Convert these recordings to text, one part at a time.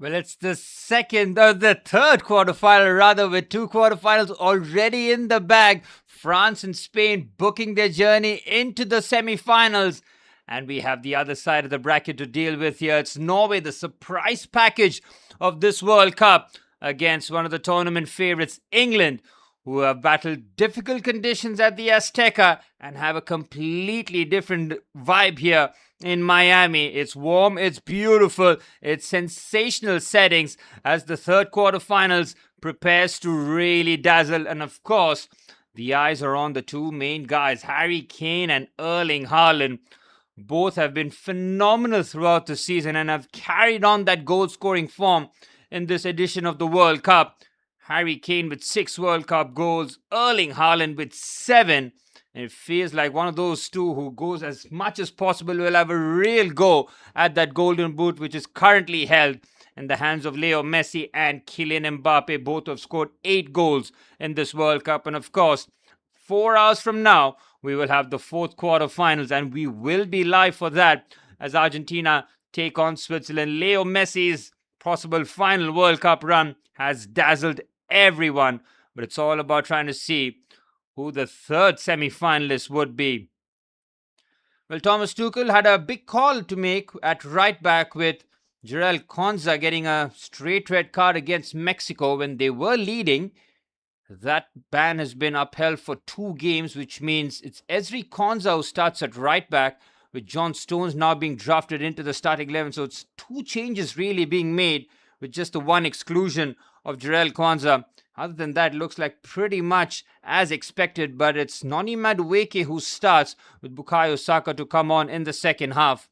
Well, it's the third quarterfinal rather, with two quarterfinals already in the bag. France and Spain booking their journey into the semi-finals. And we have the other side of the bracket to deal with here. It's Norway, the surprise package of this World Cup, against one of the tournament favorites, England, who have battled difficult conditions at the Azteca and have a completely different vibe here in Miami. It's warm, it's beautiful, it's sensational settings as the third quarterfinals prepares to really dazzle. And of course, the eyes are on the two main guys, Harry Kane and Erling Haaland. Both have been phenomenal throughout the season and have carried on that goal-scoring form in this edition of the World Cup. Harry Kane with 6 World Cup goals, Erling Haaland with 7. And it feels like one of those two who goes as much as possible will have a real go at that golden boot, which is currently held in the hands of Leo Messi and Kylian Mbappe. Both have scored 8 goals in this World Cup. And of course, 4 hours from now, we will have the fourth quarterfinals, and we will be live for that as Argentina take on Switzerland. Leo Messi's possible final World Cup run has dazzled everyone, but it's all about trying to see who the third semi-finalist would be. Well, Thomas Tuchel had a big call to make at right back, with Jarell Konza getting a straight red card against Mexico when they were leading. That ban has been upheld for 2 games, which means it's Ezri Konza who starts at right back, with John Stones now being drafted into the starting 11. So it's 2 changes really being made, with just the 1 exclusion of Jarell Konza. Other than that, it looks like pretty much as expected, but it's Noni Madueke who starts, with Bukayo Saka to come on in the second half.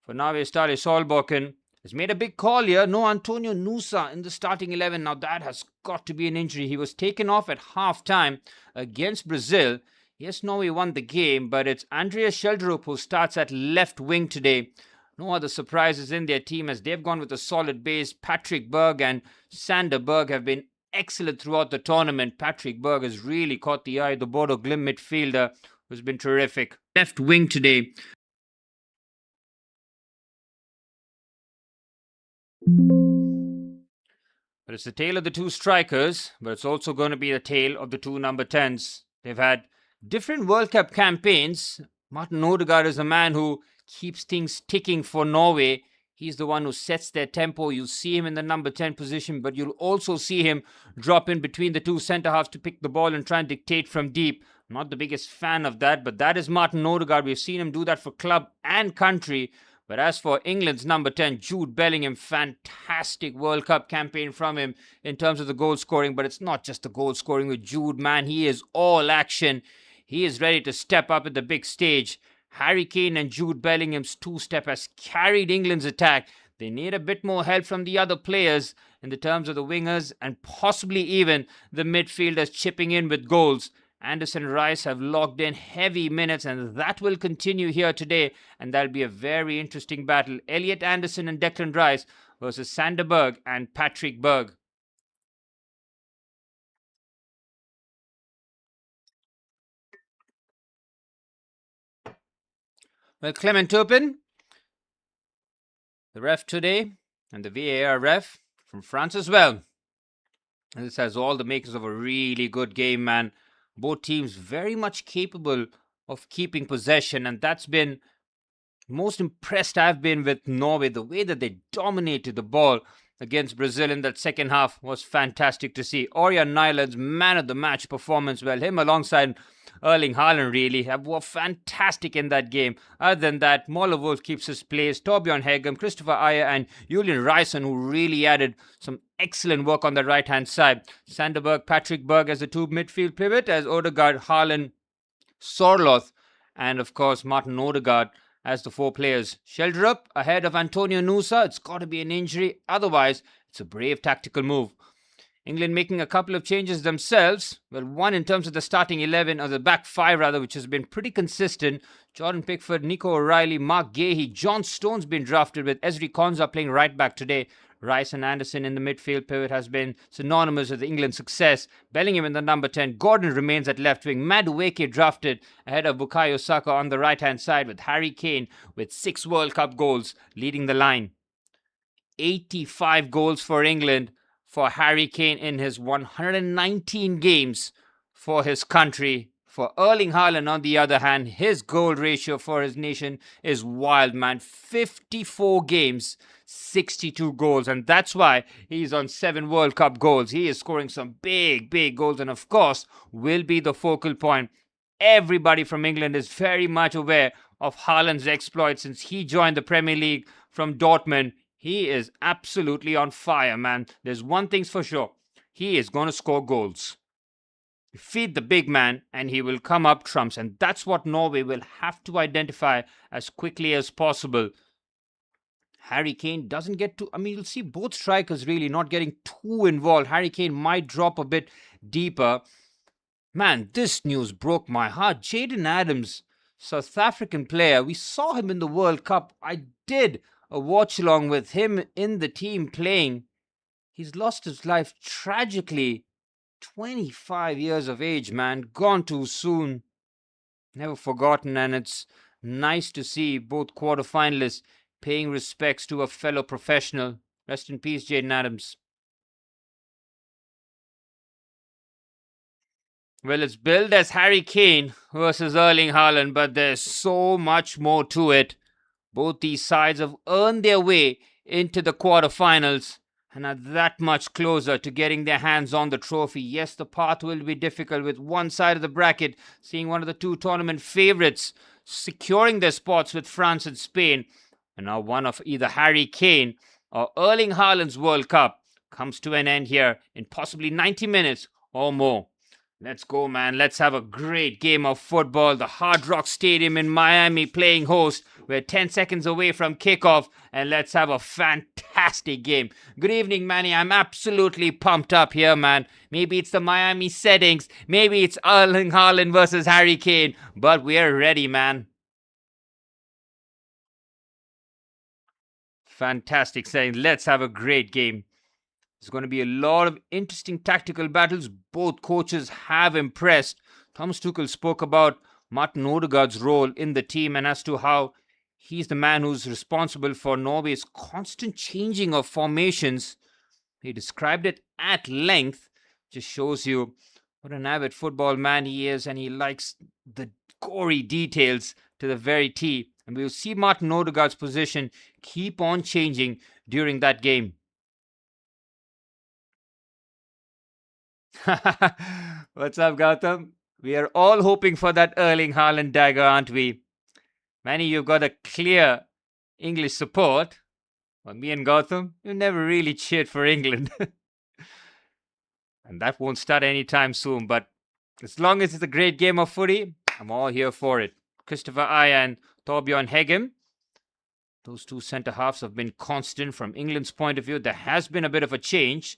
For Norway, Ståle Solbakken has made a big call here. No Antonio Nusa in the starting 11. Now that has got to be an injury. He was taken off at half-time against Brazil. Yes, Norway won the game, but it's Andreas Schjelderup who starts at left wing today. No other surprises in their team, as they've gone with a solid base. Patrick Berg and Sander Berg have been excellent throughout the tournament. Patrick Berg has really caught the eye of the Bodo Glimt midfielder, who's been terrific. Left wing today. But it's the tale of the 2 strikers, but it's also going to be the tale of the 2 number 10s. They've had different World Cup campaigns. Martin Odegaard is a man who keeps things ticking for Norway. He's the one who sets their tempo. You'll see him in the number 10 position, but you'll also see him drop in between the 2 centre-halves to pick the ball and try and dictate from deep. I'm not the biggest fan of that, but that is Martin Odegaard. We've seen him do that for club and country. But as for England's number 10, Jude Bellingham, fantastic World Cup campaign from him in terms of the goal scoring. But it's not just the goal scoring with Jude, man. He is all action. He is ready to step up at the big stage. Harry Kane and Jude Bellingham's 2-step has carried England's attack. They need a bit more help from the other players in the terms of the wingers and possibly even the midfielders chipping in with goals. Anderson and Rice have logged in heavy minutes, and that will continue here today, and that'll be a very interesting battle. Elliot Anderson and Declan Rice versus Sander Berg and Patrick Berg. Well, Clement Turpin, the ref today, and the VAR ref from France as well. And this has all the makings of a really good game, man. Both teams very much capable of keeping possession, and that's been most impressed I've been with Norway. The way that they dominated the ball against Brazil in that second half was fantastic to see. Ørjan Nyland's man of the match performance, well, him alongside Erling Haaland really were fantastic in that game. Other than that, Moller Wolf keeps his place. Torbjørn Hegem, Christopher Ayer and Julian Ryerson, who really added some excellent work on the right-hand side. Sander Berg, Patrick Berg as the 2 midfield pivot, as Odegaard, Haaland, Sorloth, and of course Martin Odegaard as the 4 players. Schjelderup ahead of Antonio Nusa. It's got to be an injury. Otherwise, it's a brave tactical move. England making a couple of changes themselves. Well, one in terms of the starting 11, or the back 5 rather, which has been pretty consistent. Jordan Pickford, Nico O'Reilly, Mark Gahey, John Stones been drafted, with Ezri Konza playing right back today. Rice and Anderson in the midfield pivot has been synonymous with England's success. Bellingham in the number 10. Gordon remains at left wing. Madueke drafted ahead of Bukayo Saka on the right-hand side, with Harry Kane with 6 World Cup goals leading the line. 85 goals for England for Harry Kane in his 119 games for his country. For Erling Haaland, on the other hand, his goal ratio for his nation is wild, man. 54 games, 62 goals. And that's why he's on 7 World Cup goals. He is scoring some big, big goals. And of course, will be the focal point. Everybody from England is very much aware of Haaland's exploits since he joined the Premier League from Dortmund. He is absolutely on fire, man. There's one thing's for sure. He is going to score goals. Feed the big man and he will come up trumps. And that's what Norway will have to identify as quickly as possible. Harry Kane doesn't get to... you'll see both strikers really not getting too involved. Harry Kane might drop a bit deeper. Man, this news broke my heart. Jaden Adams, South African player. We saw him in the World Cup. I did a watch-along with him in the team playing. He's lost his life tragically. 25 years of age, man. Gone too soon. Never forgotten, and it's nice to see both quarterfinalists paying respects to a fellow professional. Rest in peace, Jaden Adams. Well, it's billed as Harry Kane versus Erling Haaland, but there's so much more to it. Both these sides have earned their way into the quarterfinals and are that much closer to getting their hands on the trophy. Yes, the path will be difficult with one side of the bracket seeing one of the two tournament favourites securing their spots with France and Spain. And now one of either Harry Kane or Erling Haaland's World Cup comes to an end here in possibly 90 minutes or more. Let's go, man. Let's have a great game of football. The Hard Rock Stadium in Miami playing host. We're 10 seconds away from kickoff, and let's have a fantastic game. Good evening, Manny. I'm absolutely pumped up here, man. Maybe it's the Miami settings. Maybe it's Erling Haaland versus Harry Kane, but we're ready, man. Fantastic saying. Let's have a great game. There's going to be a lot of interesting tactical battles. Both coaches have impressed. Thomas Tuchel spoke about Martin Odegaard's role in the team and as to how he's the man who's responsible for Norway's constant changing of formations. He described it at length. Just shows you what an avid football man he is, and he likes the gory details to the very T. And we'll see Martin Odegaard's position keep on changing during that game. What's up, Gautam? We are all hoping for that Erling Haaland dagger, aren't we? Manny, you've got a clear English support. Well, me and Gautam, you never really cheered for England. And that won't start anytime soon. But as long as it's a great game of footy, I'm all here for it. Christopher Aya and Torbjorn Hegem. Those two centre-halves have been constant from England's point of view. There has been a bit of a change.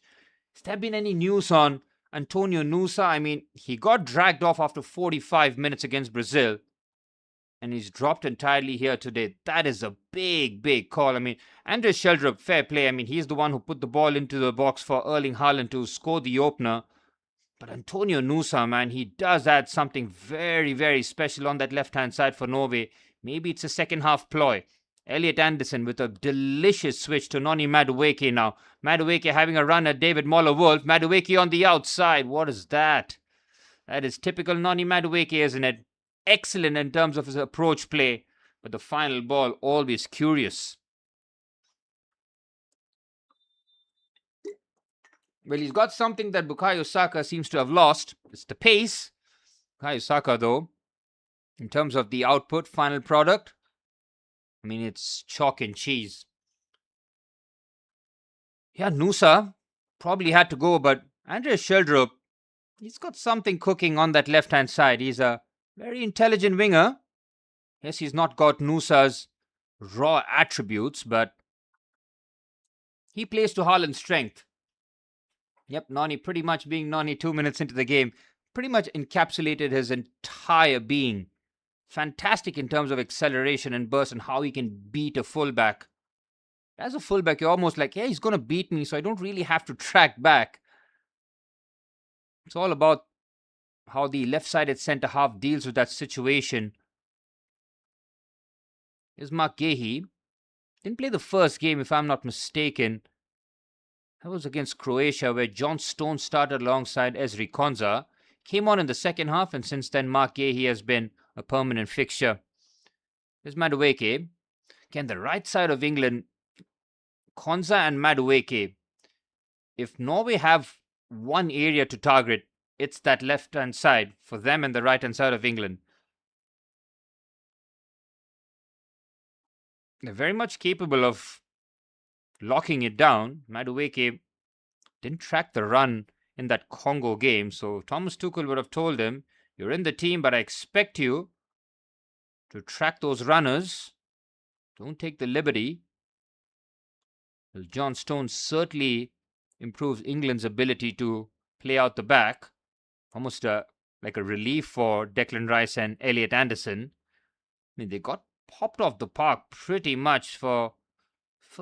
Has there been any news on Antonio Nusa? He got dragged off after 45 minutes against Brazil. And he's dropped entirely here today. That is a big, big call. Andre Sheldrup, fair play. He's the one who put the ball into the box for Erling Haaland to score the opener. But Antonio Nusa, man, he does add something very, very special on that left-hand side for Norway. Maybe it's a second-half ploy. Elliot Anderson with a delicious switch to Noni Madueke now. Madueke having a run at David Moller-Wolf. Madueke on the outside. What is that? That is typical Noni Madueke, isn't it? Excellent in terms of his approach play. But the final ball, always curious. Well, he's got something that Bukayo Saka seems to have lost. It's the pace. Bukayo Saka, though, in terms of the output, final product, it's chalk and cheese. Yeah, Nusa probably had to go, but Andre Sheldrup, he's got something cooking on that left-hand side. He's a very intelligent winger. Yes, he's not got Nusa's raw attributes, but he plays to Haaland's strength. Yep, Noni pretty much being Noni 2 minutes into the game, pretty much encapsulated his entire being. Fantastic in terms of acceleration and burst and how he can beat a fullback. As a fullback, you're almost like, yeah, he's going to beat me, so I don't really have to track back. It's all about how the left-sided centre-half deals with that situation. Here's Mark Gahey. Didn't play the first game, if I'm not mistaken. That was against Croatia, where John Stones started alongside Ezri Konza. Came on in the second half, and since then, Mark Gahey has been a permanent fixture. There's Madueke. Again, the right side of England, Konza and Madueke. If Norway have one area to target, it's that left-hand side for them and the right-hand side of England. They're very much capable of locking it down. Madueke didn't track the run in that Congo game, so Thomas Tuchel would have told him, you're in the team, but I expect you to track those runners. Don't take the liberty. Well, John Stones certainly improves England's ability to play out the back. Almost like a relief for Declan Rice and Elliot Anderson. I mean, they got popped off the park pretty much for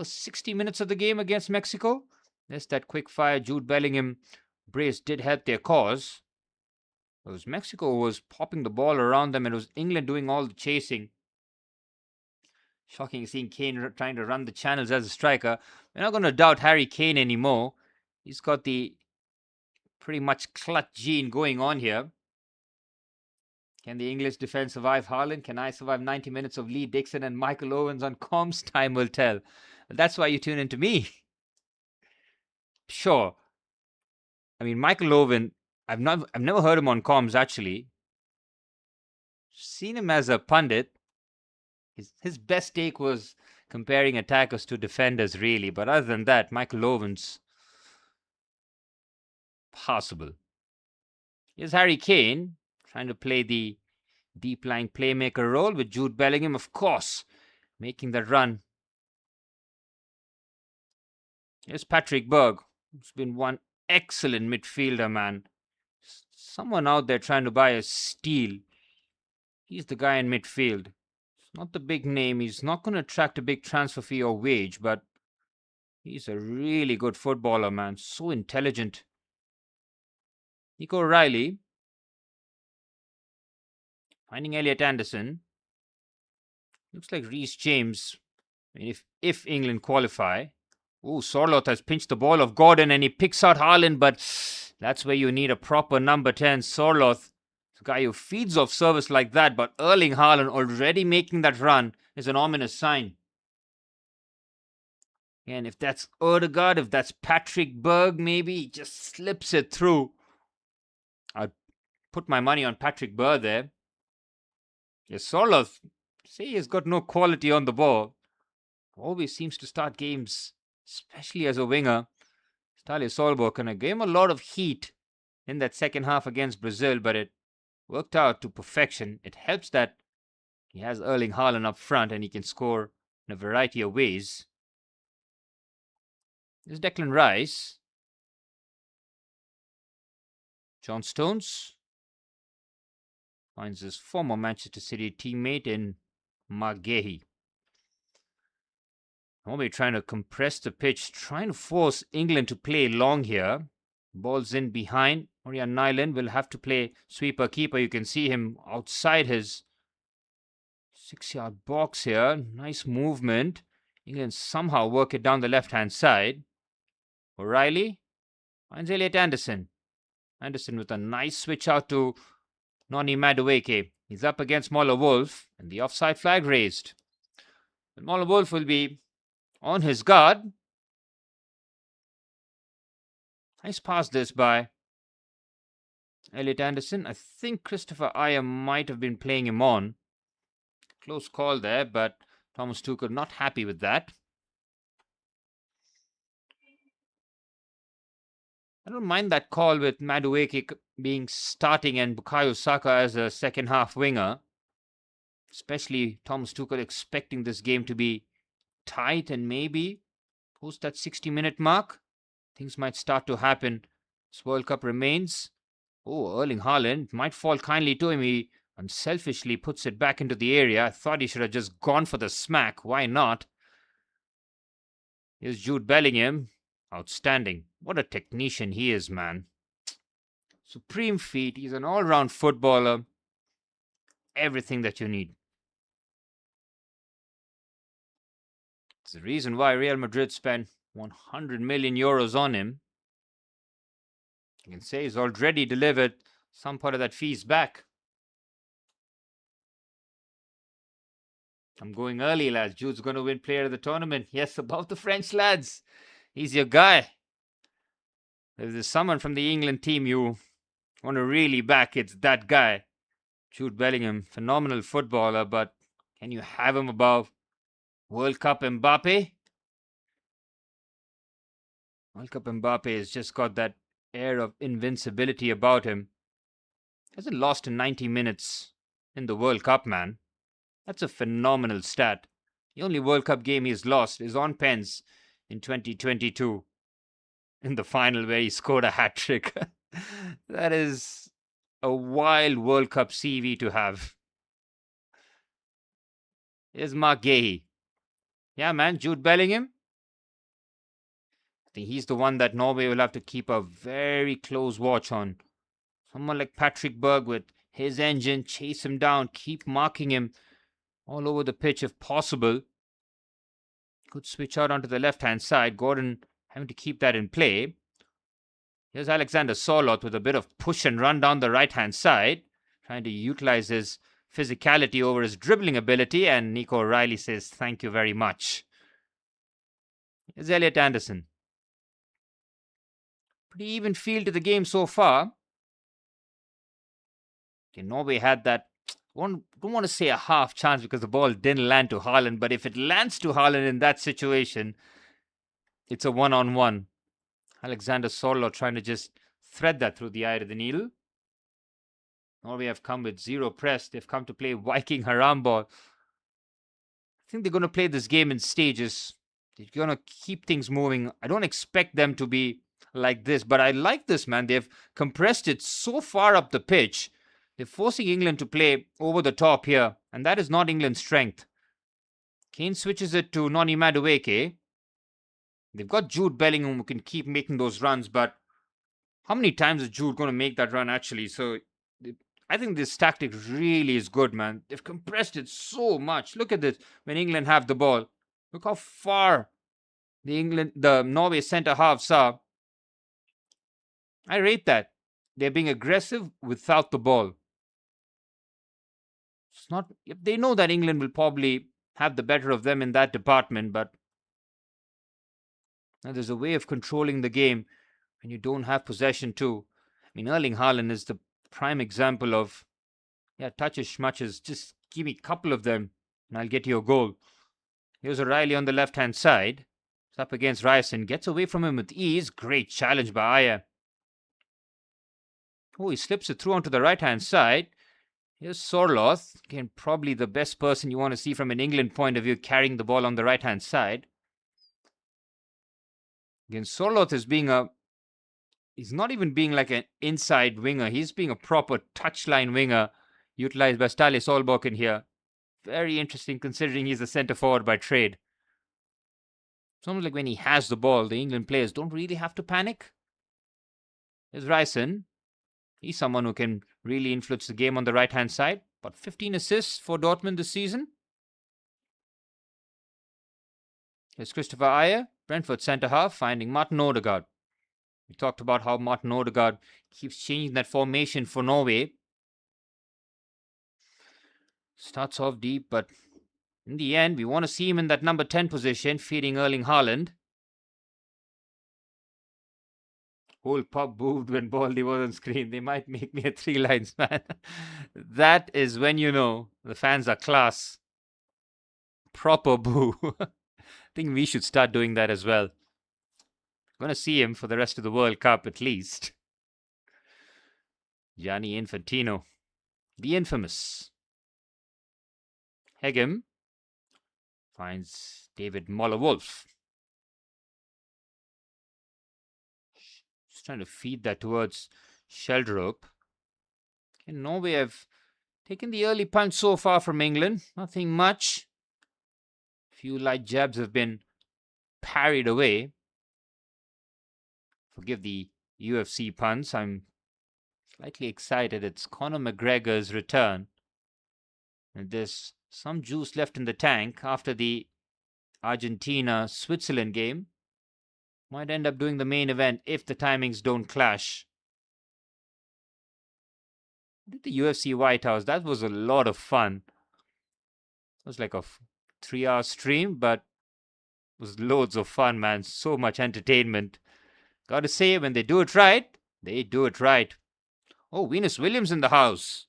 60 minutes of the game against Mexico. There's that quick fire Jude Bellingham brace did help their cause. It was Mexico who was popping the ball around them, and it was England doing all the chasing. Shocking seeing Kane trying to run the channels as a striker. We're not going to doubt Harry Kane anymore. He's got the pretty much clutch gene going on here. Can the English defense survive Haaland? Can I survive 90 minutes of Lee Dixon and Michael Owens on comms? Time will tell. That's why you tune into me. Sure. I mean, Michael Owen, I've never heard him on comms actually. Seen him as a pundit. His best take was comparing attackers to defenders, really. But other than that, Michael Owen's possible. Here's Harry Kane trying to play the deep line playmaker role with Jude Bellingham, of course, making the run. Here's Patrick Berg, who's been one excellent midfielder, man. Someone out there trying to buy a steal. He's the guy in midfield. It's not the big name. He's not going to attract a big transfer fee or wage, but he's a really good footballer, man. So intelligent. Nico O'Reilly. Finding Elliot Anderson. Looks like Reece James. I mean, if England qualify. Oh, Sorloth has pinched the ball of Gordon and he picks out Haaland, but that's where you need a proper number 10. Sorloth, the guy who feeds off service like that, but Erling Haaland already making that run is an ominous sign. And if that's Odegaard, if that's Patrick Berg, maybe he just slips it through. I'd put my money on Patrick Berg there. Yes, Sorloth, say he's got no quality on the ball. Always seems to start games, especially as a winger. Stale Solbakken gave him a lot of heat in that second half against Brazil, but it worked out to perfection. It helps that he has Erling Haaland up front and he can score in a variety of ways. There's Declan Rice. John Stones finds his former Manchester City teammate in Mark Gahey. Norway trying to compress the pitch, trying to force England to play long here. Ball's in behind. Orion Nyland will have to play sweeper keeper. You can see him outside his 6-yard box here. Nice movement. England somehow work it down the left-hand side. O'Reilly finds Elliot Anderson. Anderson with a nice switch out to Noni Madueke. He's up against Moller Wolf and the offside flag raised. But Moller Wolf will be on his guard. Nice pass this by Elliot Anderson. I think Christopher Ayer might have been playing him on. Close call there, but Thomas Tuchel not happy with that. I don't mind that call with Madueke being starting and Bukayo Saka as a second half winger. Especially Thomas Tuchel expecting this game to be tight and maybe post that 60-minute mark, things might start to happen. This World Cup remains. Oh, Erling Haaland might fall kindly to him. He unselfishly puts it back into the area. I thought he should have just gone for the smack. Why not? Here's Jude Bellingham. Outstanding. What a technician he is, man. Supreme feet. He's an all-round footballer. Everything that you need. It's the reason why Real Madrid spent 100 million euros on him. You can say he's already delivered some part of that fees back. I'm going early, lads. Jude's going to win player of the tournament. Yes, above the French lads. He's your guy. If there's someone from the England team you want to really back, it's that guy. Jude Bellingham, phenomenal footballer, but can you have him above World Cup Mbappe? World Cup Mbappe has just got that air of invincibility about him. Hasn't lost in 90 minutes in the World Cup, man. That's a phenomenal stat. The only World Cup game he's lost is on pens in 2022. In the final where he scored a hat-trick. That is a wild World Cup CV to have. Here's Mark Gahey. Yeah, man, Jude Bellingham. I think he's the one that Norway will have to keep a very close watch on. Someone like Patrick Berg with his engine, chase him down, keep marking him all over the pitch if possible. Could switch out onto the left-hand side. Gordon having to keep that in play. Here's Alexander Sørloth with a bit of push and run down the right-hand side, trying to utilize his physicality over his dribbling ability, and Nico O'Reilly says, thank you very much. Here's Elliot Anderson. Pretty even feel to the game so far. Okay, Norway had that, don't want to say a half chance because the ball didn't land to Haaland, but if it lands to Haaland in that situation, it's a one-on-one. Alexander Sørloth trying to just thread that through the eye of the needle. Norway have come with zero press. They've come to play Viking haram ball. I think they're going to play this game in stages. They're going to keep things moving. I don't expect them to be like this, but I like this, man. They've compressed it so far up the pitch. They're forcing England to play over the top here, and that is not England's strength. Kane switches it to Noni Madueke. They've got Jude Bellingham who can keep making those runs, but how many times is Jude going to make that run actually? So I think this tactic really is good, man. They've compressed it so much. Look at this when England have the ball. Look how far the Norway centre halves are. I rate that. They're being aggressive without the ball. It's not. They know that England will probably have the better of them in that department, but now there's a way of controlling the game when you don't have possession too. I mean, Erling Haaland is the prime example of, touches, schmatches. Just give me a couple of them and I'll get you a goal. Here's O'Reilly on the left-hand side. It's up against Ryerson. Gets away from him with ease. Great challenge by Ayer. Oh, he slips it through onto the right-hand side. Here's Sørloth. Again, probably the best person you want to see from an England point of view carrying the ball on the right-hand side. Again, Sørloth is he's not even being like an inside winger. He's being a proper touchline winger utilized by Ståle Solbakken here. Very interesting considering he's a centre forward by trade. It's almost like when he has the ball, the England players don't really have to panic. There's Ryerson. He's someone who can really influence the game on the right-hand side. But 15 assists for Dortmund this season. Here's Christopher Ayer, Brentford centre-half, finding Martin Odegaard. We talked about how Martin Odegaard keeps changing that formation for Norway. Starts off deep, but in the end, we want to see him in that number 10 position, feeding Erling Haaland. Whole pub moved when Baldy was on screen. They might make me a 3 lines man. That is when you know the fans are class. Proper boo. I think we should start doing that as well. Going to see him for the rest of the World Cup at least. Gianni Infantino. The infamous. Hegem finds David Moller-Wolf. Just trying to feed that towards Sheldrup. And Norway have taken the early punch so far from England. Nothing much. Few light jabs have been parried away. Forgive the UFC puns. I'm slightly excited. It's Conor McGregor's return. And there's some juice left in the tank after the Argentina-Switzerland game might end up doing the main event if the timings don't clash. Did the UFC White House, that was a lot of fun. It was like a 3-hour stream, but it was loads of fun, man. So much entertainment. Gotta say, when they do it right, they do it right. Oh, Venus Williams in the house.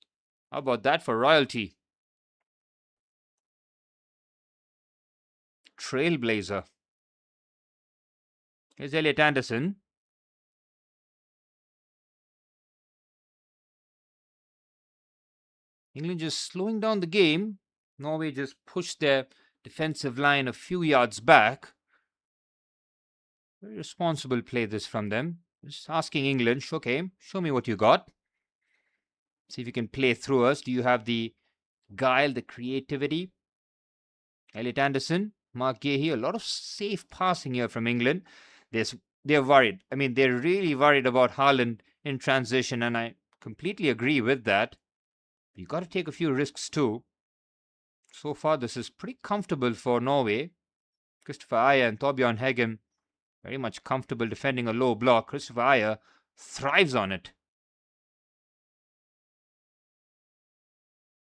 How about that for royalty? Trailblazer. Here's Elliot Anderson. England just slowing down the game. Norway just pushed their defensive line a few yards back. Very responsible play this from them. Just asking England, okay, show me what you got. See if you can play through us. Do you have the guile, the creativity? Elliot Anderson, Mark Gahey, a lot of safe passing here from England. They're worried. I mean, they're really worried about Haaland in transition, and I completely agree with that. You got to take a few risks too. So far, this is pretty comfortable for Norway. Christopher Ayer and Torbjorn Hegem very much comfortable defending a low block. Christopher Ayer thrives on it.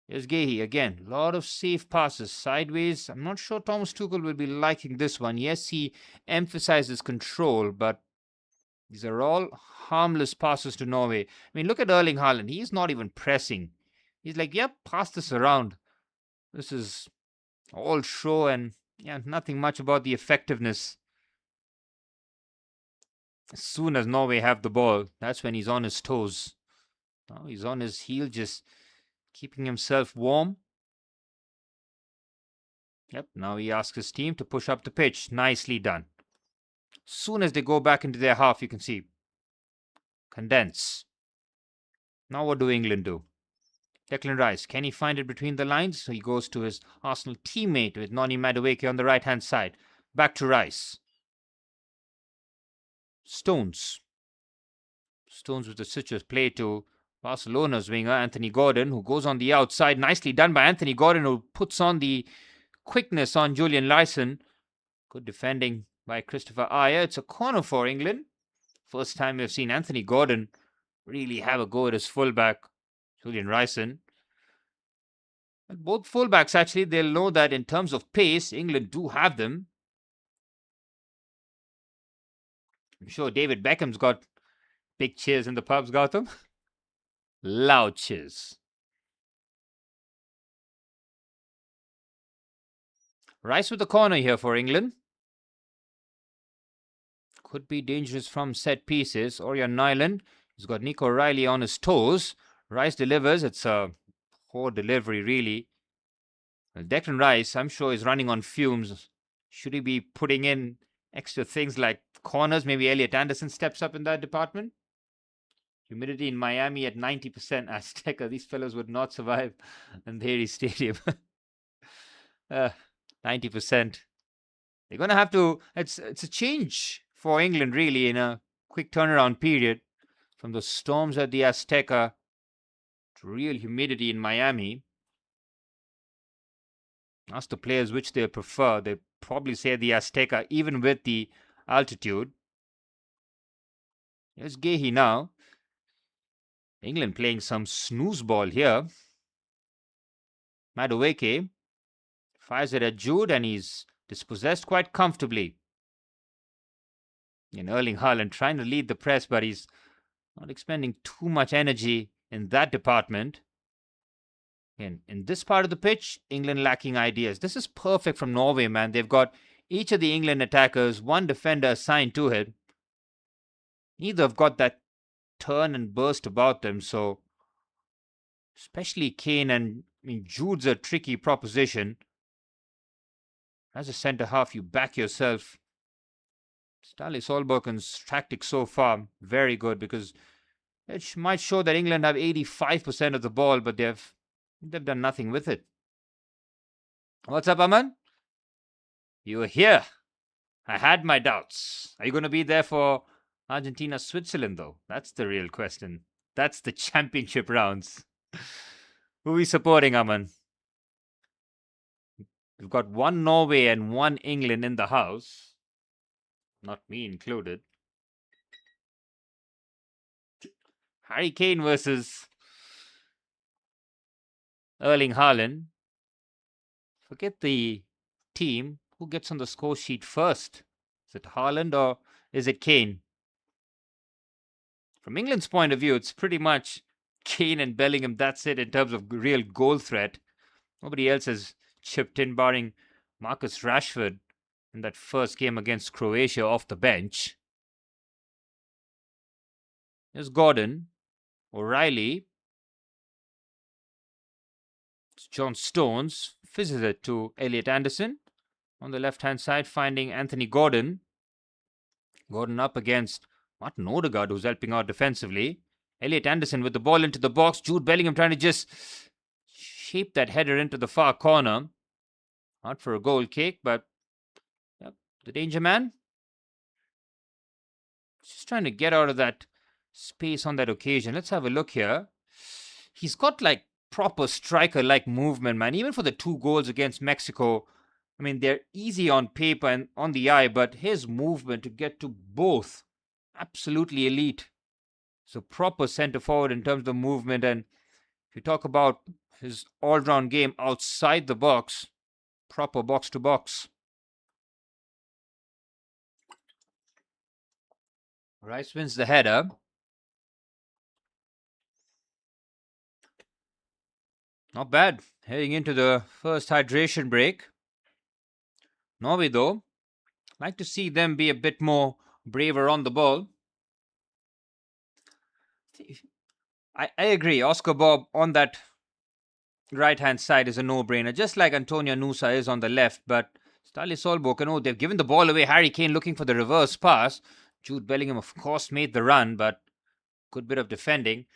Here's Gahey again. A lot of safe passes sideways. I'm not sure Thomas Tuchel will be liking this one. Yes, he emphasizes control, but these are all harmless passes to Norway. I mean, look at Erling Haaland. He's not even pressing. He's like, yep, pass this around. This is all show and nothing much about the effectiveness. As soon as Norway have the ball, that's when he's on his toes. Now he's on his heel, just keeping himself warm. Yep, now he asks his team to push up the pitch. Nicely done. As soon as they go back into their half, you can see. Condense. Now what do England do? Declan Rice, can he find it between the lines? So he goes to his Arsenal teammate with Noni Madueke on the right-hand side. Back to Rice. Stones. Stones with the switches play to Barcelona's winger, Anthony Gordon, who goes on the outside. Nicely done by Anthony Gordon, who puts on the quickness on Julian Lyson. Good defending by Christopher Ayer. It's a corner for England. First time we've seen Anthony Gordon really have a go at his fullback, Julian Lyson. And both fullbacks, actually, they'll know that in terms of pace, England do have them. I'm sure David Beckham's got big cheers in the pubs, Gautam. Loud cheers. Rice with the corner here for England. Could be dangerous from set pieces. Orion Nyland, he's got Nico Riley on his toes. Rice delivers. It's a poor delivery, really. Well, Declan Rice, I'm sure, is running on fumes. Should he be putting in extra things like corners? Maybe Elliot Anderson steps up in that department. Humidity in Miami at 90%. Azteca, these fellows would not survive in the Harry Stadium. 90%. They're going to have to... It's a change for England, really, in a quick turnaround period from the storms at the Azteca to real humidity in Miami. Ask the players which they prefer. They probably say the Azteca, even with the altitude. Here's Gahey now. England playing some snooze ball here. Madueke fires it at Jude and he's dispossessed quite comfortably. And Erling Haaland trying to lead the press, but he's not expending too much energy in that department. And in this part of the pitch, England lacking ideas. This is perfect from Norway, man. They've got each of the England attackers, one defender assigned to it. Neither have got that turn and burst about them, so especially Kane and Jude's a tricky proposition. As a centre half, you back yourself. Stanley Solbergen's tactics so far very good, because it might show that England have 85% of the ball, but they've done nothing with it. What's up, Aman? You're here. I had my doubts. Are you going to be there for Argentina, Switzerland, though? That's the real question. That's the championship rounds. Who are we supporting, Aman? We've got one Norway and one England in the house. Not me included. Harry Kane versus Erling Haaland. Forget the team. Who gets on the score sheet first? Is it Haaland or is it Kane? From England's point of view, it's pretty much Kane and Bellingham. That's it in terms of real goal threat. Nobody else has chipped in, barring Marcus Rashford in that first game against Croatia off the bench. There's Gordon, O'Reilly. It's John Stones. Fizzes it to Elliot Anderson. On the left-hand side, finding Anthony Gordon. Gordon up against Martin Odegaard, who's helping out defensively. Elliot Anderson with the ball into the box. Jude Bellingham trying to just shape that header into the far corner. Not for a goal kick, but yep, the danger man. Just trying to get out of that space on that occasion. Let's have a look here. He's got like proper striker-like movement, man. Even for the 2 goals against Mexico, I mean, they're easy on paper and on the eye, but his movement to get to both, absolutely elite. So proper centre forward in terms of movement. And if you talk about his all-round game outside the box, proper box-to-box. Rice wins the header. Not bad. Heading into the first hydration break. Norway, though, like to see them be a bit more braver on the ball. I agree. Oscar Bob on that right-hand side is a no-brainer, just like Antonio Nusa is on the left. But Stale Solbakken, they've given the ball away. Harry Kane looking for the reverse pass. Jude Bellingham, of course, made the run, but good bit of defending.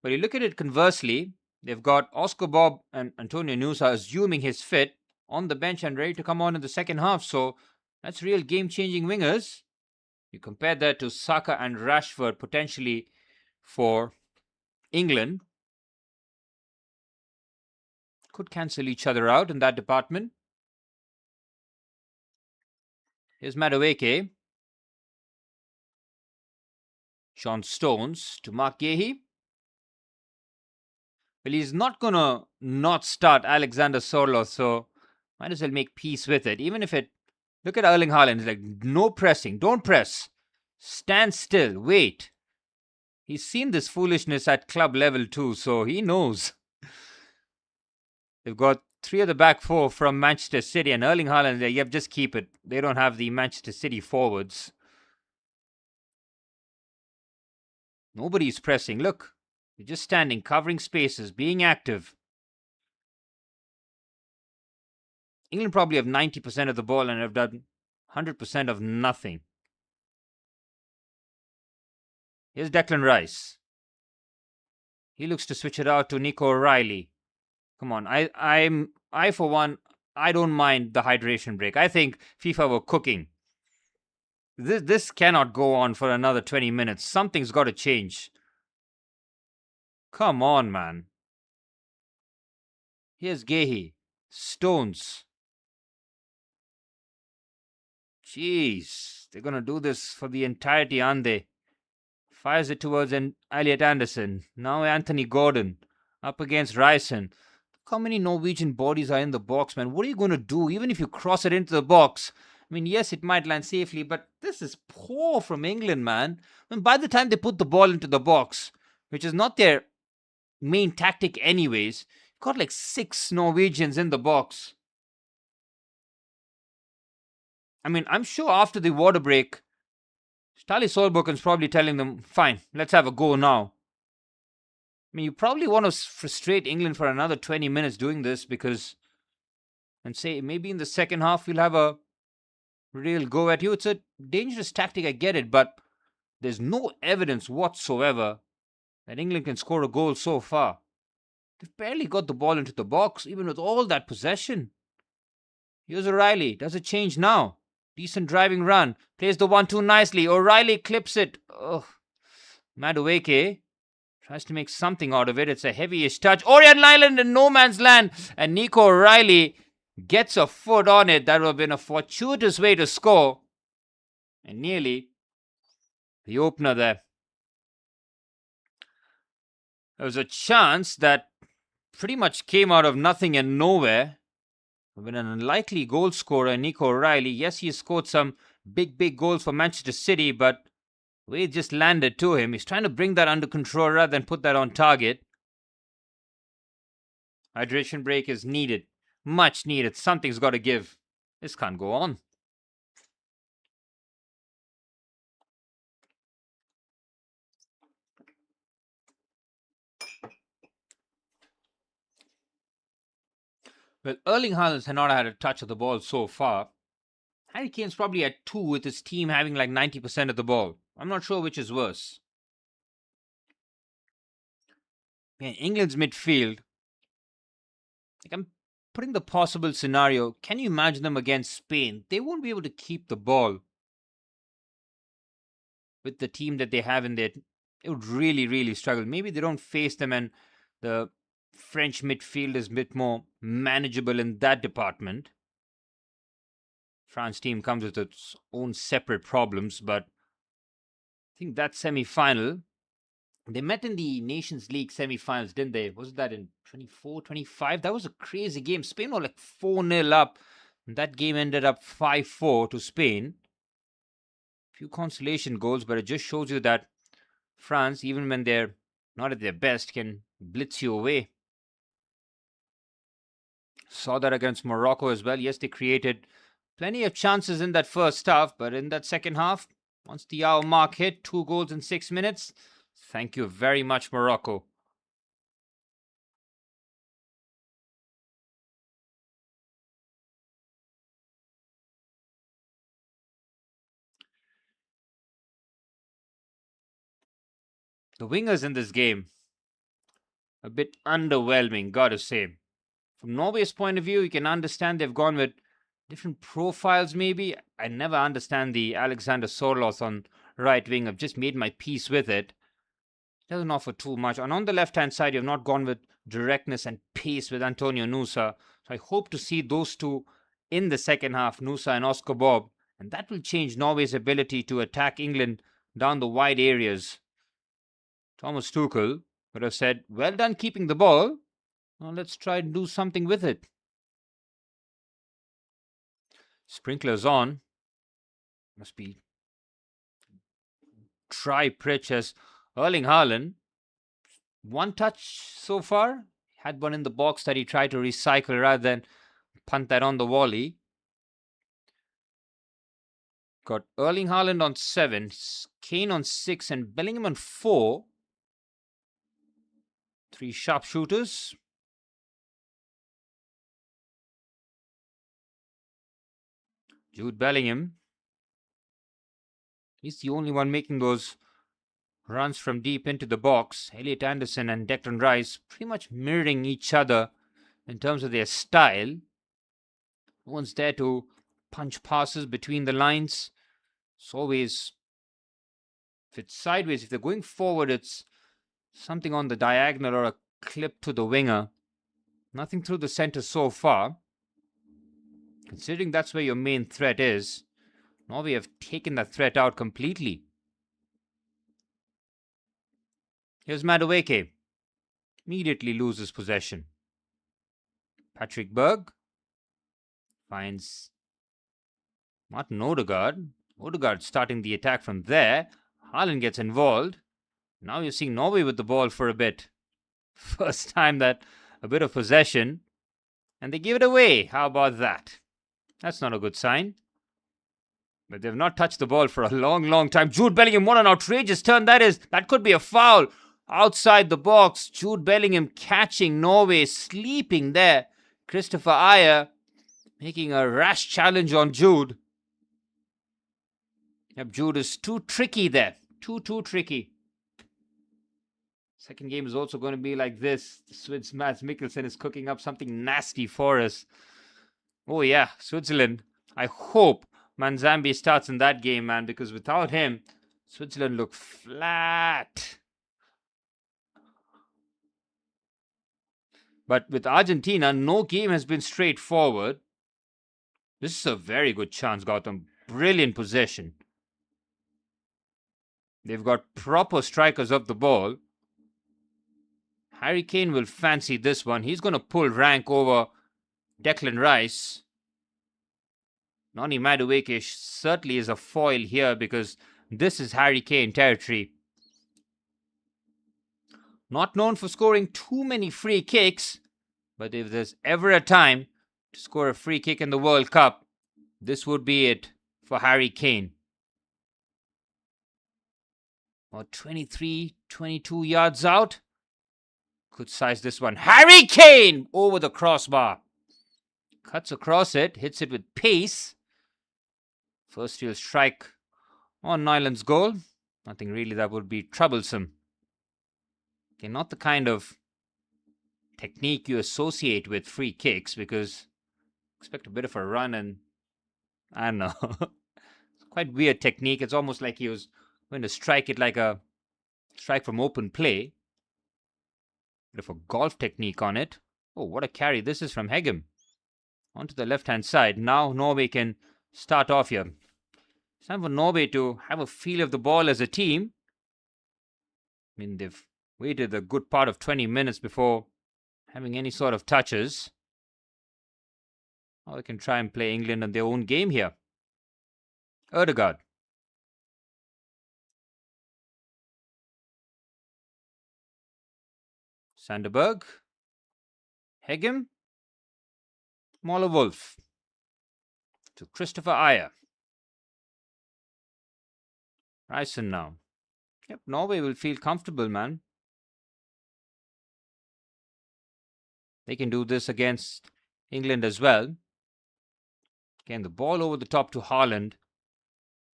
But you look at it conversely, they've got Oscar Bob and Antonio Nusa assuming his fit on the bench and ready to come on in the second half. So that's real game-changing wingers. You compare that to Saka and Rashford potentially for England. Could cancel each other out in that department. Here's Madueke. Sean Stones to Mark Gahey. Well, he's not going to not start Alexander Sorloth, so might as well make peace with it. Even if it... Look at Erling Haaland. He's like, no pressing. Don't press. Stand still. Wait. He's seen this foolishness at club level too, so he knows. They've got 3 of the back 4 from Manchester City, and Erling Haaland, yep, just keep it. They don't have the Manchester City forwards. Nobody's pressing. Look, you're just standing, covering spaces, being active. England probably have 90% of the ball and have done 100% of nothing. Here's Declan Rice. He looks to switch it out to Nico O'Reilly. Come on, I for one, I don't mind the hydration break. I think FIFA were cooking. This cannot go on for another 20 minutes. Something's got to change. Come on, man. Here's Gahey. Stones. Jeez, they're going to do this for the entirety, aren't they? Fires it towards Elliot Anderson. Now Anthony Gordon up against Ryerson. Look how many Norwegian bodies are in the box, man. What are you going to do? Even if you cross it into the box, I mean, yes, it might land safely, but this is poor from England, man. I mean, by the time they put the ball into the box, which is not their main tactic anyways, you've got like 6 Norwegians in the box. I mean, I'm sure after the water break, Stale Solbakken's probably telling them, fine, let's have a go now. I mean, you probably want to frustrate England for another 20 minutes doing this because, and say, maybe in the second half we'll have a real go at you. It's a dangerous tactic, I get it, but there's no evidence whatsoever that England can score a goal so far. They've barely got the ball into the box, even with all that possession. Here's O'Reilly. Does it change now? Decent driving run. Plays the 1-2 nicely. O'Reilly clips it. Oh. Madueke tries to make something out of it. It's a heavy-ish touch. Oriental Island in no man's land. And Nico O'Reilly gets a foot on it. That would have been a fortuitous way to score. And nearly the opener there. There was a chance that pretty much came out of nothing and nowhere. With an unlikely goal scorer, Nico O'Reilly. Yes, he scored some big goals for Manchester City, but the way it just landed to him, he's trying to bring that under control rather than put that on target. Hydration break is needed. Much needed. Something's got to give. This can't go on. Well, Erling Haaland has not had a touch of the ball so far. Harry Kane's probably at 2 with his team having like 90% of the ball. I'm not sure which is worse. Man, England's midfield. I'm putting the possible scenario. Can you imagine them against Spain? They won't be able to keep the ball with the team that they have in there. It would really struggle. Maybe they don't face them and the French midfield is a bit more manageable in that department. France team comes with its own separate problems, but I think that semi-final, they met in the Nations League semi-finals, didn't they? Wasn't that in 24, 25? That was a crazy game. Spain were like 4-0 up. And that game ended up 5-4 to Spain. Few consolation goals, but it just shows you that France, even when they're not at their best, can blitz you away. Saw that against Morocco as well. Yes, they created plenty of chances in that first half, but in that second half, once the hour mark hit, 2 goals in 6 minutes. Thank you very much, Morocco. The wingers in this game, a bit underwhelming, gotta say. From Norway's point of view, you can understand they've gone with different profiles maybe. I never understand the Alexander Sorloth on right wing. I've just made my peace with it. It doesn't offer too much. And on the left-hand side, you've not gone with directness and pace with Antonio Nusa. So I hope to see those two in the second half, Nusa and Oscar Bob. And that will change Norway's ability to attack England down the wide areas. Thomas Tuchel would have said, well done keeping the ball. Now let's try and do something with it. Sprinklers on. Must be try pitch as Erling Haaland. One touch so far. Had one in the box that he tried to recycle rather than punt that on the volley. Got Erling Haaland on 7, Kane on 6, and Bellingham on 4. 3 sharpshooters. Jude Bellingham. He's the only one making those runs from deep into the box. Elliot Anderson and Declan Rice pretty much mirroring each other in terms of their style. No one's there to punch passes between the lines. It's always, if it's sideways, if they're going forward, it's something on the diagonal or a clip to the winger. Nothing through the center so far. Considering that's where your main threat is, Norway have taken that threat out completely. Here's Madueke. Immediately loses possession. Patrick Berg finds Martin Odegaard. Odegaard starting the attack from there. Haaland gets involved. Now you're seeing Norway with the ball for a bit. First time that a bit of possession. And they give it away. How about that? That's not a good sign. But they've not touched the ball for a long time. Jude Bellingham, what an outrageous turn that is. That could be a foul. Outside the box, Jude Bellingham catching Norway, sleeping there. Christopher Ayer making a rash challenge on Jude. Yep, Jude is too tricky there. Too tricky. Second game is also going to be like this. The Swiss Mads Mikkelsen is cooking up something nasty for us. Oh yeah, Switzerland. I hope Manzambi starts in that game, man, because without him, Switzerland look flat. But with Argentina, no game has been straightforward. This is a very good chance, Gautam. Brilliant possession. They've got proper strikers of the ball. Harry Kane will fancy this one. He's going to pull rank over Declan Rice. Noni Madueke certainly is a foil here because this is Harry Kane territory. Not known for scoring too many free kicks, but if there's ever a time to score a free kick in the World Cup, this would be it for Harry Kane. About 23, 22 yards out. Could size this one. Harry Kane over the crossbar. Cuts across it, hits it with pace. First real strike on Nyland's goal. Nothing really that would be troublesome. Okay, not the kind of technique you associate with free kicks because expect a bit of a run and I don't know. It's quite weird technique. It's almost like he was going to strike it like a strike from open play. Bit of a golf technique on it. Oh, what a carry. This is from Hegem. Onto the left-hand side. Now Norway can start off here. It's time for Norway to have a feel of the ball as a team. I mean, they've waited a good part of 20 minutes before having any sort of touches. Now they can try and play England on their own game here. Ødegaard. Sanderberg. Hegem. Moller-Wolf. To Christopher Ayer. Ryson now. Yep, Norway will feel comfortable, man. They can do this against England as well. Again, the ball over the top to Haaland.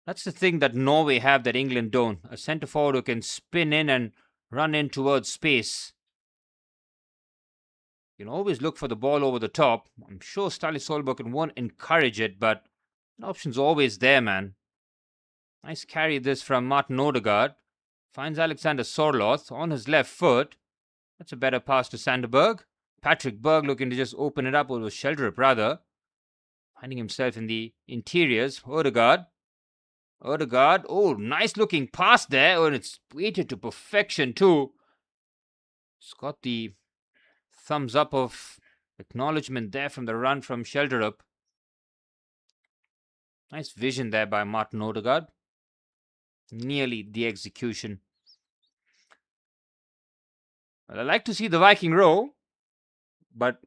That's the thing that Norway have that England don't. A centre forward who can spin in and run in towards space. You can always look for the ball over the top. I'm sure Ståle Solbakken won't encourage it, but the option's always there, man. Nice carry this from Martin Ødegaard. Finds Alexander Sorloth on his left foot. That's a better pass to Sanderberg. Patrick Berg looking to just open it up, or Sheldrup rather. Finding himself in the interiors. Ødegaard. Oh, nice looking pass there. Oh, and it's weighted to perfection too. It's got the thumbs up of acknowledgement there from the run from Sheldrup. Nice vision there by Martin Ødegaard. Nearly the execution. Well, I like to see the Viking row, but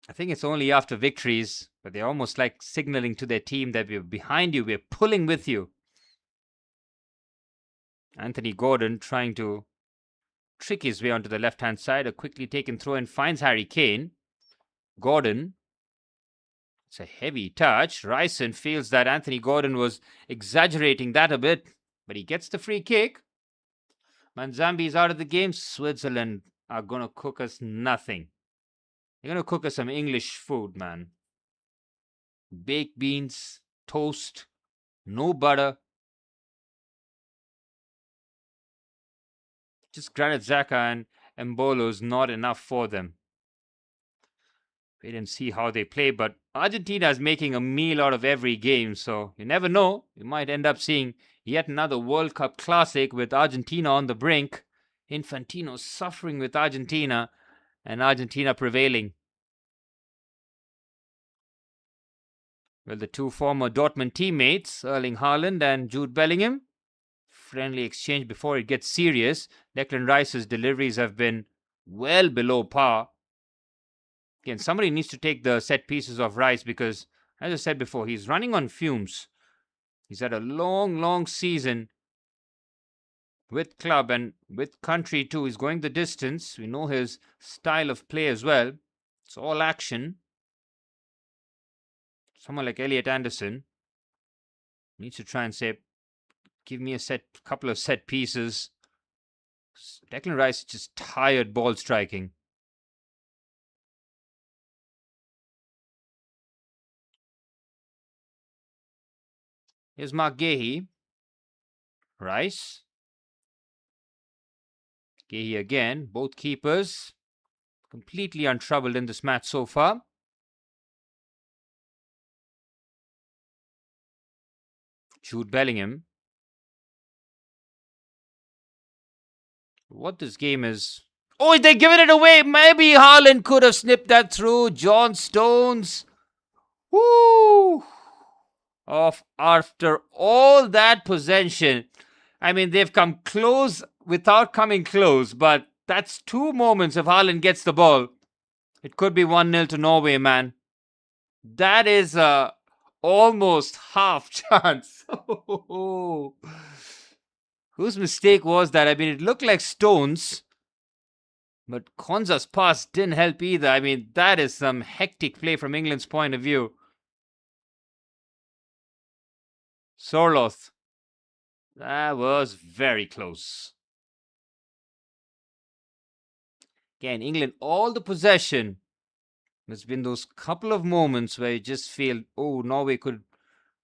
I think it's only after victories, but they're almost like signaling to their team that we're behind you, we're pulling with you. Anthony Gordon trying to trick his way onto the left-hand side. A quickly taken throw and finds Harry Kane. Gordon. It's a heavy touch. Ryson feels that Anthony Gordon was exaggerating that a bit, but he gets the free kick. Manzambi is out of the game. Switzerland are going to cook us nothing. They're going to cook us some English food, man. Baked beans, toast, no butter. Just Granit Xhaka and Mbolo is not enough for them. Wait and see how they play, but Argentina is making a meal out of every game, so you never know. You might end up seeing yet another World Cup classic with Argentina on the brink. Infantino suffering with Argentina and Argentina prevailing. Well, the two former Dortmund teammates, Erling Haaland and Jude Bellingham, friendly exchange before it gets serious. Declan Rice's deliveries have been well below par. Again, somebody needs to take the set pieces of Rice because, as I said before, he's running on fumes. He's had a long season with club and with country too. He's going the distance. We know his style of play as well. It's all action. Someone like Elliot Anderson needs to try and say, give me a couple of set pieces. Declan Rice is just tired ball striking. Here's Mark Gahey. Rice. Gahey again. Both keepers completely untroubled in this match so far. Jude Bellingham. What this game is... Oh, they're giving it away. Maybe Haaland could have snipped that through. John Stones. Woo! After all that possession, I mean, they've come close without coming close, but that's 2 moments if Haaland gets the ball. It could be 1-0 to Norway, man. That is almost half chance. Whose mistake was that? I mean, it looked like Stones, but Konza's pass didn't help either. I mean, that is some hectic play from England's point of view. Sorloth. That was very close. Again, England, all the possession. There's been those couple of moments where you just feel, oh, Norway could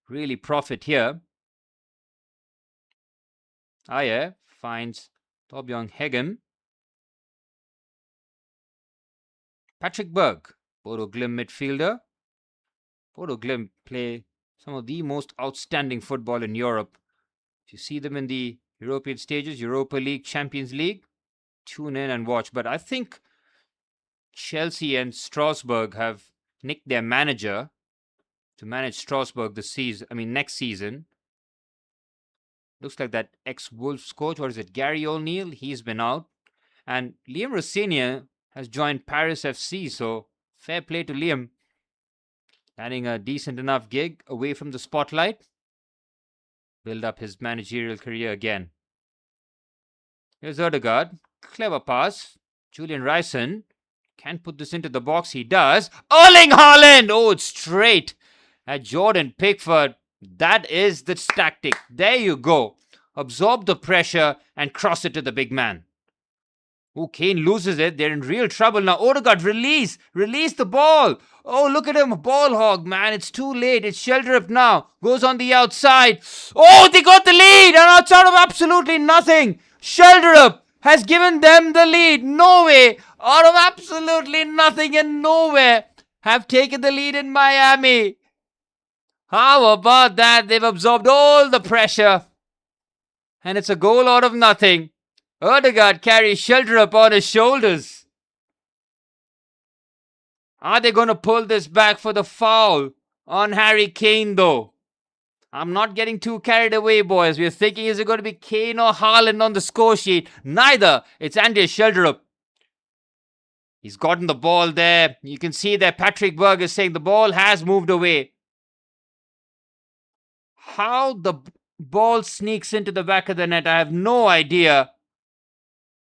really profit here. Ayer finds Torbjørn Heggen. Patrick Berg, Bodo Glimt midfielder. Bodo Glimt play some of the most outstanding football in Europe. If you see them in the European stages, Europa League, Champions League, tune in and watch. But I think Chelsea and Strasbourg have nicked their manager to manage Strasbourg next season. Looks like that ex-Wolves coach, what is it, Gary O'Neill, he's been out. And Liam Rossinier has joined Paris FC, so fair play to Liam. Landing a decent enough gig away from the spotlight. Build up his managerial career again. Here's Ødegaard. Clever pass. Julian Ryson. Can't put this into the box. He does. Erling Haaland! Oh, it's straight at Jordan Pickford. That is the tactic. There you go. Absorb the pressure and cross it to the big man. Oh, Kane loses it. They're in real trouble now. Ødegaard, release. Release the ball. Oh, look at him. Ball hog, man. It's too late. It's Sheldrup now. Goes on the outside. Oh, they got the lead. And it's out of absolutely nothing. Sheldrup has given them the lead. Norway, out of absolutely nothing and nowhere, have taken the lead in Miami. How about that? They've absorbed all the pressure. And it's a goal out of nothing. Ødegaard carries Sheldrup on his shoulders. Are they going to pull this back for the foul on Harry Kane, though? I'm not getting too carried away, boys. We're thinking, is it going to be Kane or Haaland on the score sheet? Neither. It's Andreas Sheldrup. He's gotten the ball there. You can see that Patrick Berg is saying the ball has moved away. How the ball sneaks into the back of the net, I have no idea.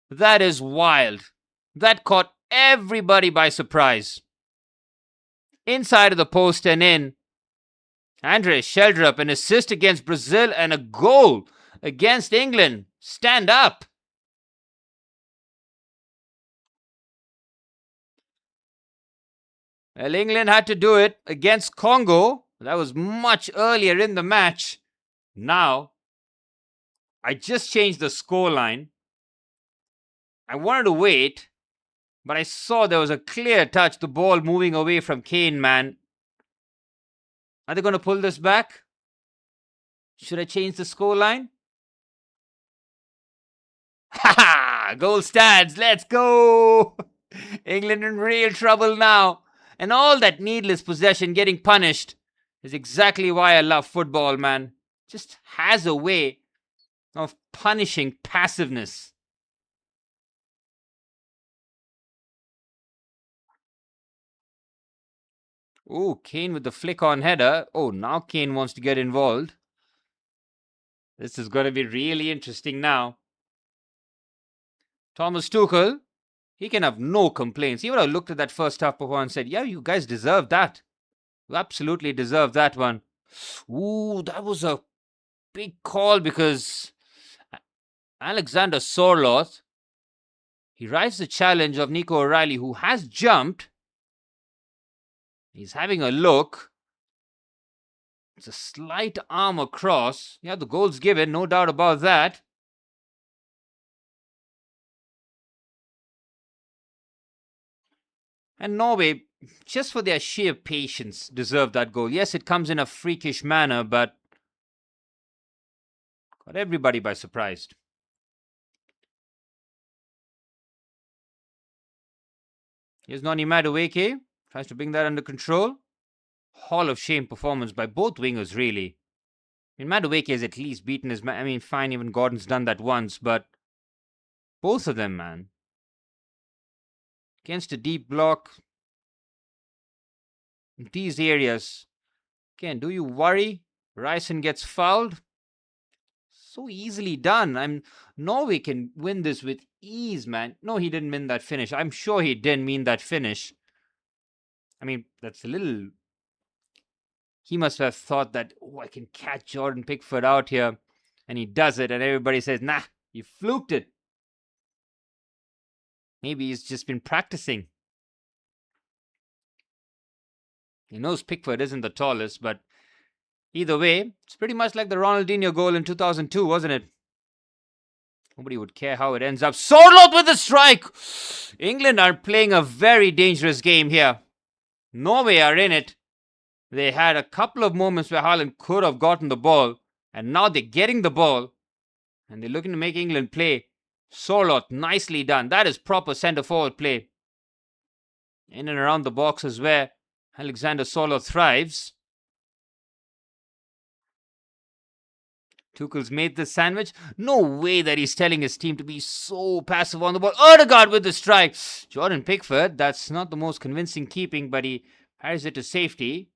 That is wild. That caught everybody by surprise. Inside of the post and in. Andreas Sheldrup, an assist against Brazil and a goal against England. Stand up. Well, England had to do it against Congo. That was much earlier in the match. Now, I just changed the scoreline. I wanted to wait, but I saw there was a clear touch, the ball moving away from Kane, man. Are they going to pull this back? Should I change the scoreline? Ha ha! Goal stands. Let's go! England in real trouble now. And all that needless possession getting punished is exactly why I love football, man. Just has a way of punishing passiveness. Oh, Kane with the flick-on header. Oh, now Kane wants to get involved. This is going to be really interesting now. Thomas Tuchel, he can have no complaints. He would have looked at that first half performance and said, yeah, you guys deserve that. You absolutely deserve that one. Ooh, that was a big call because Alexander Sorloth, he rides the challenge of Nico O'Reilly, who has jumped. He's having a look. It's a slight arm across. Yeah, the goal's given, no doubt about that. And Norway, just for their sheer patience, deserve that goal. Yes, it comes in a freakish manner, but Caught everybody by surprise. Here's Noni Madueke. Tries to bring that under control. Hall of Shame performance by both wingers, really. I mean, Madueke has at least beaten his man. I mean, fine, even Gordon's done that once, but both of them, man. Against a deep block. In these areas. Again, do you worry? Ryson gets fouled. So easily done. Norway can win this with ease, man. No, he didn't mean that finish. I'm sure he didn't mean that finish. I mean, that's a little... He must have thought that, oh, I can catch Jordan Pickford out here. And he does it, and everybody says, nah, you fluked it. Maybe he's just been practicing. He knows Pickford isn't the tallest, but either way, it's pretty much like the Ronaldinho goal in 2002, wasn't it? Nobody would care how it ends up. Sorloth with the strike! England are playing a very dangerous game here. Norway are in it. They had a couple of moments where Haaland could have gotten the ball, and now they're getting the ball, and they're looking to make England play. Sorloth, nicely done. That is proper centre-forward play. In and around the box is where Alexander Sorloth thrives. Tuchel's made this sandwich. No way that he's telling his team to be so passive on the ball. Odegaard with the strike. Jordan Pickford, that's not the most convincing keeping, but he parries it to safety.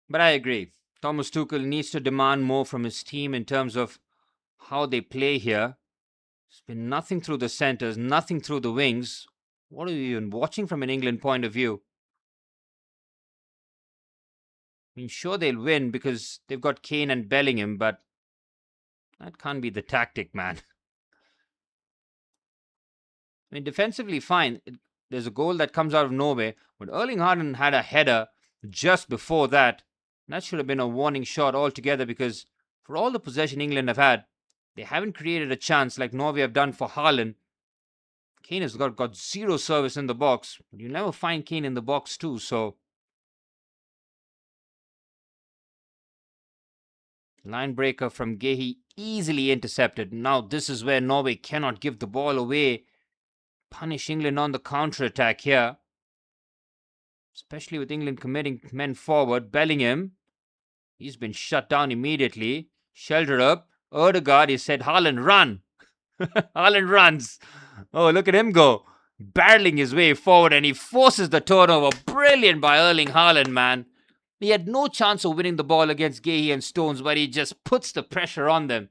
But I agree. Thomas Tuchel needs to demand more from his team in terms of how they play here. There's been nothing through the centres, nothing through the wings. What are you even watching from an England point of view? I mean, sure, they'll win because they've got Kane and Bellingham, but that can't be the tactic, man. I mean, defensively, fine. There's a goal that comes out of Norway, but Erling Haaland had a header just before that. That should have been a warning shot altogether because for all the possession England have had, they haven't created a chance like Norway have done for Haaland. Kane has got zero service in the box. But you never find Kane in the box too, so... Line breaker from Gehi easily intercepted. Now this is where Norway cannot give the ball away. Punish England on the counter-attack here. Especially with England committing men forward. Bellingham, he's been shut down immediately. Sheldrup, Odegaard, he said, Haaland, run. Haaland runs. Oh, look at him go. Barreling his way forward and he forces the turnover. Brilliant by Erling Haaland, man. He had no chance of winning the ball against Gehi and Stones, but he just puts the pressure on them.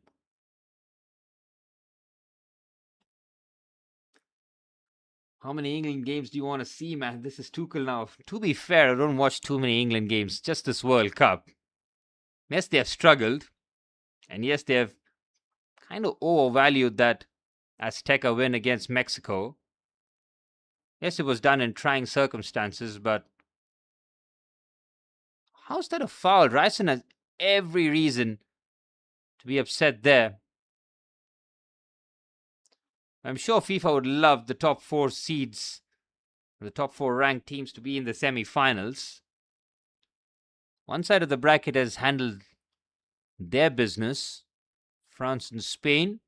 How many England games do you want to see, man? This is Tuchel now. To be fair, I don't watch too many England games, just this World Cup. Yes, they have struggled. And yes, they have kind of overvalued that Azteca win against Mexico. Yes, it was done in trying circumstances, but how's that a foul? Ryson has every reason to be upset there. I'm sure FIFA would love the top 4 seeds, the top 4 ranked teams to be in the semi-finals. One side of the bracket has handled their business. France and Spain.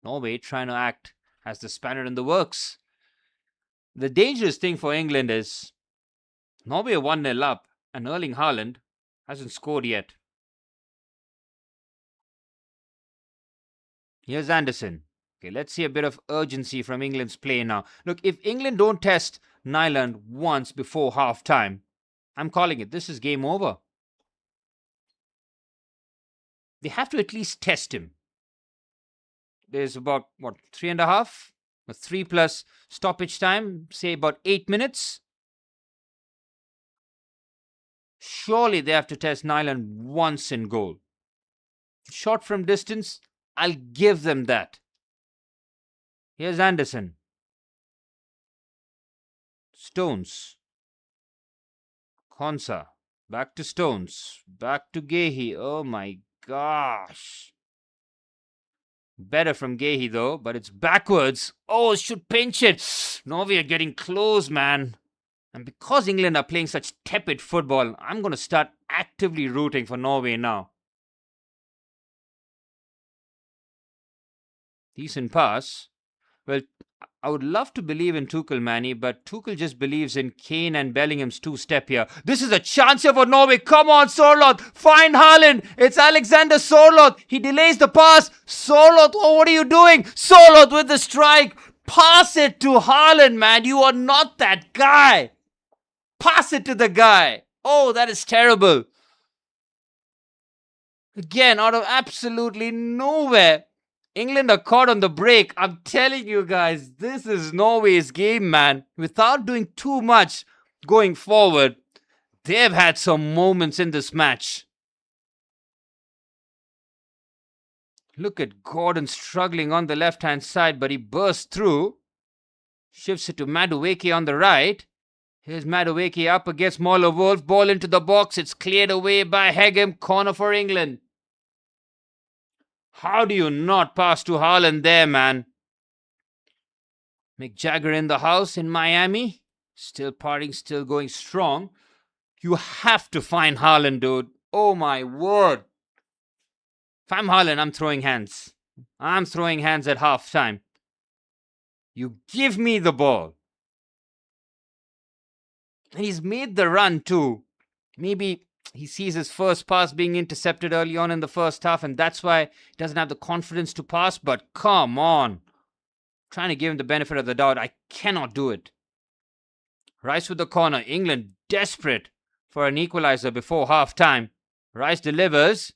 Norway trying to act as the spanner in the works. The dangerous thing for England is Norway are 1-0 up and Erling Haaland hasn't scored yet. Here's Anderson. Okay, let's see a bit of urgency from England's play now. Look, if England don't test Nyland once before half-time, I'm calling it. This is game over. They have to at least test him. There's about, 3.5? 3 plus stoppage time, say about 8 minutes. Surely they have to test Nyland once in goal. Shot from distance, I'll give them that. Here's Anderson. Stones. Konsa. Back to Stones. Back to Gehi. Oh my gosh. Better from Gehi though, but it's backwards. Oh, should pinch it. Norway are getting close, man. And because England are playing such tepid football, I'm going to start actively rooting for Norway now. Decent pass. Well, I would love to believe in Tuchel, Manny, but Tuchel just believes in Kane and Bellingham's two-step here. This is a chance here for Norway. Come on, Sorloth. Find Haaland. It's Alexander Sorloth. He delays the pass. Sorloth, oh, what are you doing? Sorloth with the strike. Pass it to Haaland, man. You are not that guy. Pass it to the guy. Oh, that is terrible. Again, out of absolutely nowhere. England are caught on the break. I'm telling you guys, this is Norway's game, man. Without doing too much going forward, they've had some moments in this match. Look at Gordon struggling on the left-hand side, but he bursts through. Shifts it to Madueke on the right. Here's Madueke up against Moller-Wolf. Ball into the box. It's cleared away by Hegem. Corner for England. How do you not pass to Haaland there, man? Mick Jagger in the house in Miami. Still partying, still going strong. You have to find Haaland, dude. Oh my word. If I'm Haaland, I'm throwing hands. I'm throwing hands at half time. You give me the ball. And he's made the run too. Maybe he sees his first pass being intercepted early on in the first half, and that's why he doesn't have the confidence to pass. But come on. I'm trying to give him the benefit of the doubt. I cannot do it. Rice with the corner. England desperate for an equalizer before half-time. Rice delivers.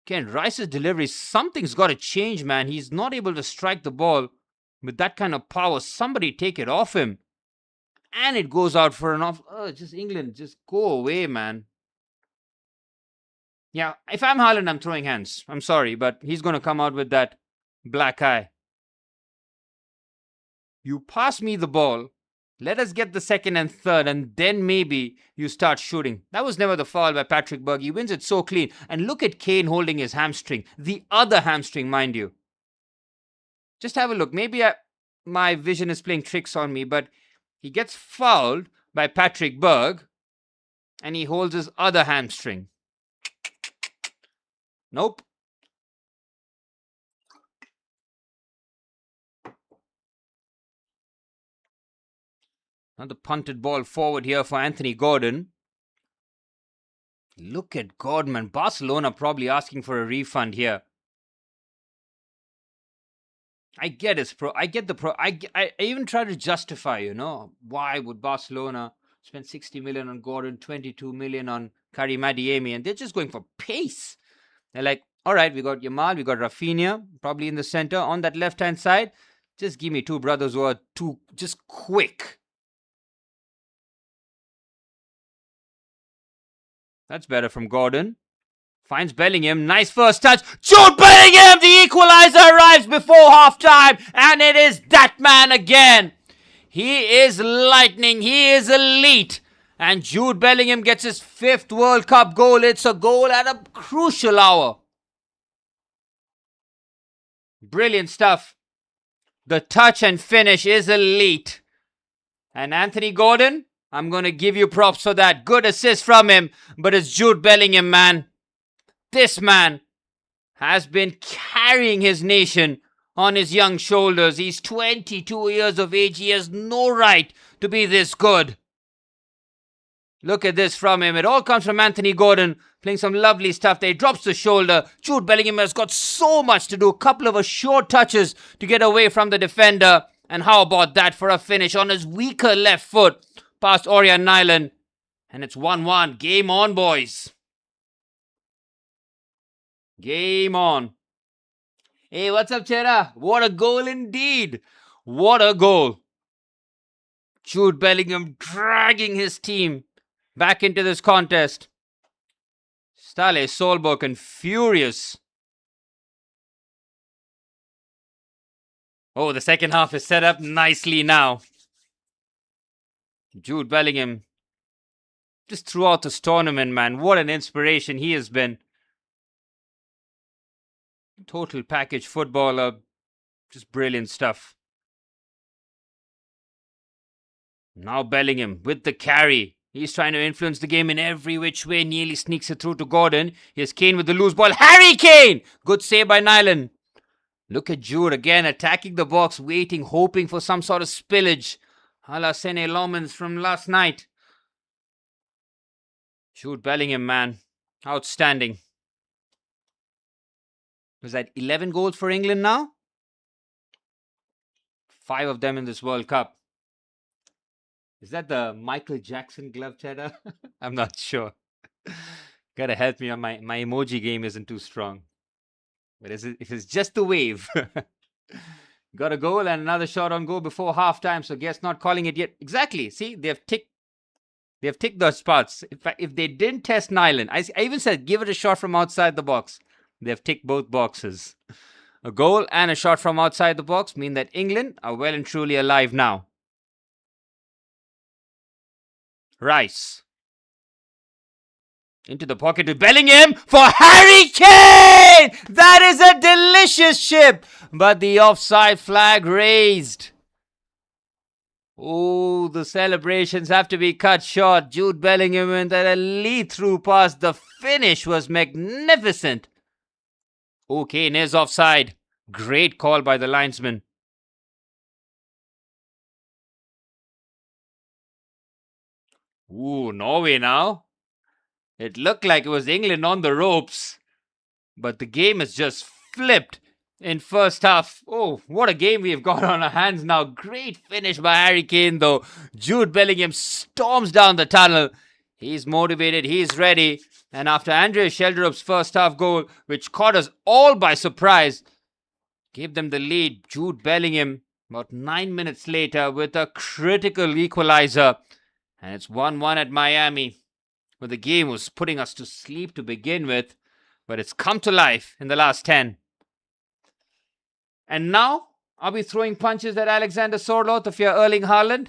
Again, Rice's delivery, something's got to change, man. He's not able to strike the ball with that kind of power. Somebody take it off him. And it goes out for an off. Oh, just England, just go away, man. Yeah, if I'm Haaland, I'm throwing hands. I'm sorry, but he's going to come out with that black eye. You pass me the ball. Let us get the second and third, and then maybe you start shooting. That was never the foul by Patrick Berg. He wins it so clean. And look at Kane holding his hamstring. The other hamstring, mind you. Just have a look. Maybe my vision is playing tricks on me, but he gets fouled by Patrick Berg, and he holds his other hamstring. Nope. Another punted ball forward here for Anthony Gordon. Look at Gordon, man. Barcelona probably asking for a refund here. I get his pro. I get the pro. I even try to justify, why would Barcelona spend 60 million on Gordon, 22 million on Karim Adeyemi, and they're just going for pace. They're like, all right, we got Yamal, we got Rafinha, probably in the center. On that left-hand side, just give me two brothers who are just quick. That's better from Gordon. Finds Bellingham. Nice first touch. Jude Bellingham! The equalizer arrives before half-time. And it is that man again. He is lightning. He is elite. And Jude Bellingham gets his 5th World Cup goal. It's a goal at a crucial hour. Brilliant stuff. The touch and finish is elite. And Anthony Gordon, I'm going to give you props for that. Good assist from him. But it's Jude Bellingham, man. This man has been carrying his nation on his young shoulders. He's 22 years of age. He has no right to be this good. Look at this from him. It all comes from Anthony Gordon playing some lovely stuff there. He drops the shoulder. Jude Bellingham has got so much to do. A couple of short touches to get away from the defender. And how about that for a finish on his weaker left foot past Orion Nyland. And it's 1-1. Game on, boys. Game on. Hey, what's up, Chera? What a goal indeed. What a goal. Jude Bellingham dragging his team back into this contest. Stale Solbakken furious. Oh, the second half is set up nicely now. Jude Bellingham, just throughout this tournament, man, what an inspiration he has been. Total package footballer, just brilliant stuff. Now Bellingham with the carry. He's trying to influence the game in every which way. Nearly sneaks it through to Gordon. Here's Kane with the loose ball. Harry Kane! Good save by Nyland. Look at Jude again attacking the box, waiting, hoping for some sort of spillage. A la Sene Lomans from last night. Jude Bellingham, man. Outstanding. Was that 11 goals for England now? 5 of them in this World Cup. Is that the Michael Jackson glove, Cheddar? I'm not sure. Gotta help me on my emoji game isn't too strong. But if it's just the wave. Got a goal and another shot on goal before halftime, so guess not calling it yet. Exactly. See, they've ticked those spots. In fact, if they didn't test Nyland, I even said give it a shot from outside the box. They've ticked both boxes. A goal and a shot from outside the box mean that England are well and truly alive now. Rice. Into the pocket to Bellingham for Harry Kane! That is a delicious chip! But the offside flag raised. Oh, the celebrations have to be cut short. Jude Bellingham went that elite through pass. The finish was magnificent. Oh, Kane is offside. Great call by the linesman. Ooh, Norway now. It looked like it was England on the ropes. But the game has just flipped in first half. Oh, what a game we've got on our hands now. Great finish by Harry Kane though. Jude Bellingham storms down the tunnel. He's motivated. He's ready. And after Andrea Sheldrop's first half goal, which caught us all by surprise, gave them the lead, Jude Bellingham, about 9 minutes later, with a critical equalizer. And it's 1-1 at Miami, where the game was putting us to sleep to begin with, but it's come to life in the last 10. And now, are we throwing punches at Alexander Sorloth if you're Erling Haaland?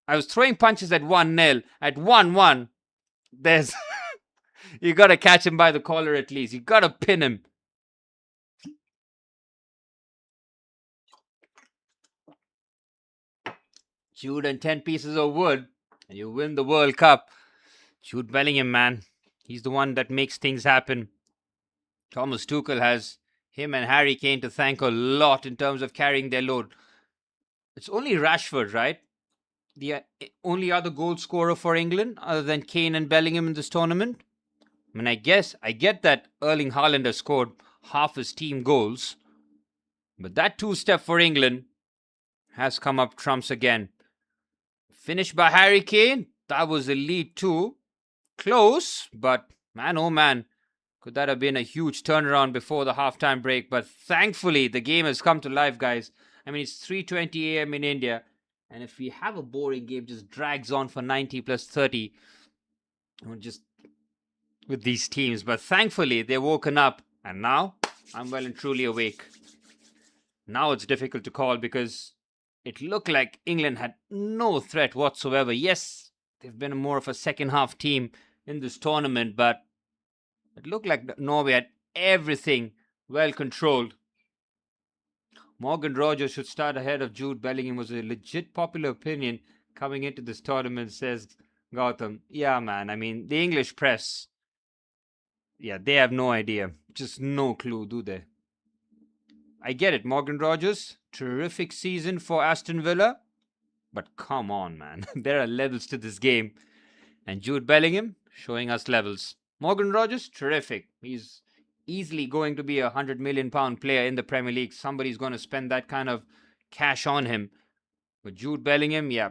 I was throwing punches at 1-0. At 1-1, there's... you got to catch him by the collar at least. You got to pin him. Jude and 10 pieces of wood, and you win the World Cup. Jude Bellingham, man. He's the one that makes things happen. Thomas Tuchel has him and Harry Kane to thank a lot in terms of carrying their load. It's only Rashford, right? The only other goal scorer for England other than Kane and Bellingham in this tournament. I mean, I get that Erling Haaland has scored half his team goals. But that two-step for England has come up trumps again. Finished by Harry Kane. That was elite too. Close, but man, oh man, could that have been a huge turnaround before the halftime break? But thankfully, the game has come to life, guys. I mean, it's 3:20 a.m. in India. And if we have a boring game, just drags on for 90 plus 30. Just with these teams. But thankfully, they're woken up. And now, I'm well and truly awake. Now it's difficult to call because it looked like England had no threat whatsoever. Yes, they've been more of a second half team in this tournament, but it looked like Norway had everything well controlled. Morgan Rogers should start ahead of Jude Bellingham was a legit popular opinion coming into this tournament, says Gautam. Yeah, man. I mean, the English press, yeah, they have no idea. Just no clue, do they? I get it. Morgan Rogers, terrific season for Aston Villa. But come on, man. There are levels to this game. And Jude Bellingham showing us levels. Morgan Rogers, terrific. He's easily going to be a £100 million player in the Premier League. Somebody's going to spend that kind of cash on him. But Jude Bellingham, yeah,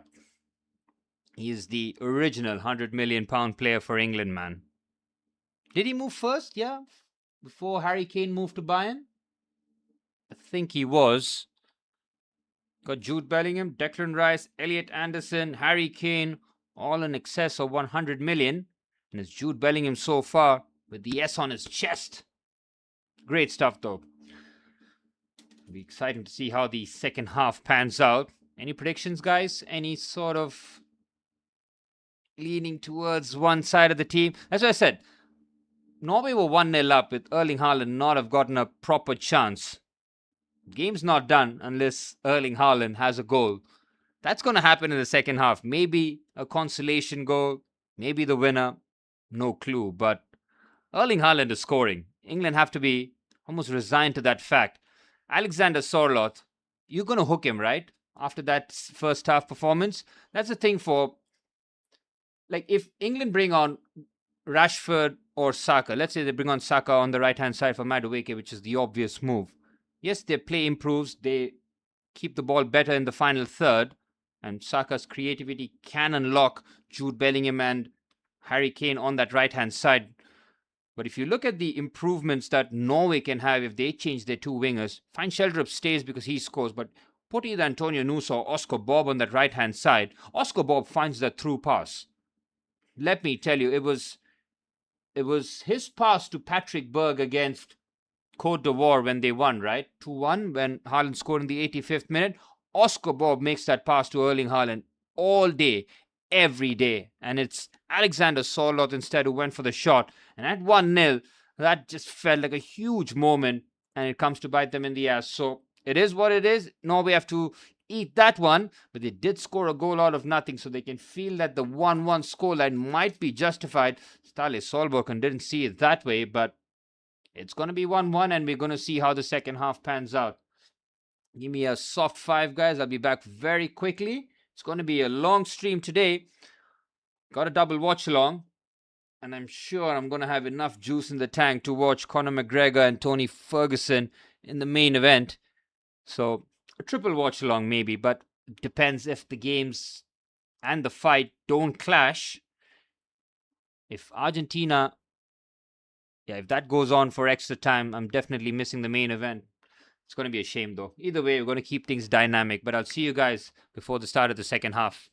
he is the original £100 million player for England, man. Did he move first? Yeah. Before Harry Kane moved to Bayern? I think he was. Got Jude Bellingham, Declan Rice, Elliot Anderson, Harry Kane, all in excess of 100 million. And it's Jude Bellingham so far with the S on his chest. Great stuff though. It'll be exciting to see how the second half pans out. Any predictions, guys? Any sort of leaning towards one side of the team? As I said, Norway were 1-0 up with Erling Haaland not have gotten a proper chance. Game's not done unless Erling Haaland has a goal. That's going to happen in the second half. Maybe a consolation goal, maybe the winner. No clue. But Erling Haaland is scoring. England have to be almost resigned to that fact. Alexander Sorloth, you're going to hook him, right? After that first half performance. That's the thing for, like, if England bring on Rashford or Saka, let's say they bring on Saka on the right hand side for Madueke, which is the obvious move. Yes, their play improves. They keep the ball better in the final third, and Saka's creativity can unlock Jude Bellingham and Harry Kane on that right hand side. But if you look at the improvements that Norway can have if they change their two wingers, fine Sheldrup stays because he scores, but put either Antonio Nusa or Oscar Bob on that right hand side. Oscar Bob finds that through pass. Let me tell you, it was his pass to Patrick Berg against Cote d'Ivoire when they won, right? 2-1 when Haaland scored in the 85th minute. Oscar Bob makes that pass to Erling Haaland all day, every day. And it's Alexander Sorloth instead who went for the shot. And at 1-0, that just felt like a huge moment. And it comes to bite them in the ass. So it is what it is. Norway have to eat that one. But they did score a goal out of nothing. So they can feel that the 1-1 scoreline might be justified. Stale Solbakken didn't see it that way. But it's going to be 1-1, and we're going to see how the second half pans out. Give me a soft 5, guys. I'll be back very quickly. It's going to be a long stream today. Got a double watch along, and I'm sure I'm going to have enough juice in the tank to watch Conor McGregor and Tony Ferguson in the main event. So a triple watch along maybe, but it depends if the games and the fight don't clash. If Argentina, if that goes on for extra time, I'm definitely missing the main event. It's going to be a shame, though. Either way, we're going to keep things dynamic. But I'll see you guys before the start of the second half.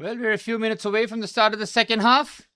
Well, we're a few minutes away from the start of the second half.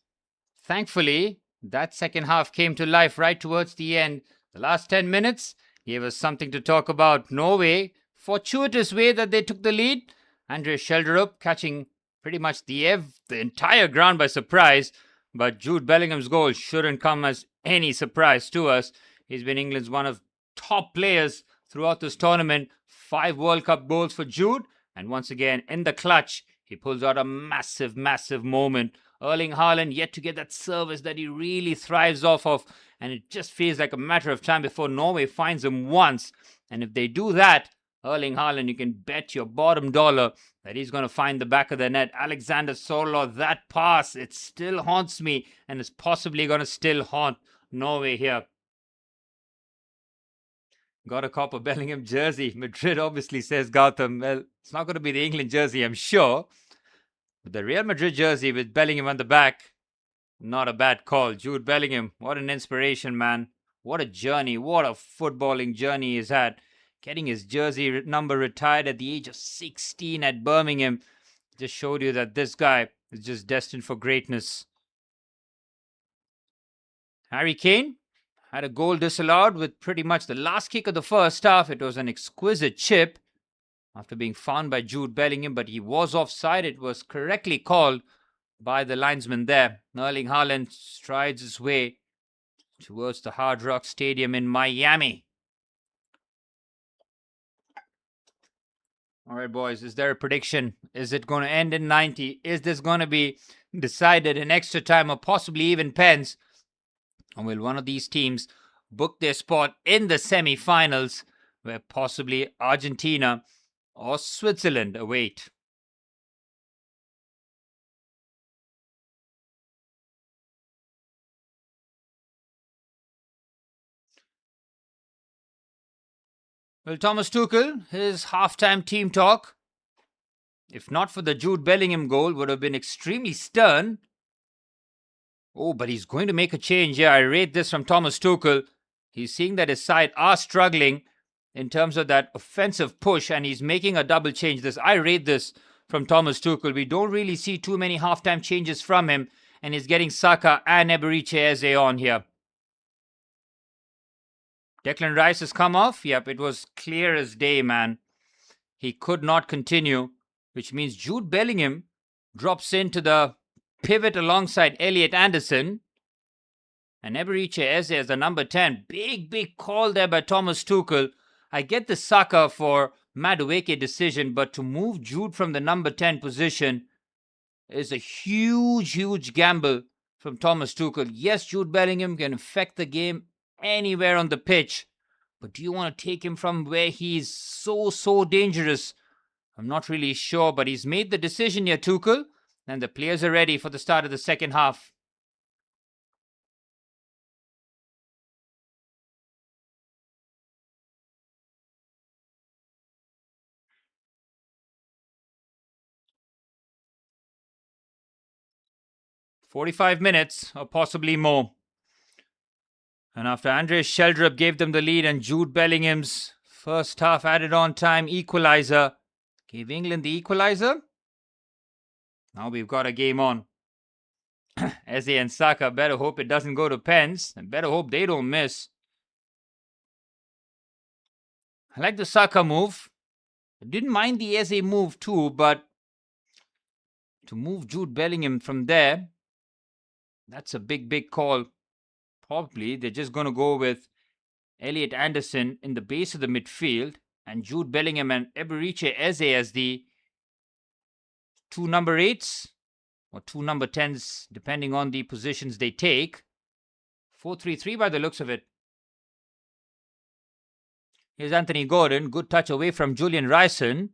Thankfully, that second half came to life right towards the end. The last 10 minutes gave us something to talk about. Norway, fortuitous way that they took the lead. Andre Schjelderup catching pretty much the entire ground by surprise. But Jude Bellingham's goal shouldn't come as any surprise to us. He's been England's one of top players throughout this tournament. 5 World Cup goals for Jude. And once again, in the clutch, he pulls out a massive, massive moment. Erling Haaland yet to get that service that he really thrives off of. And it just feels like a matter of time before Norway finds him once. And if they do that, Erling Haaland, you can bet your bottom dollar that he's going to find the back of the net. Alexander Sorloth, that pass, it still haunts me. And it's possibly going to still haunt Norway here. Got a copper Bellingham jersey. Madrid obviously, says Gautam. Well, it's not going to be the England jersey, I'm sure. But the Real Madrid jersey with Bellingham on the back, not a bad call. Jude Bellingham, what an inspiration, man. What a journey. What a footballing journey he's had. Getting his jersey number retired at the age of 16 at Birmingham just showed you that this guy is just destined for greatness. Harry Kane had a goal disallowed with pretty much the last kick of the first half. It was an exquisite chip after being found by Jude Bellingham, but he was offside. It was correctly called by the linesman there. Erling Haaland strides his way towards the Hard Rock Stadium in Miami. All right, boys, is there a prediction? Is it going to end in 90? Is this going to be decided in extra time or possibly even pens? Or will one of these teams book their spot in the semi-finals where possibly Argentina or Switzerland await? Well, Thomas Tuchel, his halftime team talk, if not for the Jude Bellingham goal, would have been extremely stern. Oh, but he's going to make a change here. I rate this from Thomas Tuchel. He's seeing that his side are struggling in terms of that offensive push, and he's making a double change. I rate this from Thomas Tuchel. We don't really see too many halftime changes from him, and he's getting Saka and Eberiche Eze on here. Declan Rice has come off. Yep, it was clear as day, man. He could not continue, which means Jude Bellingham drops into the pivot alongside Elliot Anderson. And Eberiche Eze as the number 10. Big call there by Thomas Tuchel. I get the Saka for Madueke decision, but to move Jude from the number 10 position is a huge gamble from Thomas Tuchel. Yes, Jude Bellingham can affect the game anywhere on the pitch, but do you want to take him from where he's so dangerous? I'm not really sure, but he's made the decision here, Tuchel, and the players are ready for the start of the second half. "45 minutes or possibly more. And after Andre Schjelderup gave them the lead and Jude Bellingham's first half added on time equalizer gave England the equalizer, now we've got a game on. Eze and Saka, better hope it doesn't go to pens, and better hope they don't miss. I like the Saka move. I didn't mind the Eze move too, but to move Jude Bellingham from there, that's a big call. Probably they're just going to go with Elliot Anderson in the base of the midfield and Jude Bellingham and Eberiche Eze as the 2 number 8s or 2 number 10s, depending on the positions they take. 4-3-3 by the looks of it. Here's Anthony Gordon. Good touch away from Julian Ryson.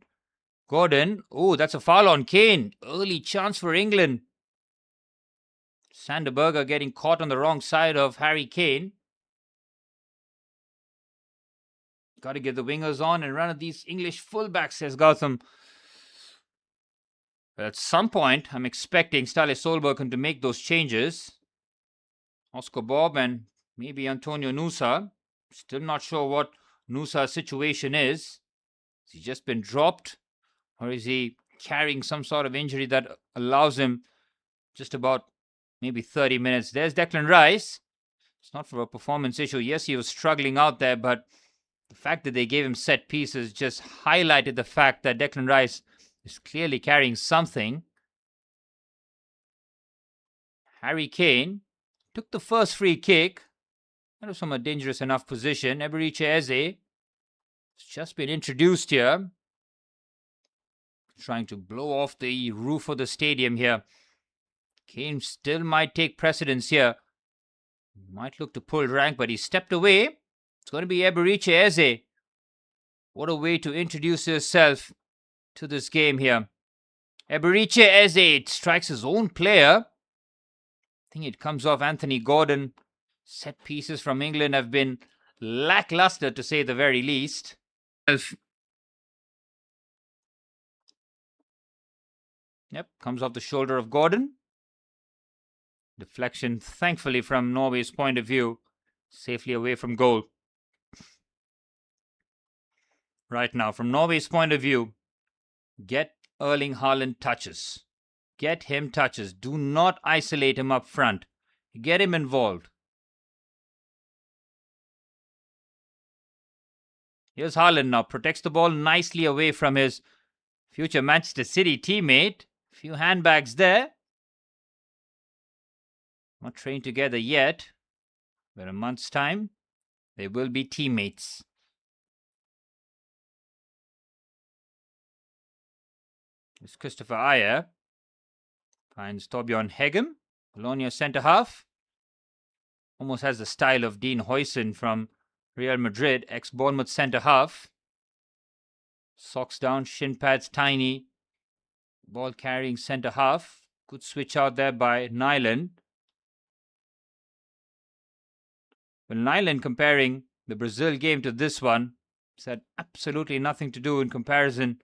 Gordon. Oh, that's a foul on Kane. Early chance for England. Sanderberger getting caught on the wrong side of Harry Kane. Got to get the wingers on and run at these English fullbacks, says Gautam. At some point, I'm expecting Stale Solberg to make those changes. Oscar Bob and maybe Antonio Nusa. Still not sure what Nusa's situation is. Has he just been dropped? Or is he carrying some sort of injury that allows him just about maybe 30 minutes. There's Declan Rice. It's not for a performance issue. Yes, he was struggling out there, but the fact that they gave him set pieces just highlighted the fact that Declan Rice is clearly carrying something. Harry Kane took the first free kick. That was from a dangerous enough position. Eberechi Eze has just been introduced here. Trying to blow off the roof of the stadium here. Kane still might take precedence here. Might look to pull rank, but he stepped away. It's going to be Eberechi Eze. What a way to introduce yourself to this game here. Eberechi Eze strikes his own player. I think it comes off Anthony Gordon. Set pieces from England have been lackluster, to say the very least. Yep, comes off the shoulder of Gordon. Deflection, thankfully, from Norway's point of view. Safely away from goal. Right now, from Norway's point of view, get Erling Haaland touches. Get him touches. Do not isolate him up front. Get him involved. Here's Haaland now. Protects the ball nicely away from his future Manchester City teammate. Few handbags there. Not trained together yet, but in a month's time, they will be teammates. It's Christopher Ayer. Finds Torbjorn Hegem. Bologna centre half. Almost has the style of Dean Huijsen from Real Madrid, ex-Bournemouth centre half. Socks down, shin pads tiny. Ball carrying centre half. Good switch out there by Nyland. Well, Nyland comparing the Brazil game to this one, it's had absolutely nothing to do in comparison.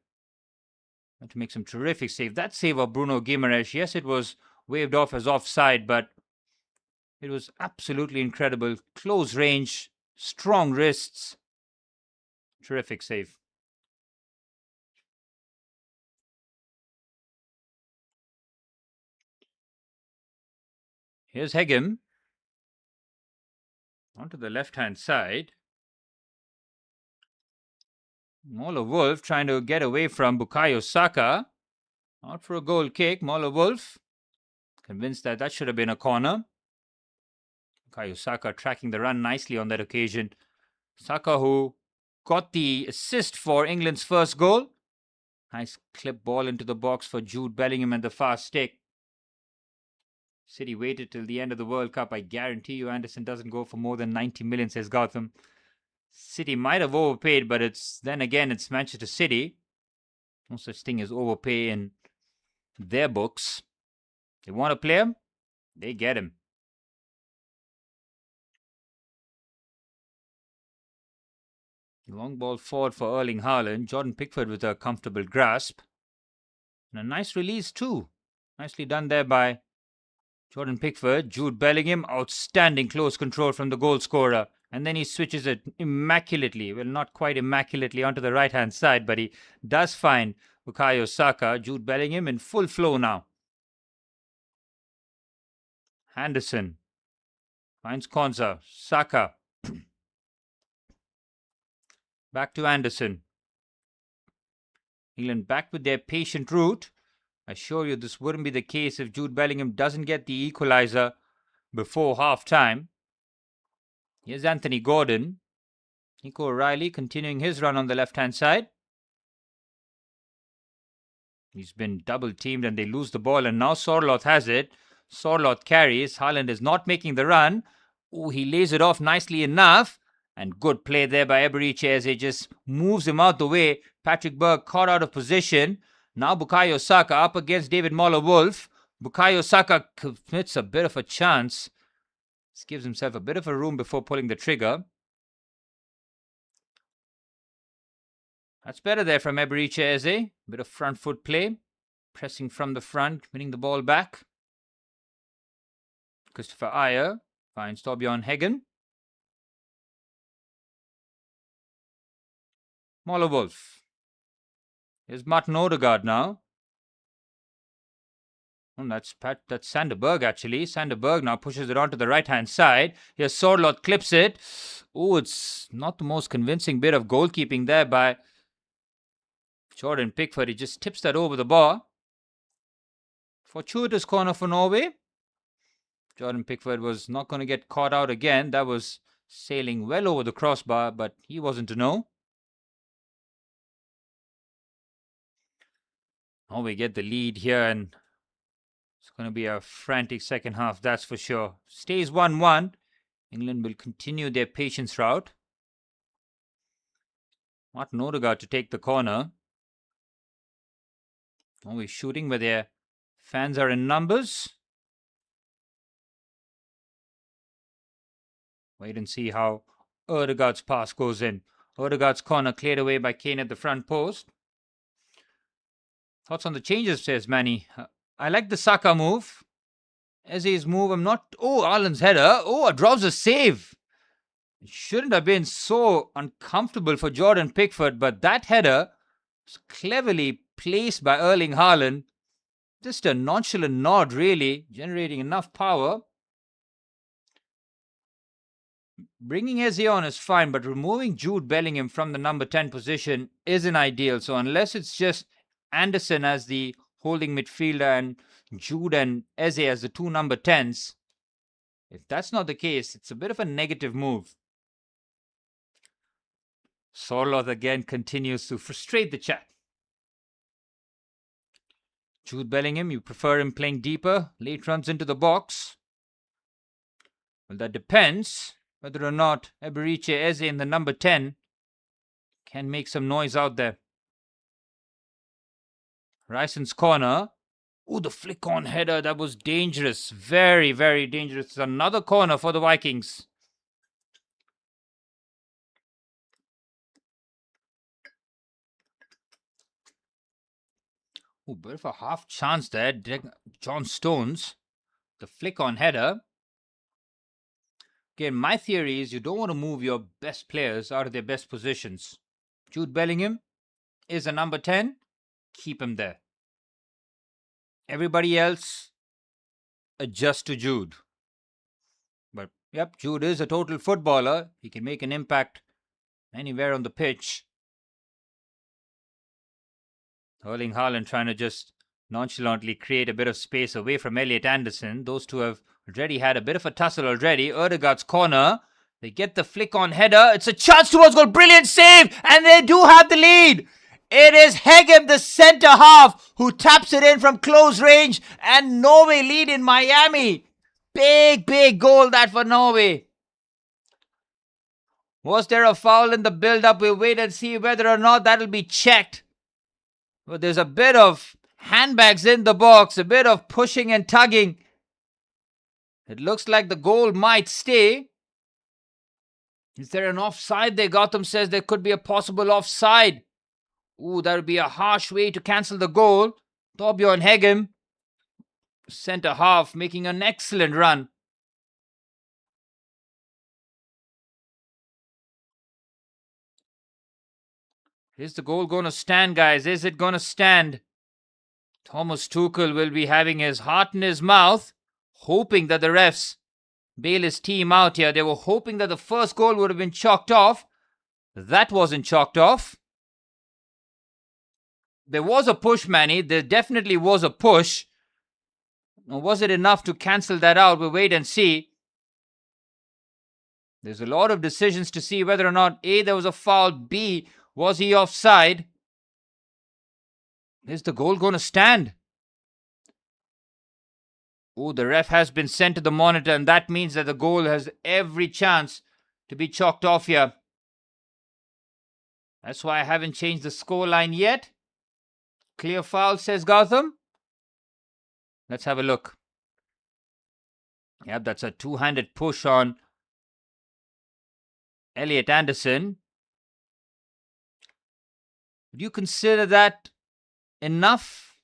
Had to make some terrific save. That save of Bruno Guimaraes, yes, it was waved off as offside, but it was absolutely incredible. Close range, strong wrists. Terrific save. Here's Hegem. Onto the left-hand side. Mauler Wolf trying to get away from Bukayo Saka. Out for a goal kick. Mauler Wolf convinced that that should have been a corner. Bukayo Saka tracking the run nicely on that occasion. Saka, who got the assist for England's first goal. Nice clip ball into the box for Jude Bellingham and the fast stick. City waited till the end of the World Cup. I guarantee you Anderson doesn't go for more than 90 million, says Gotham. City might have overpaid, but it's Manchester City. No such thing as overpay in their books. They want a player, they get him. Long ball forward for Erling Haaland. Jordan Pickford with a comfortable grasp. And a nice release too. Nicely done there by Jordan Pickford. Jude Bellingham, outstanding close control from the goal scorer. And then he switches it immaculately. Well, not quite immaculately onto the right-hand side, but he does find Bukayo Saka. Jude Bellingham in full flow now. Henderson finds Konza. Saka. Back to Anderson. England back with their patient route. I assure you this wouldn't be the case if Jude Bellingham doesn't get the equalizer before half-time. Here's Anthony Gordon. Nico O'Reilly continuing his run on the left-hand side. He's been double-teamed and they lose the ball, and now Sorloth has it. Sorloth carries. Haaland is not making the run. Oh, he lays it off nicely enough. And good play there by Eberechi Eze, just moves him out the way. Patrick Berg caught out of position. Now Bukayo Saka up against David Mauler-Wolf. Bukayo Saka commits a bit of a chance. This gives himself a bit of a room before pulling the trigger. That's better there from Eberechi Eze. Bit of front foot play. Pressing from the front, winning the ball back. Christopher Ayer finds Torbjorn Hegem. Mauler-Wolf. Here's Martin Odegaard now. That's Sanderberg, actually. Sanderberg now pushes it onto the right-hand side. Here, Sorloth clips it. Oh, it's not the most convincing bit of goalkeeping there by Jordan Pickford. He just tips that over the bar. Fortuitous corner for Norway. Jordan Pickford was not going to get caught out again. That was sailing well over the crossbar, but he wasn't to know. Norway get the lead here, and it's going to be a frantic second half, that's for sure. Stays 1-1. England will continue their patience route. Martin Odegaard to take the corner. Norway shooting where their fans are in numbers. Wait and see how Odegaard's pass goes in. Odegaard's corner cleared away by Kane at the front post. Thoughts on the changes, says Manny. I like the Saka move. Eze's move, I'm not... Oh, Haaland's header. Oh, it draws a save. It shouldn't have been so uncomfortable for Jordan Pickford, but that header was cleverly placed by Erling Haaland. Just a nonchalant nod, really, generating enough power. Bringing Eze on is fine, but removing Jude Bellingham from the number 10 position isn't ideal. So unless it's just Anderson as the holding midfielder and Jude and Eze as the two number 10s, if that's not the case, it's a bit of a negative move. Sorloth again continues to frustrate the chat. Jude Bellingham, you prefer him playing deeper, late runs into the box? Well, that depends whether or not Eberiche Eze in the number 10 can make some noise out there. Ryson's corner. Oh, the flick-on header, that was dangerous. Very, very dangerous. Another corner for the Vikings. Oh, bit of a half chance there. John Stones. The flick-on header. Again, my theory is you don't want to move your best players out of their best positions. Jude Bellingham is a number 10. Keep him there. Everybody else, adjust to Jude. But, yep, Jude is a total footballer. He can make an impact anywhere on the pitch. Erling Haaland trying to just nonchalantly create a bit of space away from Elliot Anderson. Those two have already had a bit of a tussle already. Odegaard's corner. They get the flick-on header. It's a chance towards goal. Brilliant save. And they do have the lead. It is Hegem, the centre-half, who taps it in from close range. And Norway lead in Miami. Big, big goal that for Norway. Was there a foul in the build-up? We'll wait and see whether or not that'll be checked. But there's a bit of handbags in the box. A bit of pushing and tugging. It looks like the goal might stay. Is there an offside there? Gotham says there could be a possible offside. Ooh, that would be a harsh way to cancel the goal. Torbjorn Hegem, centre half, making an excellent run. Is the goal going to stand, guys? Is it going to stand? Thomas Tuchel will be having his heart in his mouth, hoping that the refs bail his team out here. They were hoping that the first goal would have been chalked off. That wasn't chalked off. There was a push, Manny. There definitely was a push. Now, was it enough to cancel that out? We'll wait and see. There's a lot of decisions to see whether or not A, there was a foul, B, was he offside? Is the goal going to stand? Oh, the ref has been sent to the monitor, and that means that the goal has every chance to be chalked off here. That's why I haven't changed the scoreline yet. Clear foul, says Gotham. Let's have a look. Yep, that's a two-handed push on Elliot Anderson. Would you consider that enough?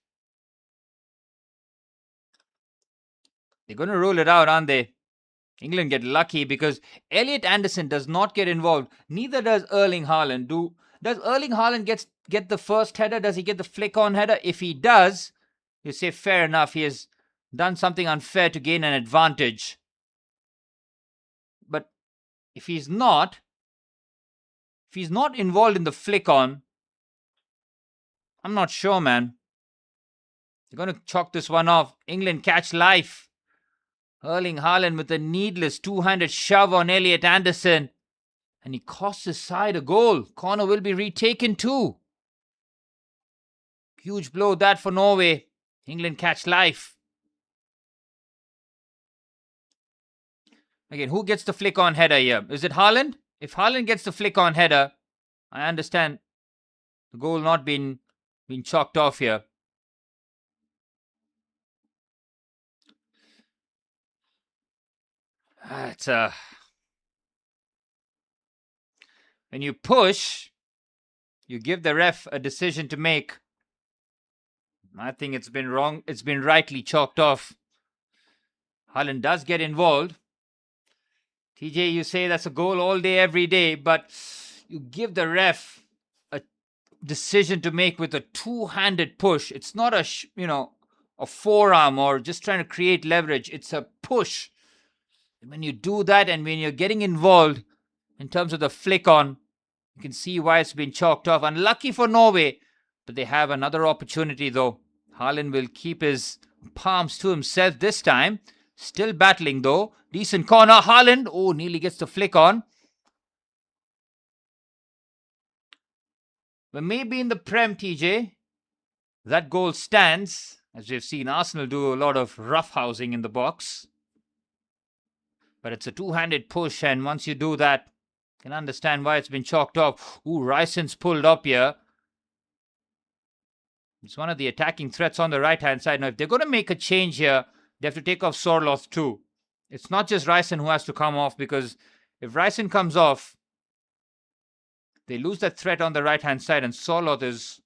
They're going to rule it out, aren't they? England get lucky because Elliot Anderson does not get involved. Neither does Erling Haaland. Does Erling Haaland get the first header? Does he get the flick-on header? If he does, you say fair enough. He has done something unfair to gain an advantage. But if he's not involved in the flick on, I'm not sure, man. They're going to chalk this one off. England catch life. Erling Haaland with a needless two-handed shove on Elliot Anderson. And he costs his side a goal. Corner will be retaken too. Huge blow that for Norway. England catch life. Again, who gets the flick on header here? Is it Haaland? If Haaland gets the flick on header, I understand the goal not being chalked off here. When you push, you give the ref a decision to make. I think it's been wrong. It's been rightly chalked off. Haaland does get involved. TJ, you say that's a goal all day, every day, but you give the ref a decision to make with a two-handed push. It's not a forearm or just trying to create leverage. It's a push. And when you do that and when you're getting involved in terms of the flick on, you can see why it's been chalked off. Unlucky for Norway, but they have another opportunity though. Haaland will keep his palms to himself this time. Still battling though. Decent corner. Haaland. Oh, nearly gets the flick on. But maybe in the Prem, TJ, that goal stands. As we've seen Arsenal do a lot of roughhousing in the box. But it's a two-handed push, and once you do that, you can understand why it's been chalked off. Ooh, Ryson's pulled up here. It's one of the attacking threats on the right-hand side. Now, if they're going to make a change here, they have to take off Sorloth too. It's not just Ryson who has to come off, because if Ryson comes off, they lose that threat on the right-hand side, and Sorloth is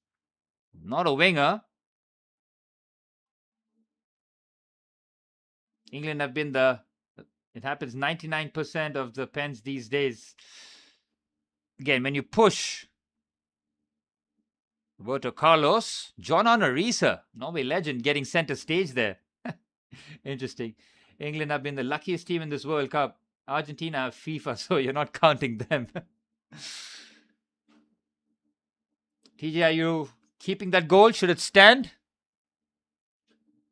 not a winger. England have been it happens 99% of the pens these days. Again, when you push, Roberto Carlos, John Honorisa, Norway legend, getting center stage there. Interesting. England have been the luckiest team in this World Cup. Argentina have FIFA, so you're not counting them. TJ, are you keeping that goal? Should it stand?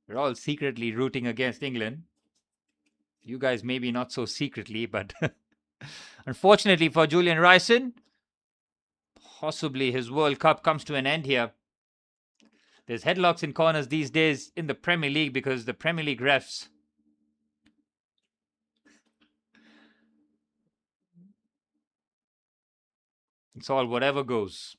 We're all secretly rooting against England. You guys maybe not so secretly, but unfortunately for Julian Ryson, possibly his World Cup comes to an end here. There's headlocks in corners these days in the Premier League because the Premier League refs. It's all whatever goes.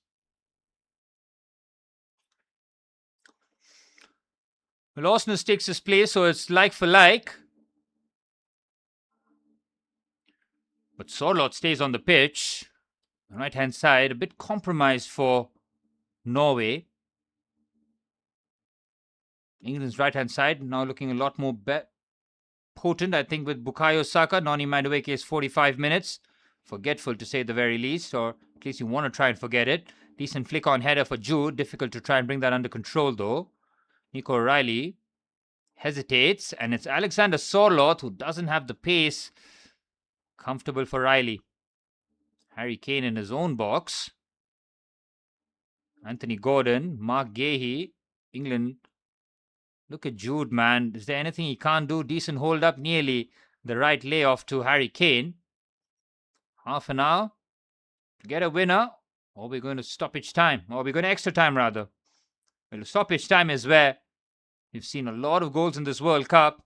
Well, Osnes takes his place, so it's like for like. But Sorloth stays on the pitch. The right-hand side, a bit compromised for Norway. England's right-hand side now looking a lot more potent, I think, with Bukayo Saka. Noni Madueke is 45 minutes. Forgetful, to say the very least, or at least you want to try and forget it. Decent flick-on header for Jude. Difficult to try and bring that under control, though. Nico O'Reilly hesitates, and it's Alexander Sorloth who doesn't have the pace. Comfortable for Riley. Harry Kane in his own box. Anthony Gordon, Mark Gahey, England. Look at Jude, man. Is there anything he can't do? Decent hold up, nearly the right layoff to Harry Kane. Half an hour to get a winner, or we're going to stoppage time, or we're going to extra time rather. Well, stoppage time is where we've seen a lot of goals in this World Cup.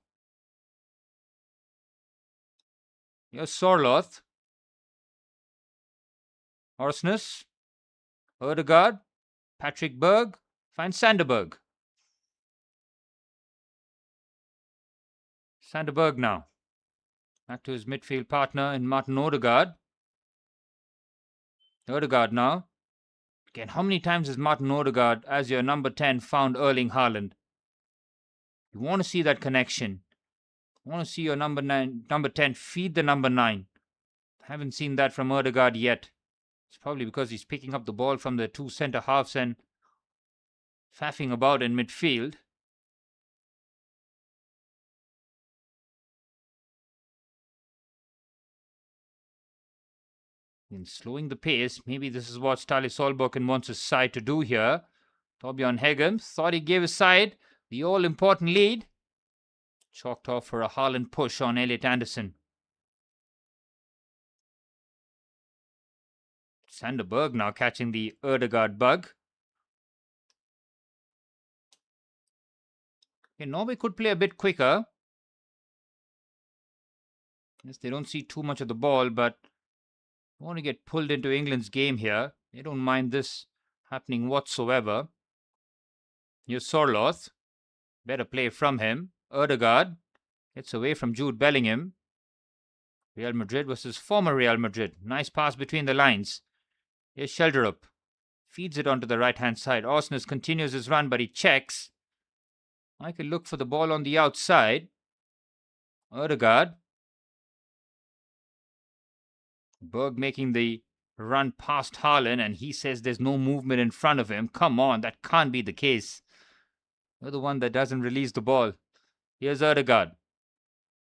Here's Sorloth. Horsness. Ødegaard. Patrick Berg. Finds Sanderberg. Sanderberg now. Back to his midfield partner in Martin Ødegaard. Ødegaard now. Again, how many times has Martin Ødegaard, as your number 10, found Erling Haaland? You want to see that connection. You want to see your number 10 feed the number 9. Haven't seen that from Ødegaard yet. It's probably because he's picking up the ball from the two centre halves and faffing about in midfield. In slowing the pace, maybe this is what Stale Solbakken wants his side to do here. Torbjorn Hegem thought he gave his side the all-important lead. Chalked off for a Haaland push on Elliot Anderson. Sander Berg now catching the Ødegaard bug. Okay, Norway could play a bit quicker. Yes, they don't see too much of the ball, but don't want to get pulled into England's game here. They don't mind this happening whatsoever. Here's Sorloth. Better play from him. Ødegaard gets away from Jude Bellingham. Real Madrid versus former Real Madrid. Nice pass between the lines. Here's Sheldrup. Feeds it onto the right-hand side. Osnes continues his run, but he checks. I could look for the ball on the outside. Ødegaard. Berg making the run past Haaland, and he says there's no movement in front of him. Come on, that can't be the case. You're the one that doesn't release the ball. Here's Ødegaard.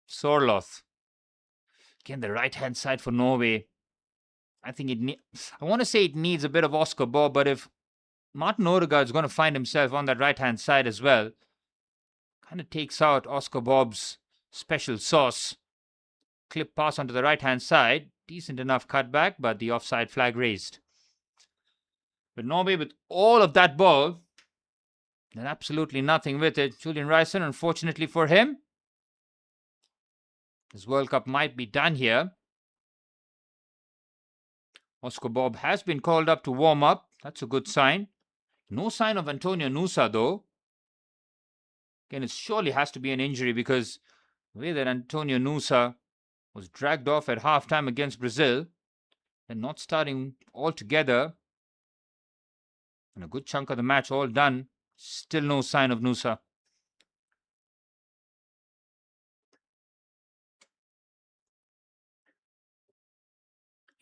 Sorloth. Again, the right-hand side for Norway. I think I want to say it needs a bit of Oscar Bob, but if Martin Ødegaard is going to find himself on that right-hand side as well, kind of takes out Oscar Bob's special sauce. Clip pass onto the right-hand side. Decent enough cutback, but the offside flag raised. But Norway with all of that ball, and absolutely nothing with it. Julian Ryerson, unfortunately for him, this World Cup might be done here. Oscar Bob has been called up to warm up. That's a good sign. No sign of Antonio Nusa though. Again, it surely has to be an injury because the way that Antonio Nusa was dragged off at halftime against Brazil and not starting altogether. And a good chunk of the match all done. Still no sign of Nusa.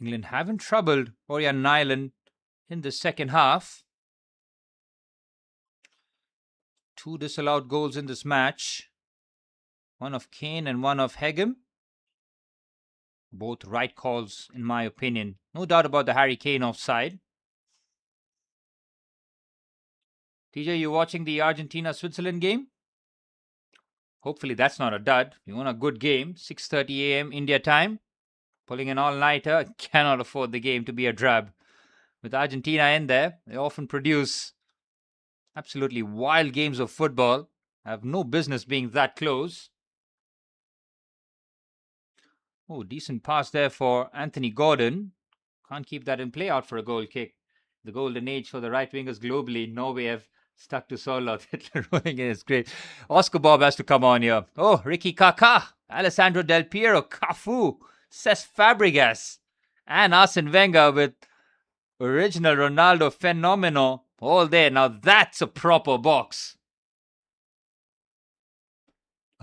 England haven't troubled Orion Nyland in the second half. 2 disallowed goals in this match. One of Kane and one of Hegem. Both right calls, in my opinion. No doubt about the Harry Kane offside. TJ, you watching the Argentina-Switzerland game? Hopefully that's not a dud. You want a good game. 6:30 a.m. India time. Pulling an all-nighter. Cannot afford the game to be a drab. With Argentina in there, they often produce absolutely wild games of football. Have no business being that close. Oh, decent pass there for Anthony Gordon. Can't keep that in play, out for a goal kick. The golden age for the right wingers globally. Norway have stuck to Sorloth. Hitler rolling in is great. Oscar Bob has to come on here. Oh, Ricky Kaká, Alessandro Del Piero, Cafu, Cesc Fabregas, and Arsene Wenger with original Ronaldo Fenomeno all there. Now that's a proper box.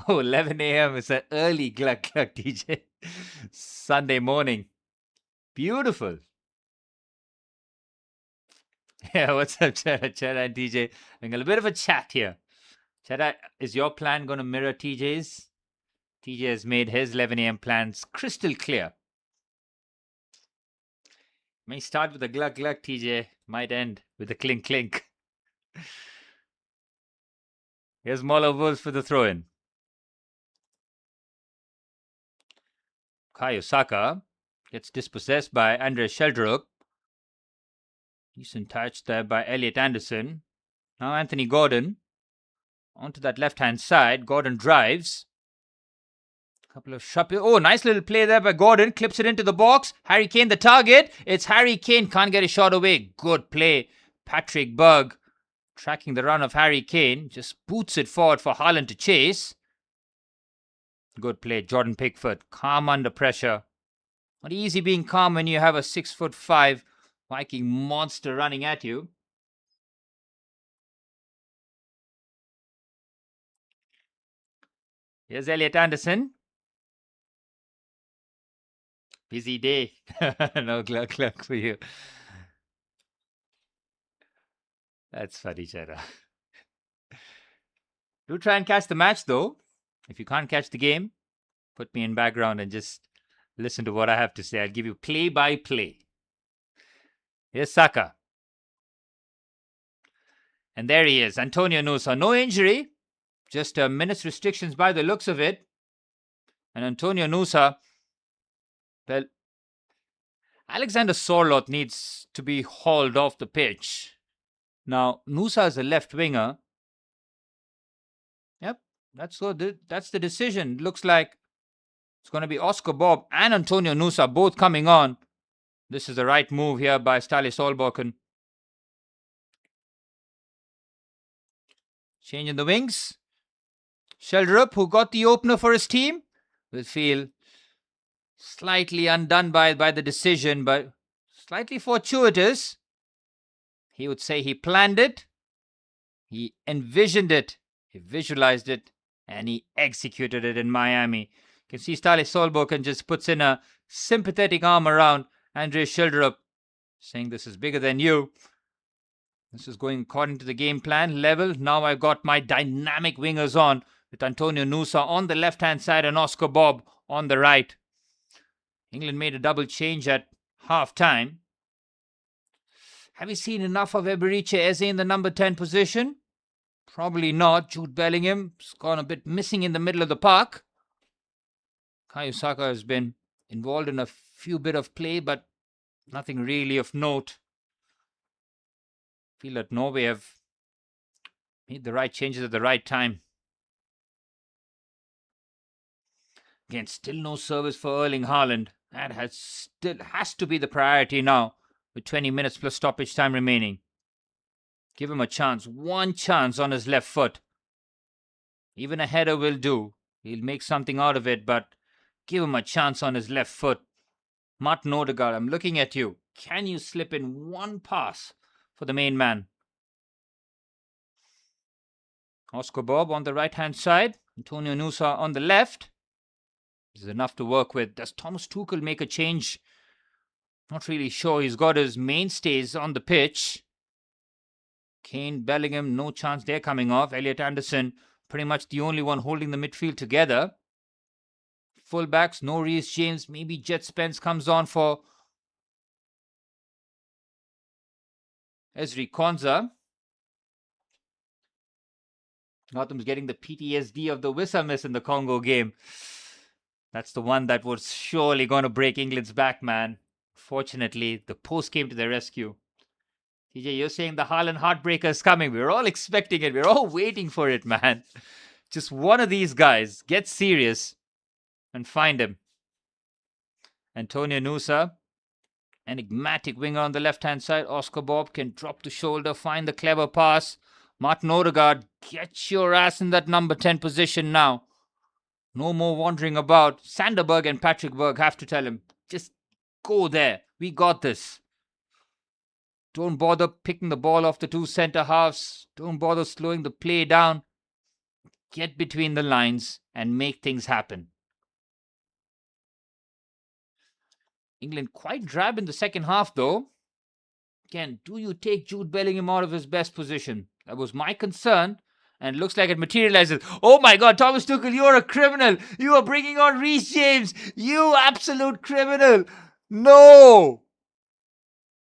Oh, 11 a.m. is an early glug DJ. Sunday morning. Beautiful. Yeah, what's up, Chada and TJ? Having a little bit of a chat here. Chada, is your plan going to mirror TJ's? TJ has made his 11 a.m. plans crystal clear. May start with a glug glug, TJ. Might end with a clink clink. Here's Mola Wolves for the throw-in. Kayo Saka gets dispossessed by Andre Sheldrup. Decent touch there by Elliot Anderson. Now Anthony Gordon onto that left-hand side. Gordon drives. Couple of oh, nice little play there by Gordon. Clips it into the box. Harry Kane the target. It's Harry Kane. Can't get a shot away. Good play. Patrick Berg tracking the run of Harry Kane. Just boots it forward for Haaland to chase. Good play. Jordan Pickford. Calm under pressure. Not easy being calm when you have a 6'5" Viking monster running at you. Here's Elliot Anderson. Busy day. No glug for you. That's funny, Cheddar. Do try and catch the match, though. If you can't catch the game, put me in background and just Listen to what I have to say. I'll give you play by play. Here's Saka. And there he is, Antonio Nusa. No injury, just minutes restrictions by the looks of it. And Antonio Nusa, well, Alexander Sorloth needs to be hauled off the pitch. Now, Nusa is a left winger. Yep, that's the decision. Looks like it's going to be Oscar Bob and Antonio Nusa both coming on. This is the right move here by Ståle Solbakken. Change in the wings. Sheldrup, who got the opener for his team, will feel slightly undone by the decision, but slightly fortuitous. He would say he planned it, he envisioned it, he visualized it, and he executed it in Miami. You can see Ståle Solbakken just puts in a sympathetic arm around Andre Sheldrup, saying this is bigger than you. This is going according to the game plan. Level. Now I've got my dynamic wingers on with Antonio Nusa on the left-hand side and Oscar Bob on the right. England made a double change at half-time. Have you seen enough of Eberechi Eze in the number 10 position? Probably not. Jude Bellingham's gone a bit missing in the middle of the park. Bukayo Saka has been involved in a few bit of play, but nothing really of note. I feel that Norway have made the right changes at the right time. Again, still no service for Erling Haaland. That still has to be the priority now, with 20 minutes plus stoppage time remaining. Give him a chance, one chance on his left foot. Even a header will do. He'll make something out of it, but give him a chance on his left foot. Martin Odegaard, I'm looking at you. Can you slip in one pass for the main man? Oscar Bob on the right-hand side. Antonio Nusa on the left. This is enough to work with. Does Thomas Tuchel make a change? Not really sure. He's got his mainstays on the pitch. Kane, Bellingham, no chance they're coming off. Elliot Anderson, pretty much the only one holding the midfield together. Fullbacks, no Reece James. Maybe Jet Spence comes on for Ezri Konza. Gotham's getting the PTSD of the whistle miss in the Congo game. That's the one that was surely going to break England's back, man. Fortunately, the post came to their rescue. TJ, you're saying the Haaland heartbreaker is coming. We're all expecting it. We're all waiting for it, man. Just one of these guys. Get serious and find him. Antonio Nusa, enigmatic winger on the left-hand side. Oscar Bob can drop the shoulder, find the clever pass. Martin Odegaard, get your ass in that number 10 position now. No more wandering about. Sanderberg and Patrick Berg have to tell him, just go there. We got this. Don't bother picking the ball off the two centre halves. Don't bother slowing the play down. Get between the lines and make things happen. England quite drab in the second half though. Again, do you take Jude Bellingham out of his best position? That was my concern. And it looks like it materializes. Oh my God, Thomas Tuchel, you're a criminal. You are bringing on Reece James. You absolute criminal. No.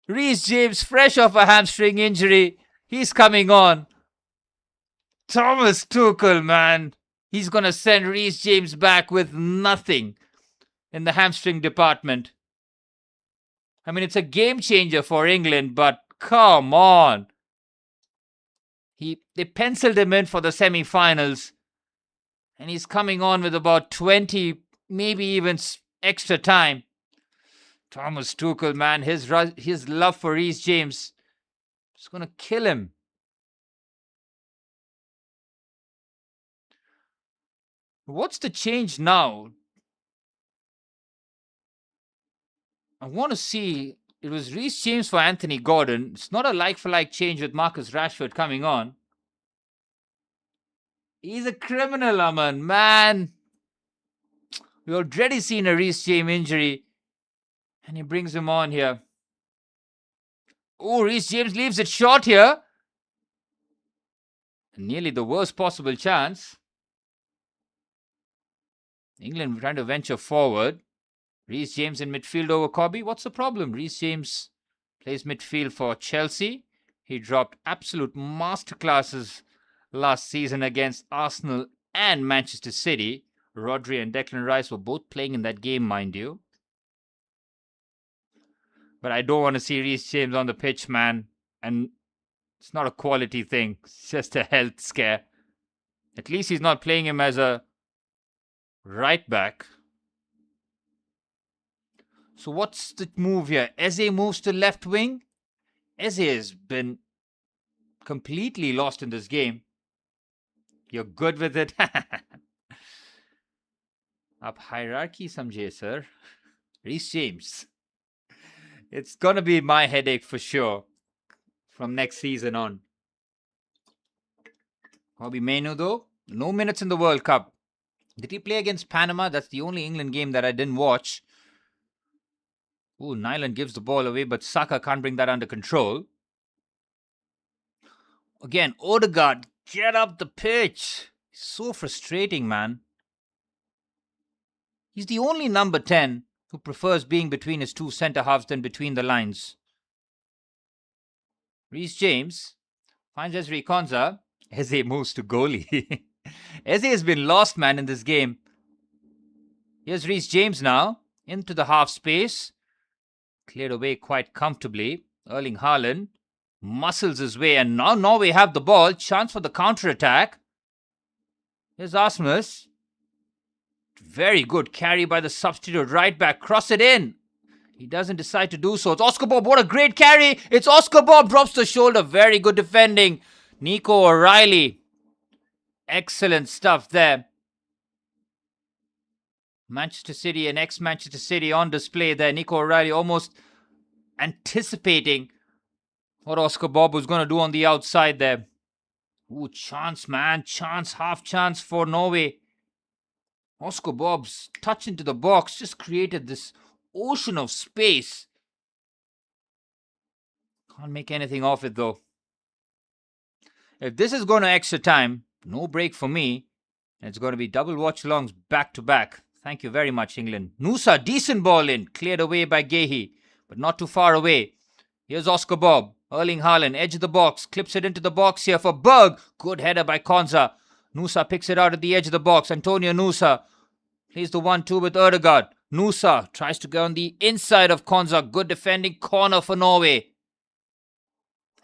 Reece James, fresh off a hamstring injury. He's coming on. Thomas Tuchel, man. He's going to send Reece James back with nothing in the hamstring department. I mean, it's a game changer for England, but come on. They penciled him in for the semi-finals, and he's coming on with about 20, maybe even extra time. Thomas Tuchel, man, his love for Reece James is going to kill him. What's the change now? I want to see. It was Reece James for Anthony Gordon. It's not a like-for-like change with Marcus Rashford coming on. He's a criminal, Aman. Man. We've already seen a Reece James injury. And he brings him on here. Oh, Reece James leaves it short here. Nearly the worst possible chance. England trying to venture forward. Reece James in midfield over Cobby. What's the problem? Reece James plays midfield for Chelsea. He dropped absolute masterclasses last season against Arsenal and Manchester City. Rodri and Declan Rice were both playing in that game, mind you. But I don't want to see Reece James on the pitch, man. And it's not a quality thing. It's just a health scare. At least he's not playing him as a right back. So what's the move here? Eze moves to left wing. Eze has been completely lost in this game. You're good with it? Up hierarchy samjhe, sir. Reece James. It's gonna be my headache for sure from next season on. Hobby Menu though, no minutes in the World Cup. Did he play against Panama? That's the only England game that I didn't watch. Ooh, Nyland gives the ball away, but Saka can't bring that under control. Again, Odegaard, get up the pitch. So frustrating, man. He's the only number 10 who prefers being between his two centre-halves than between the lines. Reece James finds Ezri Konsa. Eze moves to goalie. Eze has been lost, man, in this game. Here's Reece James now, into the half space. Cleared away quite comfortably. Erling Haaland muscles his way, and now Norway have the ball. Chance for the counter-attack. Here's Asmus. Very good carry by the substitute right back. Cross it in. He doesn't decide to do so. It's Oscar Bob. What a great carry. It's Oscar Bob. Drops the shoulder. Very good defending. Nico O'Reilly. Excellent stuff there. Manchester City and ex-Manchester City on display there. Nico O'Reilly almost anticipating what Oscar Bob was going to do on the outside there. Ooh, chance, man. Chance, half chance for Norway. Oscar Bob's touch into the box just created this ocean of space. Can't make anything of it though. If this is going to extra time, no break for me. And it's going to be double watch-alongs back-to-back. Thank you very much, England. Nusa, decent ball in. Cleared away by Gehi, but not too far away. Here's Oscar Bob. Erling Haaland, edge of the box. Clips it into the box here for Berg. Good header by Konsa. Nusa picks it out at the edge of the box. Antonio Nusa plays the 1-2 with Odegaard. Nusa tries to go on the inside of Konsa. Good defending corner for Norway.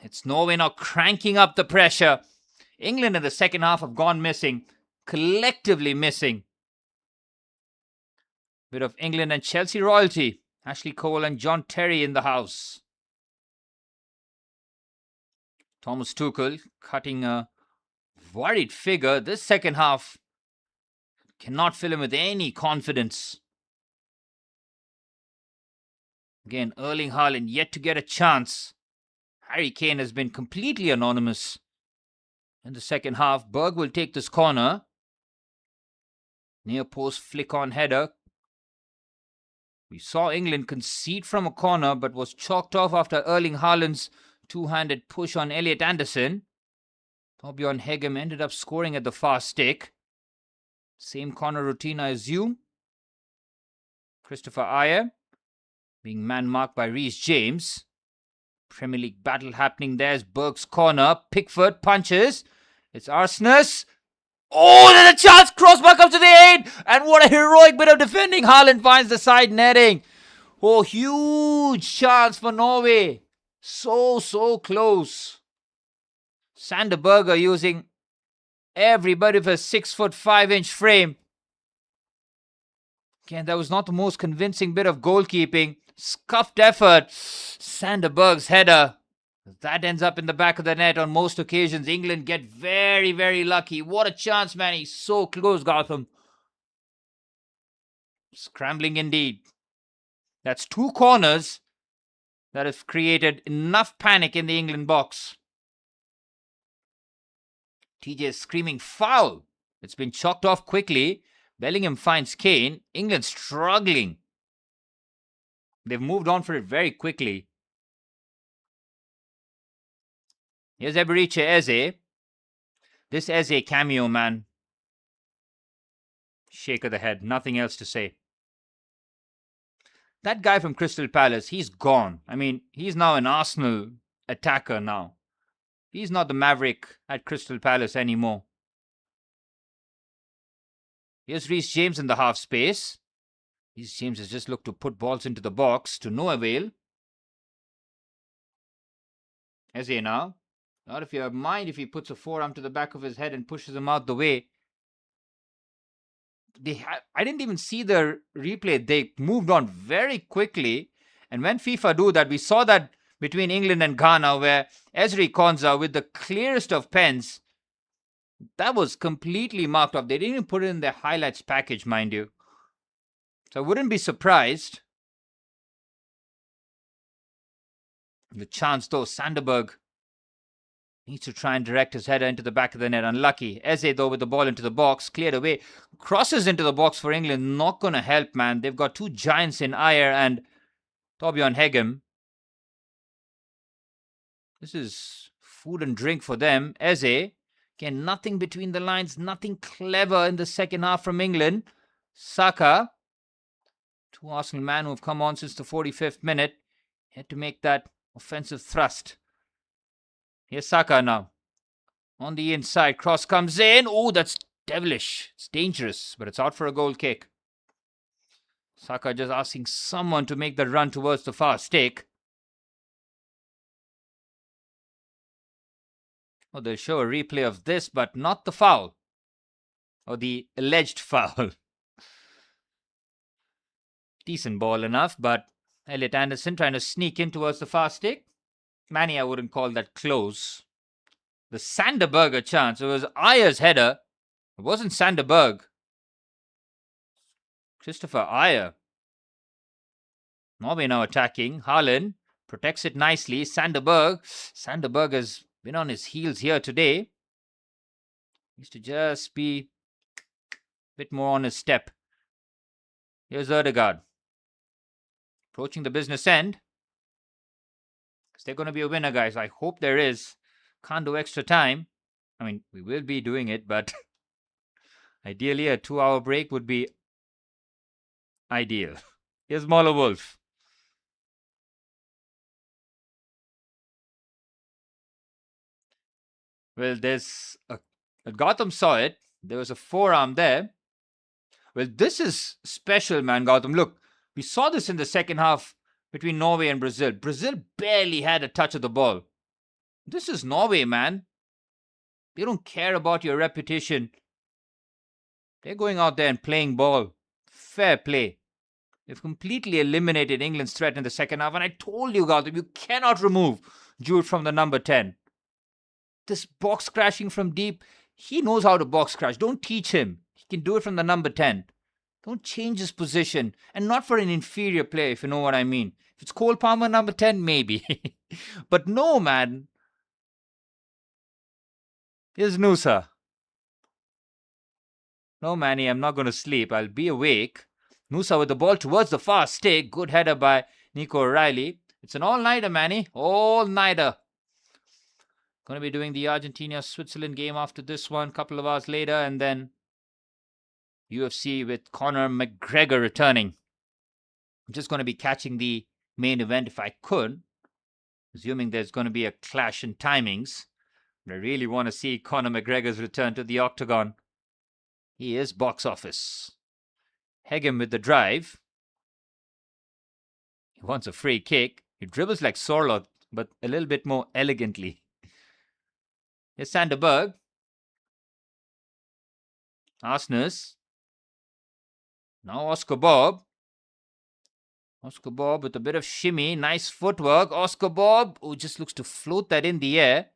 It's Norway now cranking up the pressure. England in the second half have gone missing. Collectively missing. Bit of England and Chelsea royalty. Ashley Cole and John Terry in the house. Thomas Tuchel cutting a worried figure. This second half cannot fill him with any confidence. Again, Erling Haaland yet to get a chance. Harry Kane has been completely anonymous in the second half. Berg will take this corner. Near post flick on header. We saw England concede from a corner but was chalked off after Erling Haaland's two-handed push on Elliot Anderson. Torbjorn Hegem ended up scoring at the far stick. Same corner routine, I assume. Christopher Ayer being man-marked by Reece James. Premier League battle happening. There's Berg's corner. Pickford punches. It's Arsenis. Oh, there's a chance. Crossbar comes to the aid. And what a heroic bit of defending. Haaland finds the side netting. Oh, huge chance for Norway. So close. Sander Berger using every bit of a 6'5" frame. Again, that was not the most convincing bit of goalkeeping. Scuffed effort. Sander Berg's header. That ends up in the back of the net on most occasions. England get very lucky. What a chance, man. He's so close, Gotham. Scrambling indeed. That's two corners that have created enough panic in the England box. TJ is screaming foul. It's been chalked off quickly. Bellingham finds Kane. England struggling. They've moved on for it very quickly. Here's Eberiche Eze. This Eze cameo, man. Shake of the head. Nothing else to say. That guy from Crystal Palace, he's gone. I mean, he's now an Arsenal attacker now. He's not the maverick at Crystal Palace anymore. Here's Reece James in the half space. Reece James has just looked to put balls into the box to no avail. Eze now. Not if you mind if he puts a forearm to the back of his head and pushes him out the way. I didn't even see the replay. They moved on very quickly. And when FIFA do that, we saw that between England and Ghana where Ezri Konsa with the clearest of pens, that was completely marked off. They didn't even put it in their highlights package, mind you. So I wouldn't be surprised. The chance though, Sanderberg needs to try and direct his header into the back of the net. Unlucky. Eze, though, with the ball into the box. Cleared away. Crosses into the box for England. Not going to help, man. They've got two giants in Ayer and Torbjorn Hegem. This is food and drink for them. Eze. Again, nothing between the lines. Nothing clever in the second half from England. Saka. Two Arsenal men who have come on since the 45th minute. Had to make that offensive thrust. Here's Saka now. On the inside. Cross comes in. Oh, that's devilish. It's dangerous, but it's out for a goal kick. Saka just asking someone to make the run towards the far stick. Oh, they'll show a replay of this, but not the foul. Or the alleged foul. Decent ball enough, but Elliot Anderson trying to sneak in towards the far stick. Manny, I wouldn't call that close. The Sanderberger chance. It was Ayer's header. It wasn't Sanderberg. Christopher Ayer. Norway now attacking. Haaland protects it nicely. Sanderberg. Sanderberg has been on his heels here today. Needs to just be a bit more on his step. Here's Ødegaard. Approaching the business end. Is there going to be a winner, guys? I hope there is. Can't do extra time. I mean, we will be doing it, but ideally a 2-hour break would be ideal. Here's Mauler Wolf. Well, there's Gautam saw it. There was a forearm there. Well, this is special, man, Gautam. Look, we saw this in the second half between Norway and Brazil. Brazil barely had a touch of the ball. This is Norway, man. They don't care about your reputation. They're going out there and playing ball. Fair play. They've completely eliminated England's threat in the second half. And I told you, Gautam, you cannot remove Jude from the number 10. This box crashing from deep, he knows how to box crash. Don't teach him. He can do it from the number 10. Don't change his position. And not for an inferior player, if you know what I mean. If it's Cole Palmer, number 10, maybe. But no, man. Here's Nusa. No, Manny, I'm not going to sleep. I'll be awake. Nusa with the ball towards the far stick. Good header by Nico O'Reilly. It's an all-nighter, Manny. All-nighter. Going to be doing the Argentina-Switzerland game after this one. A couple of hours later. And then UFC with Conor McGregor returning. I'm just going to be catching the main event if I could. Assuming there's going to be a clash in timings. But I really want to see Conor McGregor's return to the octagon. He is box office. Hegem with the drive. He wants a free kick. He dribbles like Sorloth, but a little bit more elegantly. Here's Sanderberg. Arsnes. Now Oscar Bob. Oscar Bob with a bit of shimmy. Nice footwork. Oscar Bob, who just looks to float that in the air.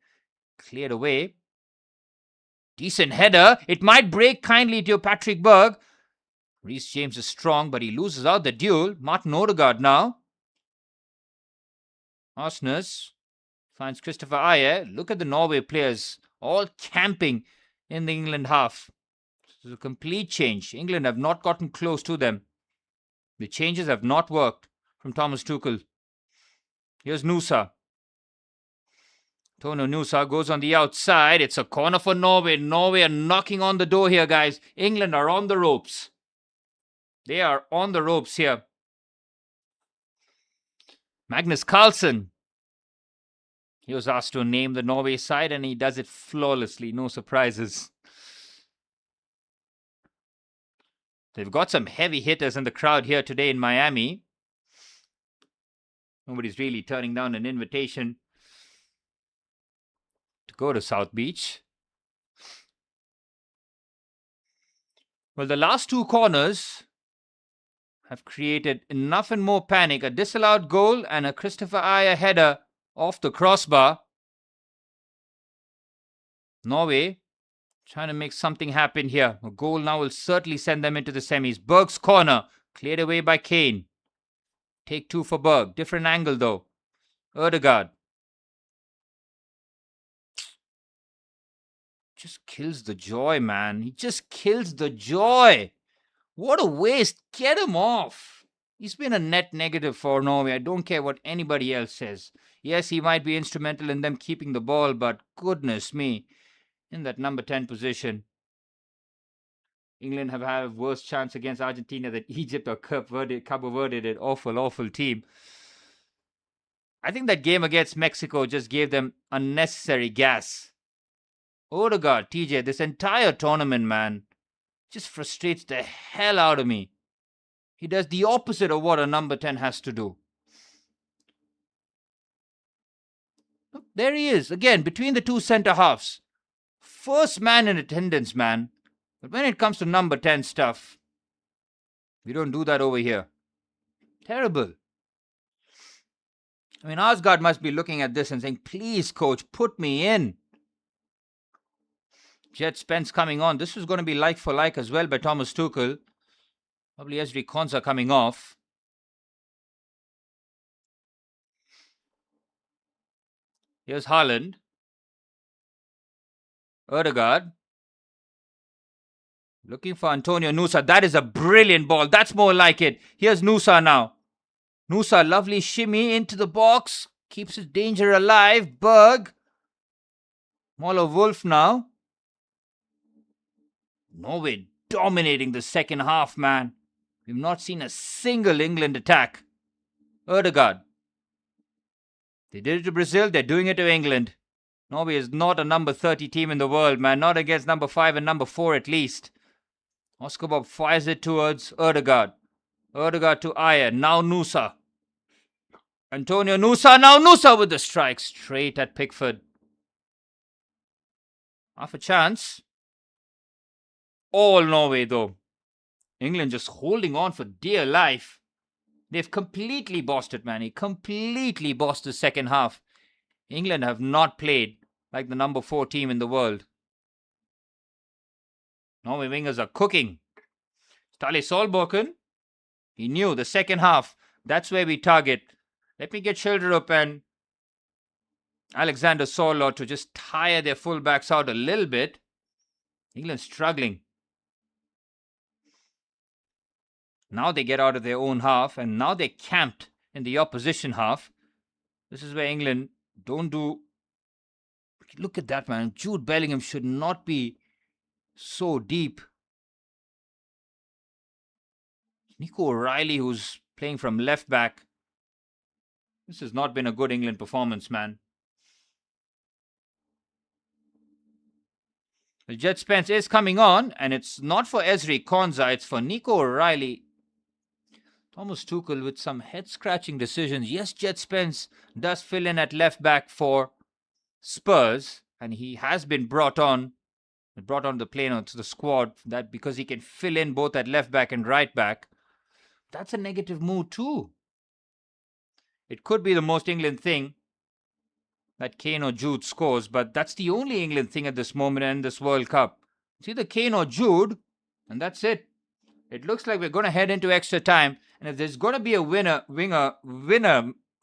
Cleared away. Decent header. It might break kindly to Patrick Berg. Reece James is strong, but he loses out the duel. Martin Ødegaard now. Arsnes finds Christopher Ayer. Look at the Norway players all camping in the England half. This is a complete change. England have not gotten close to them. The changes have not worked from Thomas Tuchel. Here's Nusa. Tono Nusa goes on the outside. It's a corner for Norway. Norway are knocking on the door here, guys. England are on the ropes. They are on the ropes here. Magnus Carlsen. He was asked to name the Norway side and he does it flawlessly. No surprises. They've got some heavy hitters in the crowd here today in Miami. Nobody's really turning down an invitation to go to South Beach. Well, the last two corners have created enough and more panic. A disallowed goal and a Christopher Ayer header off the crossbar. Norway trying to make something happen here. A goal now will certainly send them into the semis. Berg's corner, cleared away by Kane. Take two for Berg. Different angle though. Ødegaard. Just kills the joy, man. He just kills the joy. What a waste. Get him off. He's been a net negative for Norway. I don't care what anybody else says. Yes, he might be instrumental in them keeping the ball, but goodness me. In that number 10 position. England have had a worse chance against Argentina than Egypt or Cabo Verde, an awful, awful team. I think that game against Mexico just gave them unnecessary gas. Ødegaard, TJ, this entire tournament, man, just frustrates the hell out of me. He does the opposite of what a number 10 has to do. There he is, again, between the two centre halves. First man in attendance, man. But when it comes to number 10 stuff, we don't do that over here. Terrible. I mean, Asgard must be looking at this and saying, please, coach, put me in. Jet Spence coming on. This was going to be like for like as well by Thomas Tuchel. Probably Ezri Konsa coming off. Here's Haaland. Ødegaard. Looking for Antonio Nusa. That is a brilliant ball. That's more like it. Here's Nusa now. Nusa, lovely shimmy into the box. Keeps his danger alive. Berg. Molo Wolf now. Norway dominating the second half, man. We've not seen a single England attack. Ødegaard. They did it to Brazil. They're doing it to England. Norway is not a number 30 team in the world, man. Not against number 5 and number 4 at least. Oscar Bob fires it towards Ødegaard. Ødegaard to Ayer. Now Nusa. Antonio Nusa. Now Nusa with the strike. Straight at Pickford. Half a chance. All Norway though. England just holding on for dear life. They've completely bossed it, man. He completely bossed the second half. England have not played like the number 4 team in the world. Norway wingers are cooking. Stale Solbakken. He knew the second half. That's where we target. Let me get Schilderup and Alexander Sorloth to just tire their fullbacks out a little bit. England struggling. Now they get out of their own half and now they're camped in the opposition half. This is where England don't do... Look at that, man. Jude Bellingham should not be so deep. Nico O'Reilly, who's playing from left back. This has not been a good England performance, man. The Jet Spence is coming on, and it's not for Ezri Konsa, it's for Nico O'Reilly. Thomas Tuchel with some head-scratching decisions. Yes, Jet Spence does fill in at left back for Spurs, and he has been brought on the plane to the squad that because he can fill in both at left back and right back. That's a negative move too. It could be the most England thing that Kane or Jude scores, but that's the only England thing at this moment in this World Cup. It's either Kane or Jude, and that's it. It looks like we're going to head into extra time, and if there's going to be a winner,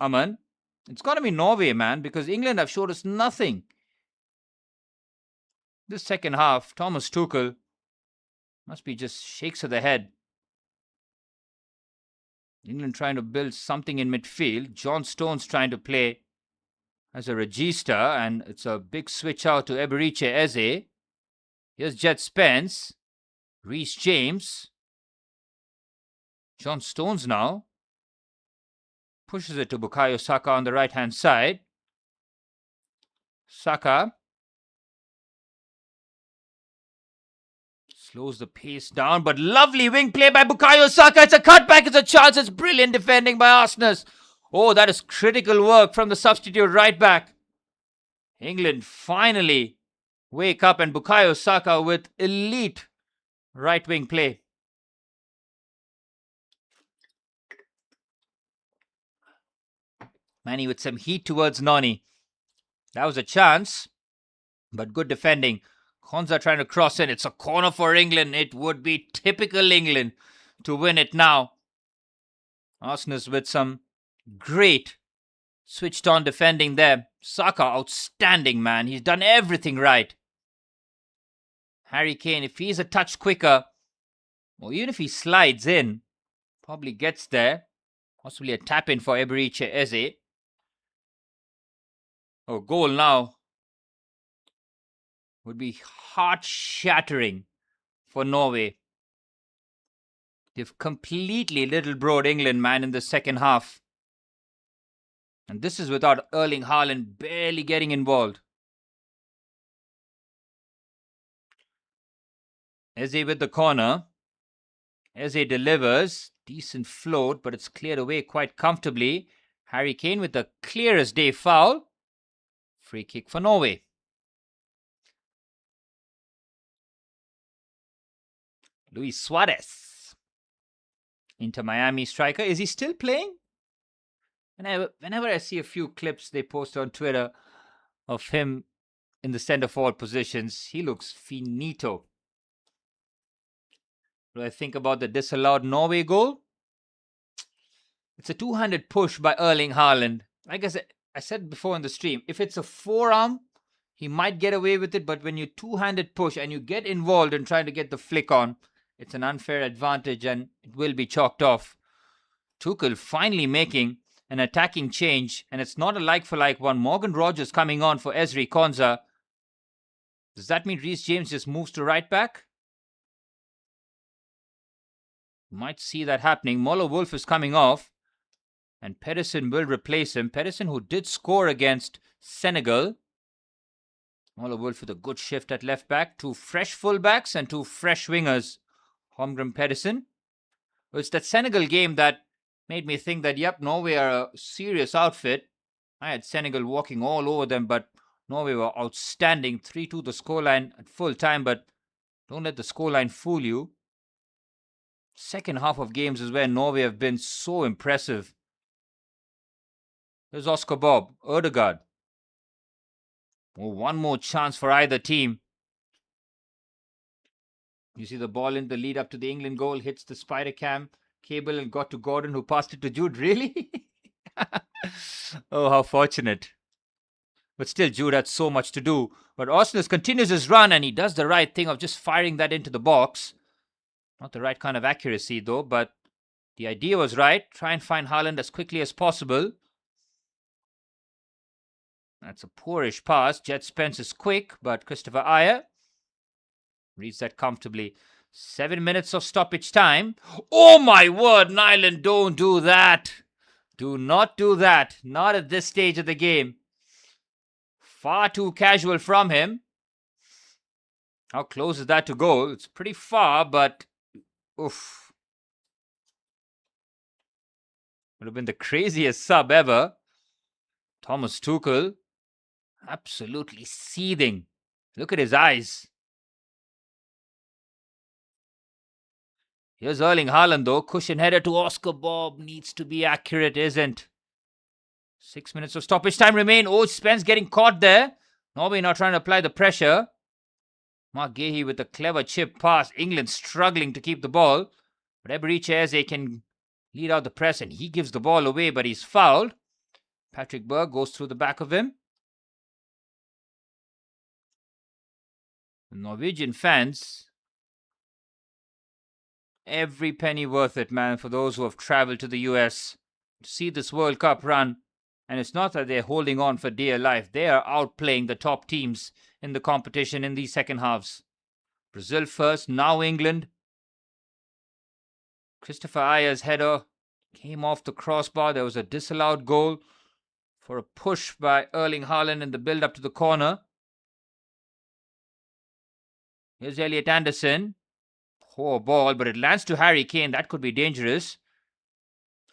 Aman, it's got to be Norway, man, because England have showed us nothing. This second half, Thomas Tuchel must be just shakes of the head. England trying to build something in midfield. John Stones trying to play as a regista, and it's a big switch out to Eberiche Eze. Here's Jet Spence. Reece James. John Stones now. Pushes it to Bukayo Saka on the right-hand side. Saka slows the pace down, but lovely wing play by Bukayo Saka. It's a cutback, it's a chance, it's brilliant defending by Arsenal. Oh, that is critical work from the substitute right back. England finally wake up, and Bukayo Saka with elite right wing play. Manny with some heat towards Noni. That was a chance, but good defending. Konza trying to cross in. It's a corner for England. It would be typical England to win it now. Arsenal with some great switched on defending there. Saka, outstanding, man. He's done everything right. Harry Kane, if he's a touch quicker, or even if he slides in, probably gets there. Possibly a tap in for Eberechi Eze. Oh, goal now would be heart-shattering for Norway. They've completely little-broed England, man, in the second half. And this is without Erling Haaland barely getting involved. Eze with the corner. Eze delivers. Decent float, but it's cleared away quite comfortably. Harry Kane with the clearest day foul. Free kick for Norway. Luis Suarez. Inter Miami striker. Is he still playing? Whenever I see a few clips they post on Twitter of him in the centre-forward positions, he looks finito. What do I think about the disallowed Norway goal? It's a two-handed push by Erling Haaland. Like I said before in the stream, if it's a forearm, he might get away with it, but when you two-handed push and you get involved in trying to get the flick on, it's an unfair advantage and it will be chalked off. Tuchel finally making an attacking change, and it's not a like-for-like one. Morgan Rogers coming on for Ezri Konza. Does that mean Reece James just moves to right back? Might see that happening. Molo Wolf is coming off, and Pedersen will replace him. Pedersen, who did score against Senegal. Molo Wolf with a good shift at left back. Two fresh fullbacks and two fresh wingers. Holmgren, Pedersen. It's that Senegal game that made me think that, yep, Norway are a serious outfit. I had Senegal walking all over them, but Norway were outstanding. 3-2 the scoreline at full time, but don't let the scoreline fool you. Second half of games is where Norway have been so impressive. There's Oscar Bob, Ødegaard. Oh, one more chance for either team. You see the ball in the lead up to the England goal, hits the spider cam cable and got to Gordon, who passed it to Jude. Really? Oh, how fortunate. But still, Jude had so much to do. But Arsenal continues his run, and he does the right thing of just firing that into the box. Not the right kind of accuracy, though, but the idea was right. Try and find Haaland as quickly as possible. That's a poorish pass. Jet Spence is quick, but Christopher Ayer reads that comfortably. 7 minutes of stoppage time. Oh my word, Nyland, don't do that. Do not do that. Not at this stage of the game. Far too casual from him. How close is that to goal? It's pretty far, but oof. Would have been the craziest sub ever. Thomas Tuchel. Absolutely seething. Look at his eyes. Here's Erling Haaland, though. Cushion header to Oscar Bob. Needs to be accurate, isn't? 6 minutes of stoppage time remain. Oh, Spence getting caught there. Norway now trying to apply the pressure. Mark Gahey with a clever chip pass. England struggling to keep the ball. But Eberechi Eze can lead out the press, and he gives the ball away, but he's fouled. Patrick Berg goes through the back of him. The Norwegian fans, every penny worth it, man, for those who have traveled to the US to see this World Cup run. And it's not that they're holding on for dear life. They are outplaying the top teams in the competition in these second halves. Brazil first, now England. Christopher Ayer's header Came off the crossbar. There was a disallowed goal for a push by Erling Haaland in the build-up to the corner. Here's Elliot Anderson. Poor ball, but it lands to Harry Kane. That could be dangerous.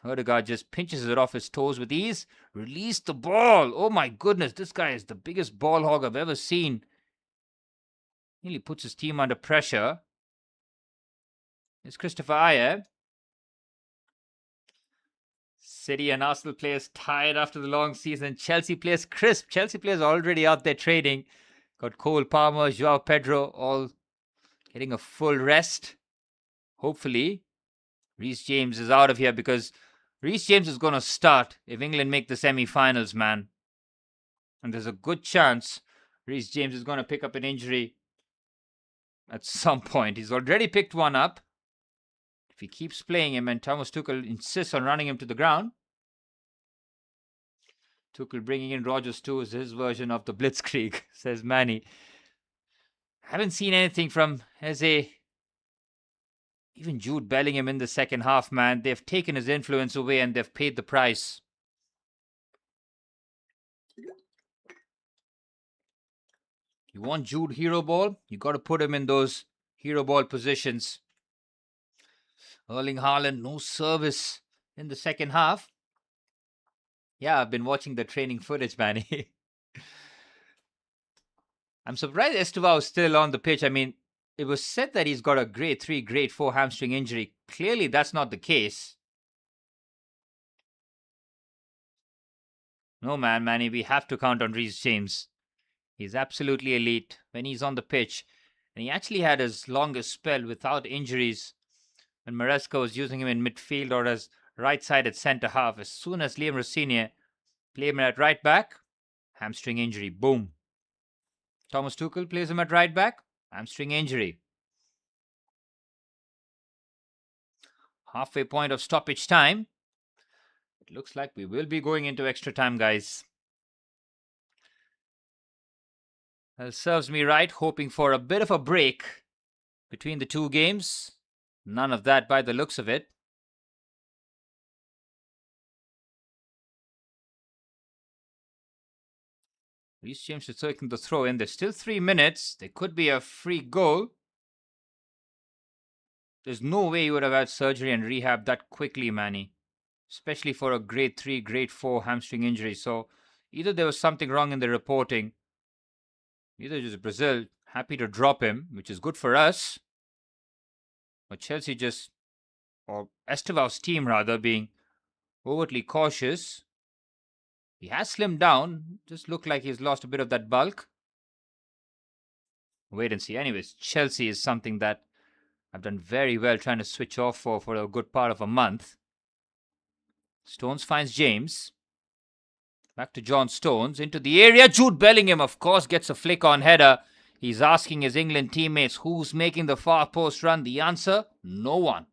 Erdegaard just pinches it off his toes with ease. Release the ball. Oh my goodness, this guy is the biggest ball hog I've ever seen. Nearly puts his team under pressure. It's Christopher Ayer. City and Arsenal players tired after the long season. Chelsea players crisp. Chelsea players already out there trading. Got Cole Palmer, Joao Pedro, all getting a full rest. Hopefully, Reece James is out of here because Reece James is going to start if England make the semi-finals, man. And there's a good chance Reece James is going to pick up an injury at some point. He's already picked one up. If he keeps playing him and Thomas Tuchel insists on running him to the ground, Tuchel bringing in Rodgers too is his version of the Blitzkrieg, says Manny. Haven't seen anything from Eze. Even Jude Bellingham in the second half, man. They've taken his influence away and they've paid the price. You want Jude hero ball? You got to put him in those hero ball positions. Erling Haaland, no service in the second half. Yeah, I've been watching the training footage, man. I'm surprised Estevao is still on the pitch. I mean, it was said that he's got a grade 3, grade 4 hamstring injury. Clearly, that's not the case. No, man, Manny, we have to count on Reece James. He's absolutely elite when he's on the pitch. And he actually had his longest spell without injuries when Maresca was using him in midfield or as right-sided centre-half. As soon as Liam Rossini played him at right-back, hamstring injury, boom. Thomas Tuchel plays him at right-back, hamstring injury. Halfway point of stoppage time. It looks like we will be going into extra time, guys. That serves me right, hoping for a bit of a break between the two games. None of that by the looks of it. Reece James is taking the throw in. There's still 3 minutes. There could be a free goal. There's no way you would have had surgery and rehab that quickly, Manny. Especially for a grade 3, grade 4 hamstring injury. So either there was something wrong in the reporting. Either just Brazil happy to drop him, which is good for us. Or Chelsea just, or Estevao's team rather, being overtly cautious. He has slimmed down. Just looked like he's lost a bit of that bulk. Wait and see. Anyways, Chelsea is something that I've done very well trying to switch off for a good part of a month. Stones finds James. Back to John Stones. Into the area. Jude Bellingham, of course, gets a flick on header. He's asking his England teammates who's making the far post run. The answer, no one.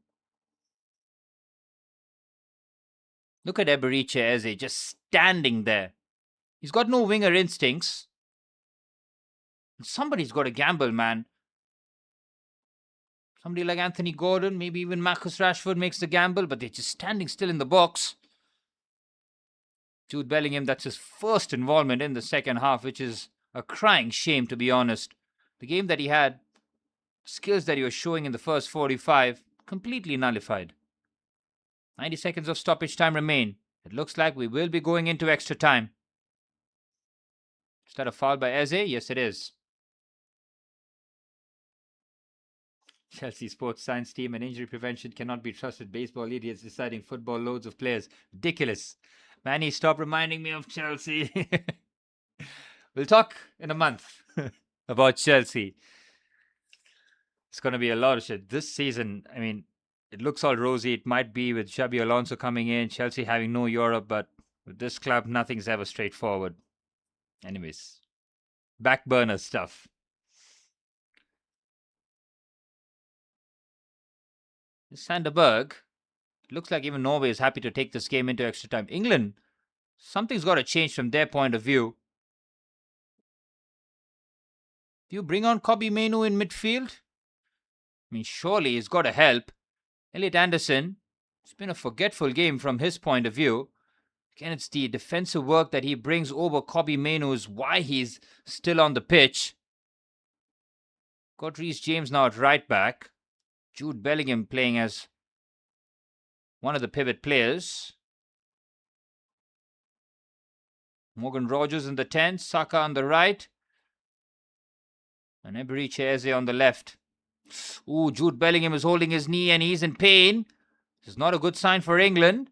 Look at Eberiche Eze just standing there. He's got no winger instincts. Somebody's got to gamble, man. Somebody like Anthony Gordon, maybe even Marcus Rashford makes the gamble, but they're just standing still in the box. Jude Bellingham, that's his first involvement in the second half, which is a crying shame, to be honest. The game that he had, skills that he was showing in the first 45, completely nullified. 90 seconds of stoppage time remain. It looks like we will be going into extra time. Is that a foul by Eze? Yes, it is. Chelsea Sports Science Team and injury prevention cannot be trusted. Baseball idiots deciding football loads of players. Ridiculous. Manny, stop reminding me of Chelsea. We'll talk in a month about Chelsea. It's going to be a lot of shit. This season, I mean, it looks all rosy. It might be with Xabi Alonso coming in, Chelsea having no Europe, but with this club, nothing's ever straightforward. Anyways, back burner stuff. Sanderberg. Looks like even Norway is happy to take this game into extra time. England, something's got to change from their point of view. Do you bring on Kobbie Mainoo in midfield? I mean, surely he's got to help. Elliot Anderson It's been a forgetful game from his point of view. Again, it's the defensive work that he brings over Kobbie Mainoo is why he's still on the pitch. Got Reece James now at right back. Jude Bellingham playing as one of the pivot players. Morgan Rogers in the 10, Saka on the right, and Eberechi Eze on the left. Ooh, Jude Bellingham is holding his knee and he's in pain. This is not a good sign for England.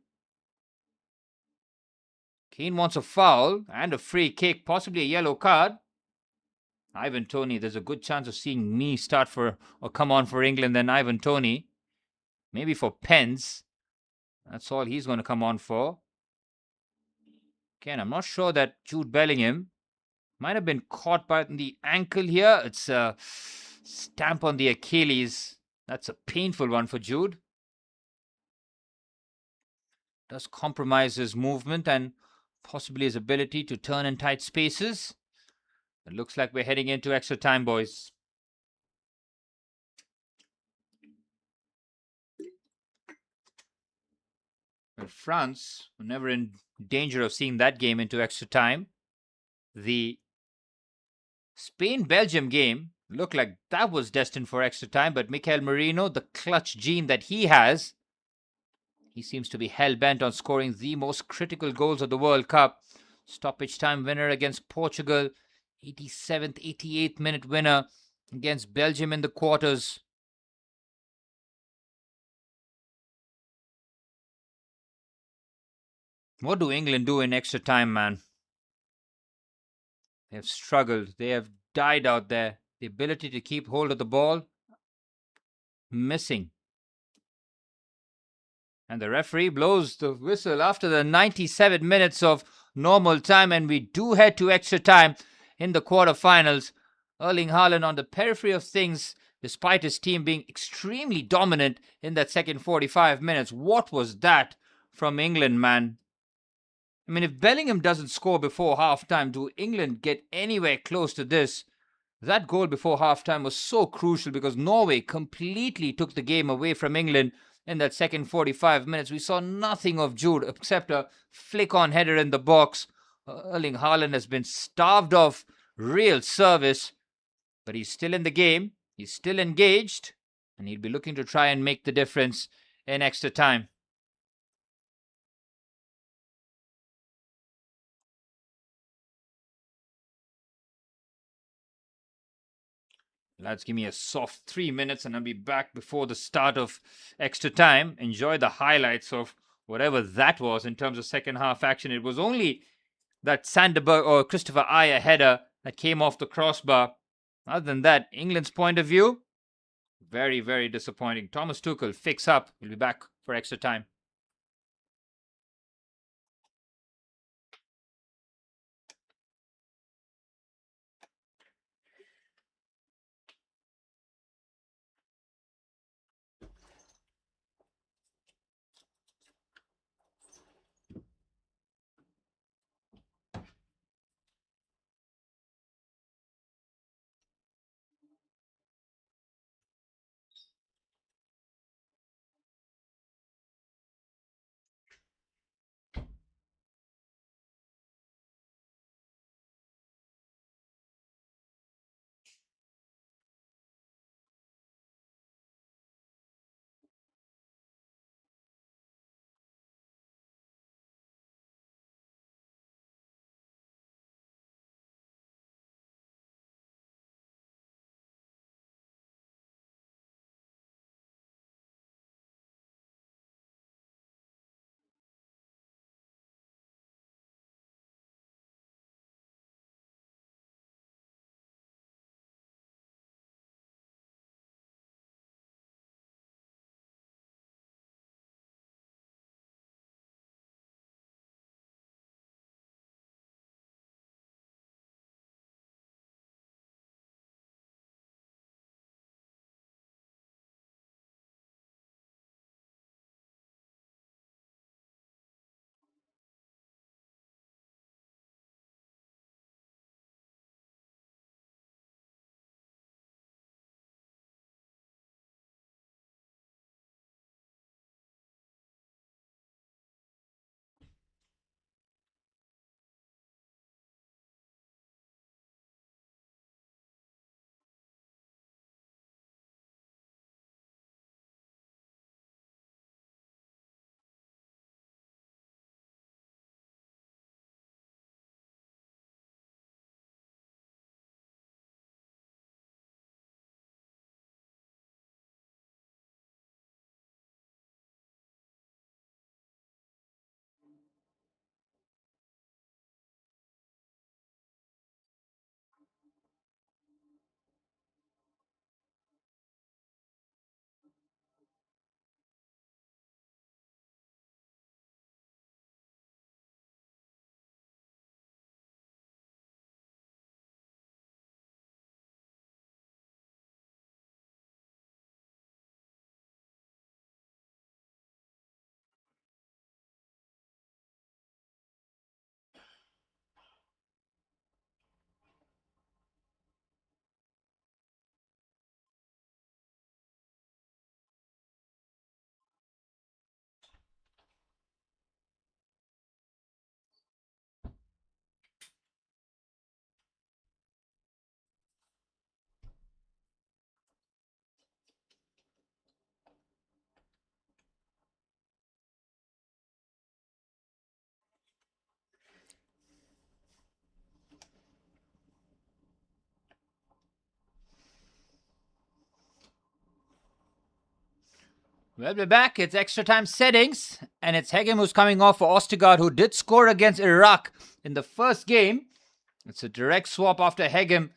Kane wants a foul and a free kick, possibly a yellow card. Ivan Toney, there's a good chance of seeing me start for or come on for England than Ivan Toney. Maybe for pens. That's all he's going to come on for. Again, I'm not sure that Jude Bellingham might have been caught by the ankle here. It's a stamp on the Achilles. That's a painful one for Jude. Does compromise his movement and possibly his ability to turn in tight spaces. It looks like we're heading into extra time, boys. Well, France were never in danger of seeing that game into extra time. The Spain-Belgium game looked like that was destined for extra time, but Mikel Merino, the clutch gene that he has, he seems to be hell-bent on scoring the most critical goals of the World Cup. Stoppage time winner against Portugal, 87th, 88th minute winner against Belgium in the quarters. What do England do in extra time, man? They have struggled. They have died out there. The ability to keep hold of the ball, missing. And the referee blows the whistle after the 97 minutes of normal time, and we do head to extra time in the quarterfinals. Erling Haaland on the periphery of things, despite his team being extremely dominant in that second 45 minutes. What was that from England, man? I mean, if Bellingham doesn't score before halftime, do England get anywhere close to this? That goal before halftime was so crucial because Norway completely took the game away from England in that second 45 minutes. We saw nothing of Jude except a flick-on header in the box. Erling Haaland has been starved of real service, but he's still in the game. He's still engaged, and he'll be looking to try and make the difference in extra time. Lads, give me a soft 3 minutes and I'll be back before the start of extra time. Enjoy the highlights of whatever that was in terms of second half action. It was only that Sanderberg or Christopher Ayer header that came off the crossbar. Other than that, England's point of view, very, very disappointing. Thomas Tuchel, fix up. We'll be back for extra time. Well, we're back. It's extra time settings, and it's Hegem who's coming off for Ostergaard, who did score against Iraq in the first game. It's a direct swap after Hegem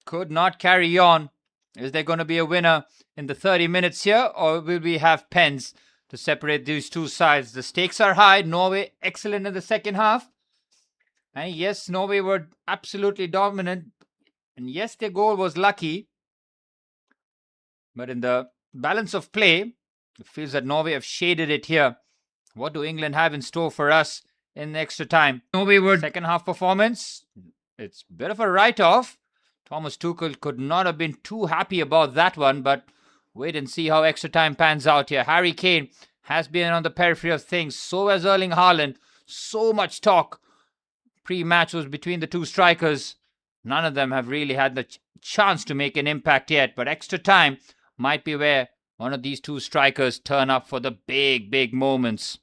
could not carry on. Is there going to be a winner in the 30 minutes here, or will we have pens to separate these two sides? The stakes are high. Norway excellent in the second half. And yes, Norway were absolutely dominant. And yes, their goal was lucky. But in the balance of play, it feels that Norway have shaded it here. What do England have in store for us in extra time? Norway were second half performance. It's a bit of a write-off. Thomas Tuchel could not have been too happy about that one, but wait and see how extra time pans out here. Harry Kane has been on the periphery of things. So has Erling Haaland. So much talk pre-match was between the two strikers. None of them have really had the chance to make an impact yet, but extra time might be where one of these two strikers turn up for the big moments.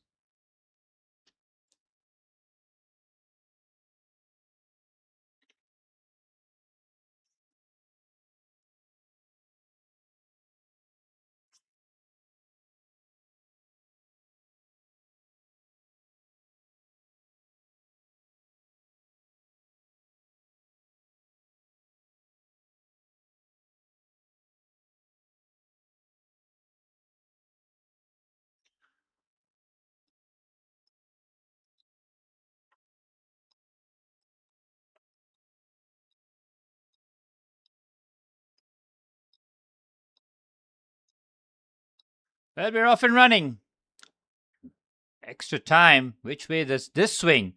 Well, we're off and running. Extra time. Which way does this swing?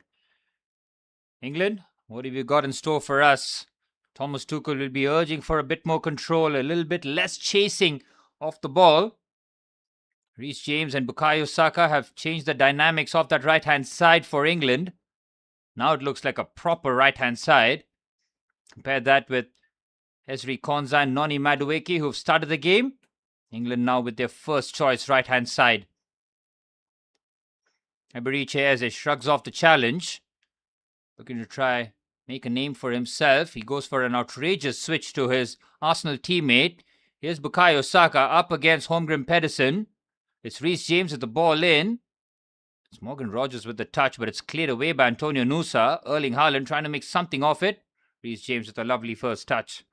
England, what have you got in store for us? Thomas Tuchel will be urging for a bit more control, a little bit less chasing off the ball. Reece James and Bukayo Saka have changed the dynamics of that right-hand side for England. Now it looks like a proper right-hand side. Compare that with Ezri Konsa and Noni Madueke, who've started the game. England now with their first choice right-hand side. Eberiche Eze shrugs off the challenge. Looking to try make a name for himself. He goes for an outrageous switch to his Arsenal teammate. Here's Bukayo Saka up against Holmgren Pedersen. It's Reece James with the ball in. It's Morgan Rogers with the touch, but it's cleared away by Antonio Nusa. Erling Haaland trying to make something of it. Reece James with a lovely first touch.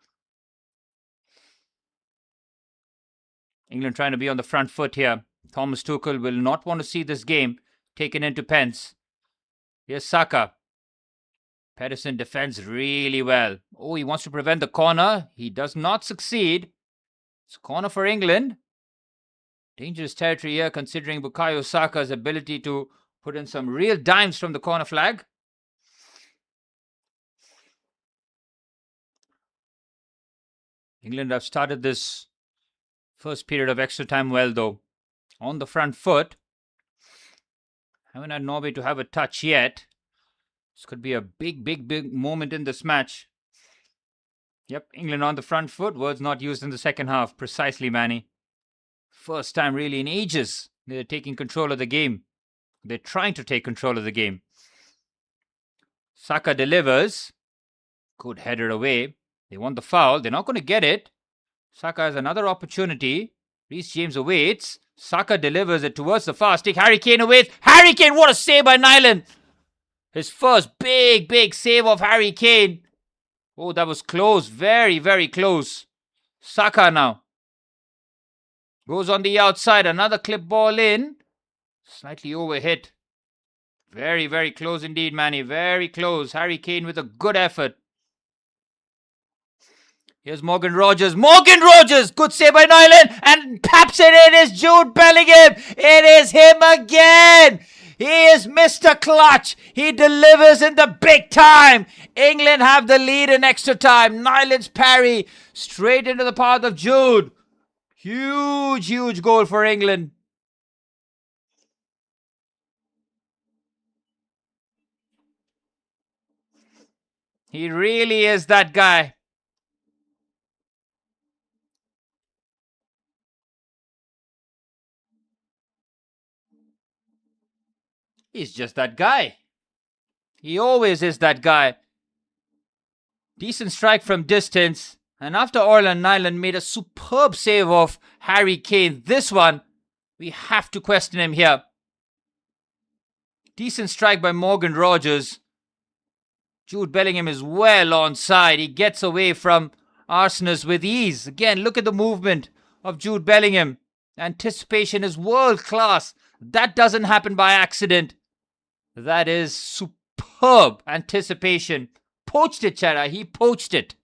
England trying to be on the front foot here. Thomas Tuchel will not want to see this game taken into pens. Here's Saka. Pedersen defends really well. Oh, he wants to prevent the corner. He does not succeed. It's a corner for England. Dangerous territory here considering Bukayo Saka's ability to put in some real dimes from the corner flag. England have started this first period of extra time well though. On the front foot. Haven't had Norway to have a touch yet. This could be a big moment in this match. Yep, England on the front foot. Words not used in the second half. Precisely, Manny. First time really in ages they're taking control of the game. They're trying to take control of the game. Saka delivers. Good header away. They want the foul. They're not going to get it. Saka has another opportunity. Reece James awaits. Saka delivers it towards the far stick. Harry Kane awaits. Harry Kane, what a save by Nyland. His first big save of Harry Kane. Oh, that was close. Very close. Saka now. Goes on the outside. Another clip ball in. Slightly overhit. Very close indeed, Manny. Very close. Harry Kane with a good effort. Here's Morgan Rogers. Morgan Rogers! Good save by Nyland. And taps it in. It is Jude Bellingham. It is him again. He is Mr. Clutch. He delivers in the big time. England have the lead in extra time. Nyland's parry straight into the path of Jude. Huge goal for England. He really is that guy. He's just that guy. He always is that guy. Decent strike from distance. And after Orland Nyland made a superb save of Harry Kane, this one We have to question him here. Decent strike by Morgan Rogers. Jude Bellingham is well onside. He gets away from Arsenis with ease. Again, look at the movement of Jude Bellingham. Anticipation is world class. That doesn't happen by accident. That is superb anticipation. Poached it, Chera. He poached it.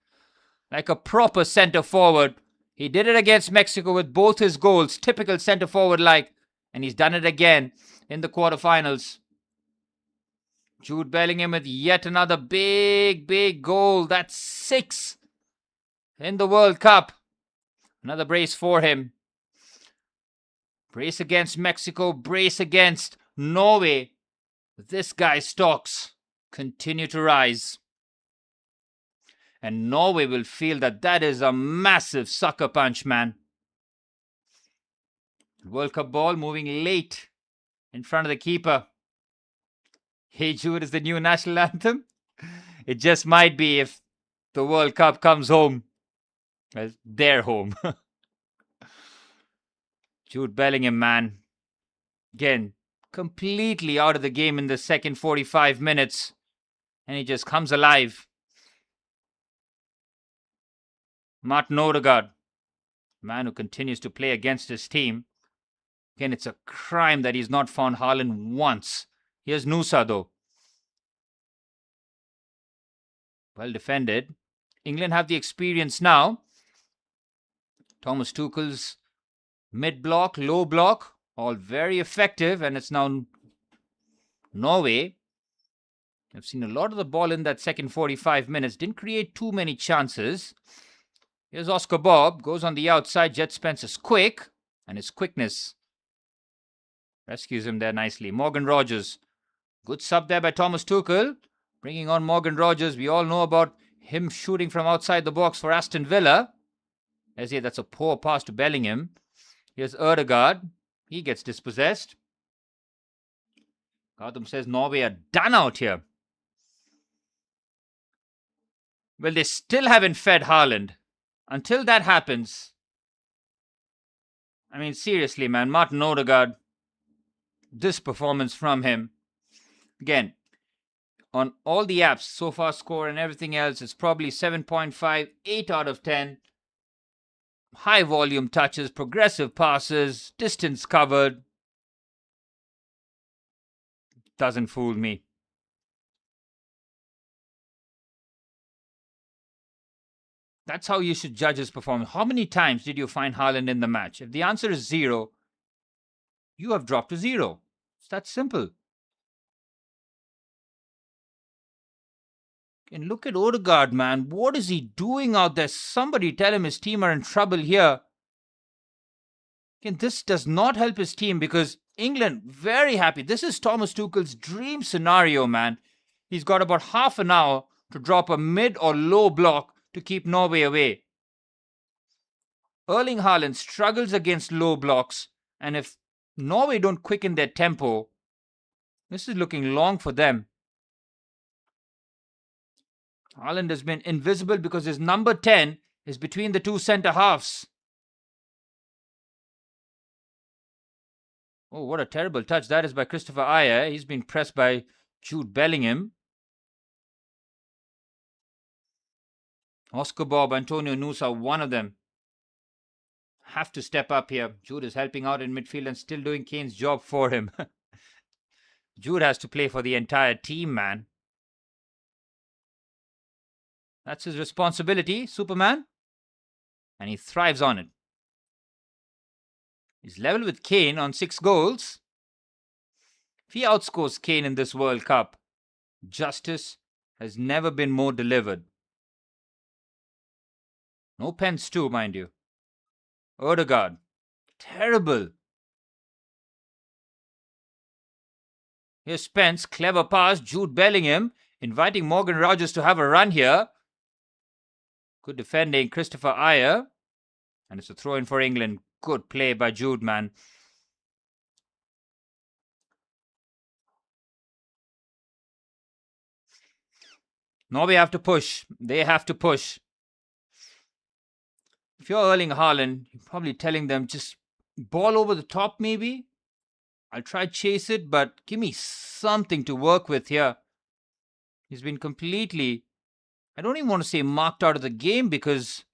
Like a proper centre forward. He did it against Mexico with both his goals. Typical centre forward like. And he's done it again in the quarterfinals. Jude Bellingham with yet another big goal. That's 6 in the World Cup. Another brace for him. Brace against Mexico. Brace against Norway. This guy's stocks continue to rise. And Norway will feel that is a massive sucker punch, man. World Cup ball moving late in front of the keeper. Hey Jude is the new national anthem. It just might be if the World Cup comes home. Well, their home. Jude Bellingham, man. Again, completely out of the game in the second 45 minutes. And he just comes alive. Martin Odegaard, man who continues to play against his team. Again, it's a crime that he's not found Haaland once. Here's Nusa, though. Well defended. England have the experience now. Thomas Tuchel's mid-block, low block, all very effective. And it's now Norway. I've seen a lot of the ball in that second 45 minutes. Didn't create too many chances. Here's Oscar Bob. Goes on the outside. Jet Spence is quick. And his quickness rescues him there nicely. Morgan Rogers. Good sub there by Thomas Tuchel. Bringing on Morgan Rogers. We all know about him shooting from outside the box for Aston Villa. That's a poor pass to Bellingham. Here's Odegaard. He gets dispossessed. Gotham says Norway are done out here. Well, they still haven't fed Haaland. Until that happens, I mean, seriously, man, Martin Odegaard, this performance from him. Again, on all the apps, SofaScore and everything else, it's probably 7.5, 8 out of 10. High volume touches, progressive passes, distance covered. Doesn't fool me. That's how you should judge his performance. How many times did you find Haaland in the match? If the answer is 0, you have dropped to 0. It's that simple. And look at Odegaard, man. What is he doing out there? Somebody tell him his team are in trouble here. Again, this does not help his team because England, very happy. This is Thomas Tuchel's dream scenario, man. He's got about half an hour to drop a mid or low block to keep Norway away. Erling Haaland struggles against low blocks, and if Norway don't quicken their tempo, this is looking long for them. Haaland has been invisible because his number 10 is between the two centre halves. Oh, what a terrible touch that is by Christopher Ayer. He's been pressed by Jude Bellingham. Oscar Bob, Antonio Nusa, one of them have to step up here. Jude is helping out in midfield and still doing Kane's job for him. Jude has to play for the entire team, man. That's his responsibility, Superman. And he thrives on it. He's level with Kane on 6 goals. If he outscores Kane in this World Cup, justice has never been more delivered. No pens too, mind you. Odegaard. Terrible. Here's Spence. Clever pass. Jude Bellingham inviting Morgan Rogers to have a run here. Good defending. Christopher Ayer. And it's a throw in for England. Good play by Jude, man. Norway have to push. They have to push. If you're Erling Haaland, you're probably telling them, just Ball over the top, maybe. I'll try chase it, but give me something to work with here. He's been completely, I don't even want to say marked out of the game because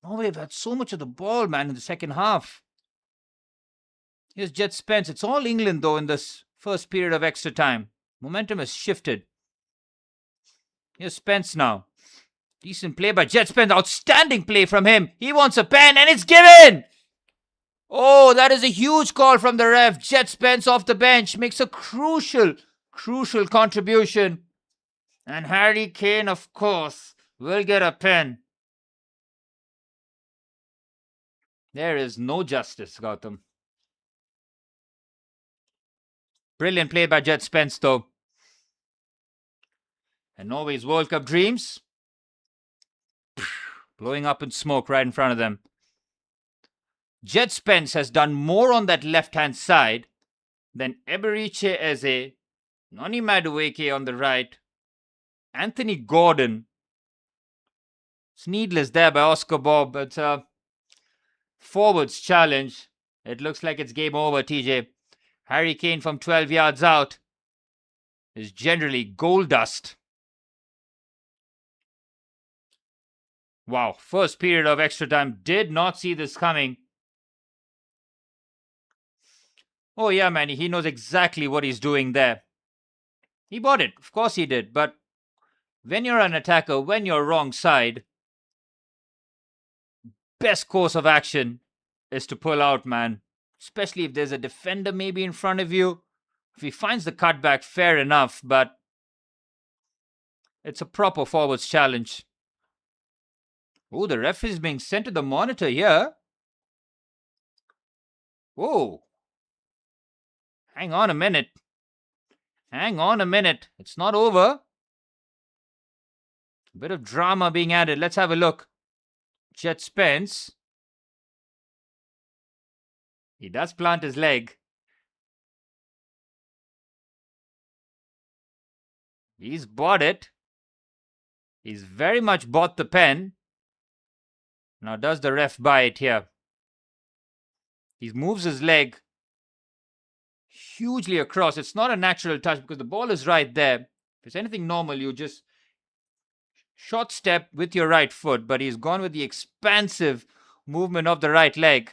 Norway have had so much of the ball, man, in the second half. Here's Jet Spence. It's all England, though, in this first period of extra time. Momentum has shifted. Here's Spence now. Decent play by Jet Spence. Outstanding play from him. He wants a pen, and it's given! Oh, that is a huge call from the ref. Jet Spence off the bench makes a crucial contribution. And Harry Kane, of course, will get a pen. There is no justice, Gautam. Brilliant play by Jet Spence, though. And Norway's World Cup dreams blowing up in smoke right in front of them. Jet Spence has done more on that left-hand side than Eberiche Eze, Noni Madueke on the right, Anthony Gordon. It's needless there by Oscar Bob, but forwards challenge. It looks like it's game over, TJ. Harry Kane from 12 yards out is generally goal dust. Wow, first period of extra time. Did not see this coming. Oh yeah, man, he knows exactly what he's doing there. He bought it, of course he did, but when you're an attacker, when you're wrong side, best course of action is to pull out, man. Especially if there's a defender maybe in front of you. If he finds the cutback, fair enough, but it's a proper forwards challenge. Oh, the ref is being sent to the monitor here. Whoa. Hang on a minute. It's not over. A bit of drama being added. Let's have a look. Jet Spence. He does plant his leg. He's bought it. He's very much bought the pen. Now does the ref buy it here? He moves his leg hugely across. It's not a natural touch because the ball is right there. If it's anything normal, you just short step with your right foot, but he's gone with the expansive movement of the right leg.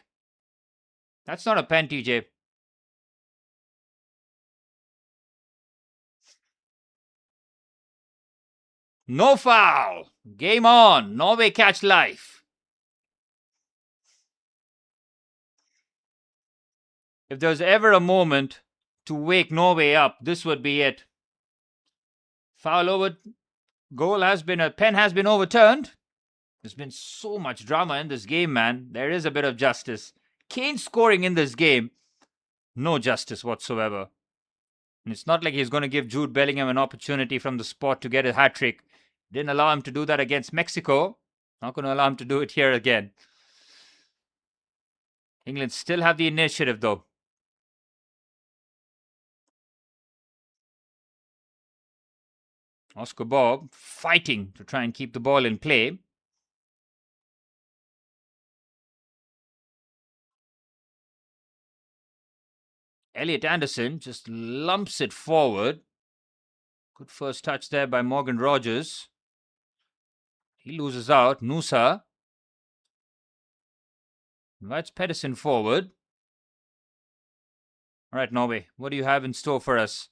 That's not a pen, TJ. No foul. Game on. Norway catch life. If there was ever a moment to wake Norway up, this would be it. Foul over. Pen has been overturned. There's been so much drama in this game, man. There is a bit of justice. Kane scoring in this game, no justice whatsoever. And it's not like he's going to give Jude Bellingham an opportunity from the spot to get a hat-trick. Didn't allow him to do that against Mexico. Not going to allow him to do it here again. England still have the initiative, though. Oscar Bob fighting to try and keep the ball in play. Elliot Anderson just lumps it forward. Good first touch there by Morgan Rogers. He loses out. Nusa invites Pedersen forward. All right, Norway, what do you have in store for us?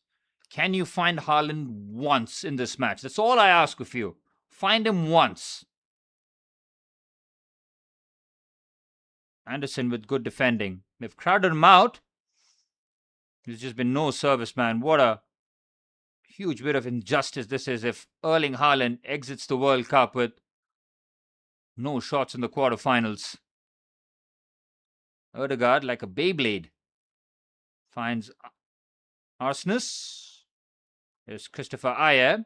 Can you find Haaland once in this match? That's all I ask of you. Find him once. Anderson with good defending. They've crowded him out. There's just been no service, man. What a huge bit of injustice this is if Erling Haaland exits the World Cup with no shots in the quarterfinals. Ødegaard, like a Beyblade, finds Arsnes. There's Christopher Ayer.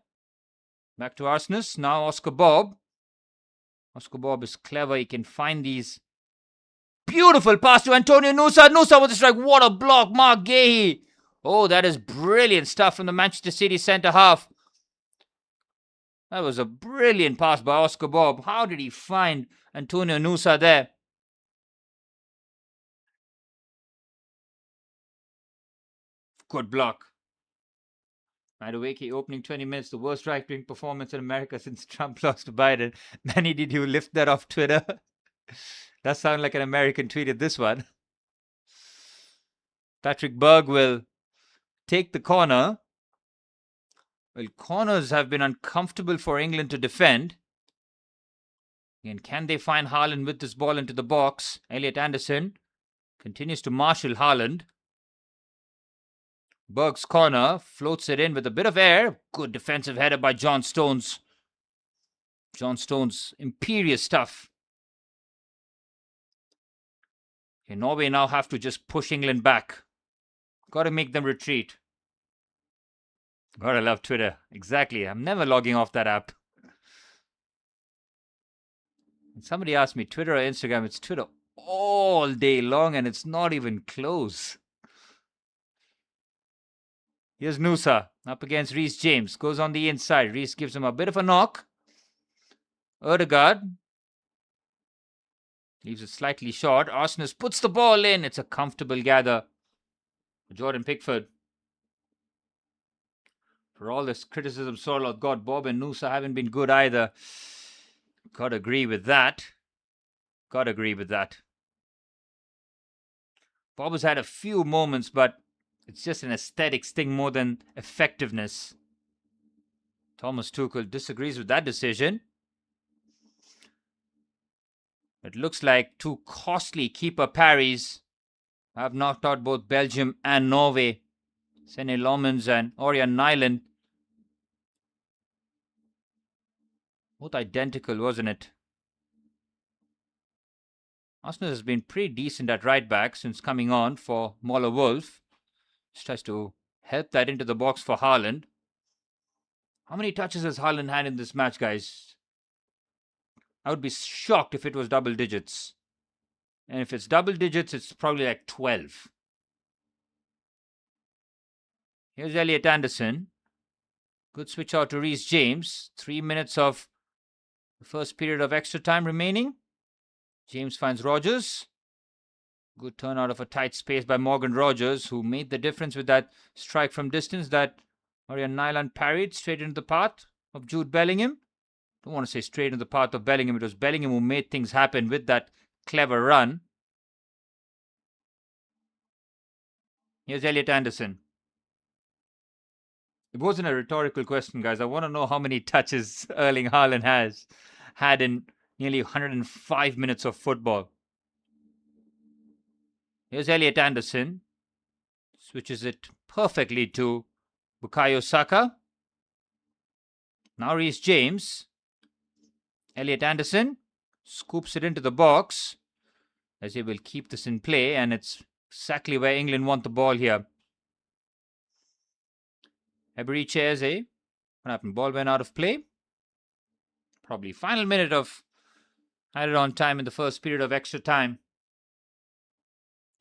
Back to Arsnes. Now Oscar Bob. Oscar Bob is clever. He can find these. Beautiful pass to Antonio Nusa. Nusa with the strike. What a block. Mark Gahey. Oh, that is brilliant stuff from the Manchester City centre half. That was a brilliant pass by Oscar Bob. How did he find Antonio Nusa there? Good block. Madueke opening 20 minutes, the worst right-wing performance in America since Trump lost to Biden. Manny, did you lift that off Twitter? That sounds like an American tweeted this one. Patrick Berg will take the corner. Well, corners have been uncomfortable for England to defend. And can they find Haaland with this ball into the box? Elliot Anderson continues to marshal Haaland. Berg's corner, floats it in with a bit of air. Good defensive header by John Stones. John Stones, imperious stuff. Okay, Norway now have to just push England back. Got to make them retreat. Gotta love Twitter. Exactly. I'm never logging off that app. And somebody asked me, Twitter or Instagram? It's Twitter all day long and it's not even close. Here's Nusa up against Reece James. Goes on the inside. Reece gives him a bit of a knock. Odegaard leaves it slightly short. Arsenis puts the ball in. It's a comfortable gather for Jordan Pickford. For all this criticism, Sorloth, God, Bob and Nusa haven't been good either. Gotta agree with that. Gotta agree with that. Bob has had a few moments, but it's just an aesthetics thing more than effectiveness. Thomas Tuchel disagrees with that decision. It looks like two costly keeper parries have knocked out both Belgium and Norway. Sene Lomans and Orion Nyland. Both identical, wasn't it? Arsenal has been pretty decent at right back since coming on for Moller Wolf. Just tries to help that into the box for Haaland. How many touches has Haaland had in this match, guys? I would be shocked if it was double digits. And if it's double digits, it's probably like 12. Here's Elliot Anderson. Good switch out to Reece James. 3 minutes of the first period of extra time remaining. James finds Rogers. Good turn out of a tight space by Morgan Rogers, who made the difference with that strike from distance that Orion Nyland parried straight into the path of Jude Bellingham. Don't want to say straight into the path of Bellingham. It was Bellingham who made things happen with that clever run. Here's Elliot Anderson. It wasn't a rhetorical question, guys. I want to know how many touches Erling Haaland has had in nearly 105 minutes of football. Here's Elliot Anderson. Switches it perfectly to Bukayo Saka. Now Reece James. Elliot Anderson scoops it into the box as he will keep this in play, and it's exactly where England want the ball here. Eberiche Eze. What happened? Ball went out of play. Probably final minute of added on time in the first period of extra time.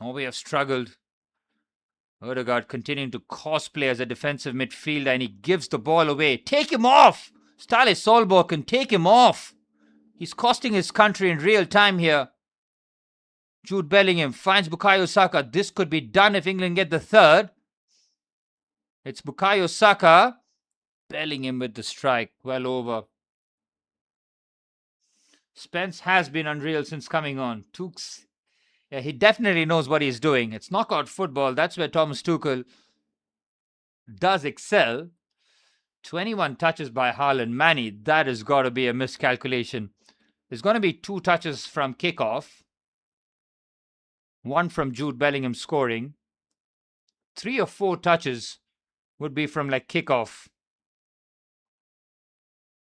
Norway have struggled. Odegaard continuing to cosplay as a defensive midfielder, and he gives the ball away. Take him off! Stale Solberg can take him off. He's costing his country in real time here. Jude Bellingham finds Bukayo Saka. This could be done if England get the third. It's Bukayo Saka. Bellingham with the strike. Well over. Spence has been unreal since coming on. Tukes, yeah, he definitely knows what he's doing. It's knockout football. That's where Thomas Tuchel does excel. 21 touches by Haaland. Manny, that has got to be a miscalculation. There's going to be 2 touches from kickoff. 1 from Jude Bellingham scoring. 3 or 4 touches would be from like kickoff.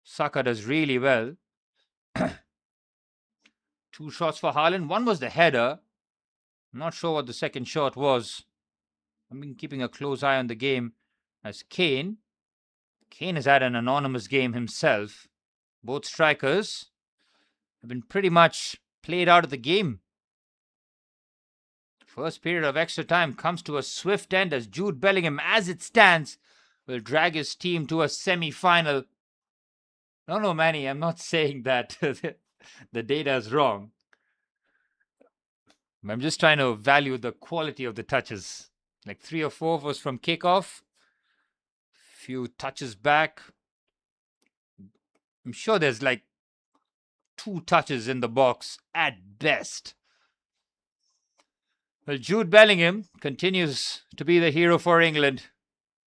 Saka does really well. 2 shots for Haaland. One was the header. I'm not sure what the second shot was. I've been keeping a close eye on the game as Kane. Kane has had an anonymous game himself. Both strikers have been pretty much played out of the game. First period of extra time comes to a swift end as Jude Bellingham, as it stands, will drag his team to a semi-final. No, Manny, I'm not saying that the data is wrong. I'm just trying to value the quality of the touches. Like 3 or 4 was from kickoff. Few touches back. I'm sure there's like 2 touches in the box at best. Well, Jude Bellingham continues to be the hero for England.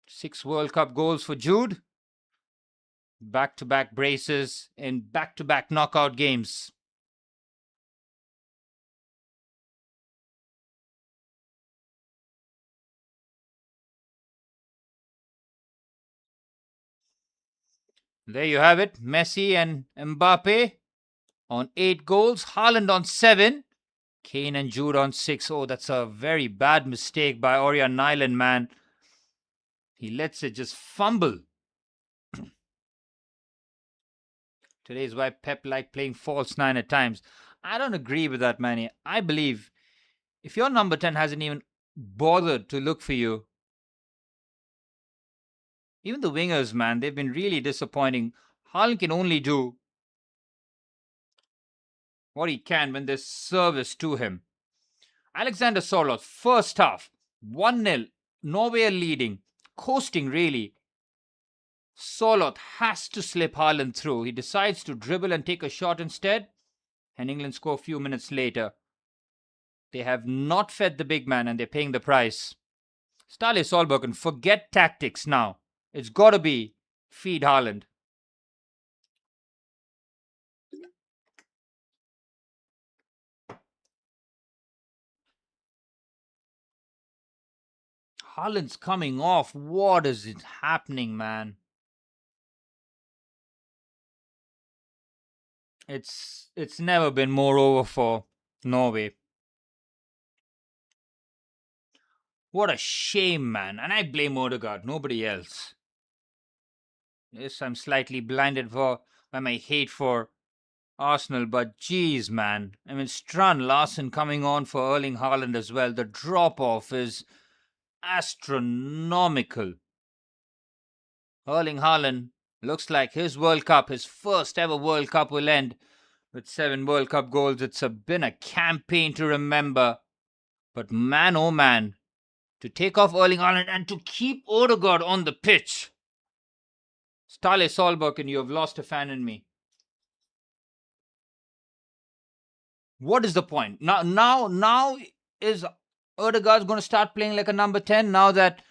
6 World Cup goals for Jude. Back-to-back braces in back-to-back knockout games. There you have it. Messi and Mbappe on 8 goals. Haaland on 7. Kane and Jude on 6. Oh, that's a very bad mistake by Orion Nyland, man. He lets it just fumble. Today's why Pep liked playing false 9 at times. I don't agree with that, Manny. I believe if your number 10 hasn't even bothered to look for you, even the wingers, man, they've been really disappointing. Haaland can only do what he can when there's service to him. Alexander Sørloth, first half, 1-0. Norway are leading, coasting really. Sørloth has to slip Haaland through. He decides to dribble and take a shot instead, and England score a few minutes later. They have not fed the big man, and they're paying the price. Ståle Solbakken, forget tactics now. It's got to be feed Haaland. Haaland's coming off. What is it happening, man? It's never been more over for Norway. What a shame, man. And I blame Odegaard, nobody else. Yes, I'm slightly blinded by my hate for Arsenal, but geez, man. I mean, Strand Larsen coming on for Erling Haaland as well. The drop-off is astronomical. Erling Haaland looks like his World Cup, his first ever World Cup, will end with 7 World Cup goals. It's been a campaign to remember. But man, oh man, to take off Erling Haaland and to keep Odegaard on the pitch. Ståle Solbakken, you have lost a fan in me. What is the point? Now is Odegaard going to start playing like a number 10 now that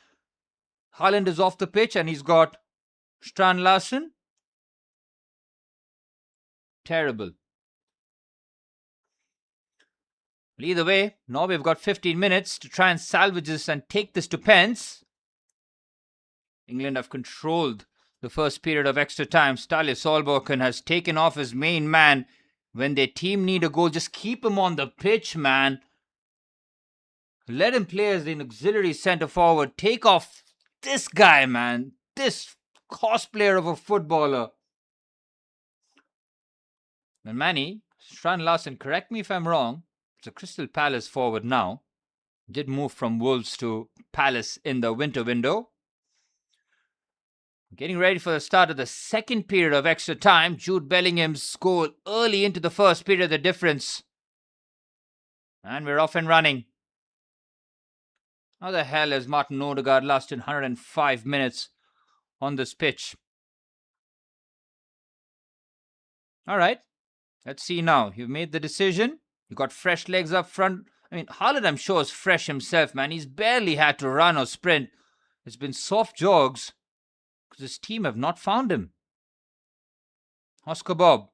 Haaland is off the pitch and he's got Strand Larsen? Terrible. Well, either way, Norway have got 15 minutes to try and salvage this and take this to pens. England have controlled the first period of extra time. Ståle Solbakken has taken off his main man. When their team need a goal, just keep him on the pitch, man. Let him play as an auxiliary centre forward. Take off this guy, man. This cosplayer of a footballer. And Manny, Strand Larsen, correct me if I'm wrong. It's a Crystal Palace forward now. Did move from Wolves to Palace in the winter window. Getting ready for the start of the second period of extra time. Jude Bellingham's goal early into the first period, the difference. And we're off and running. How the hell has Martin Odegaard lasted 105 minutes on this pitch? All right, let's see now. You've made the decision. You got fresh legs up front. I mean, Haaland, I'm sure, is fresh himself, man. He's barely had to run or sprint. It's been soft jogs because his team have not found him. Oscar Bob.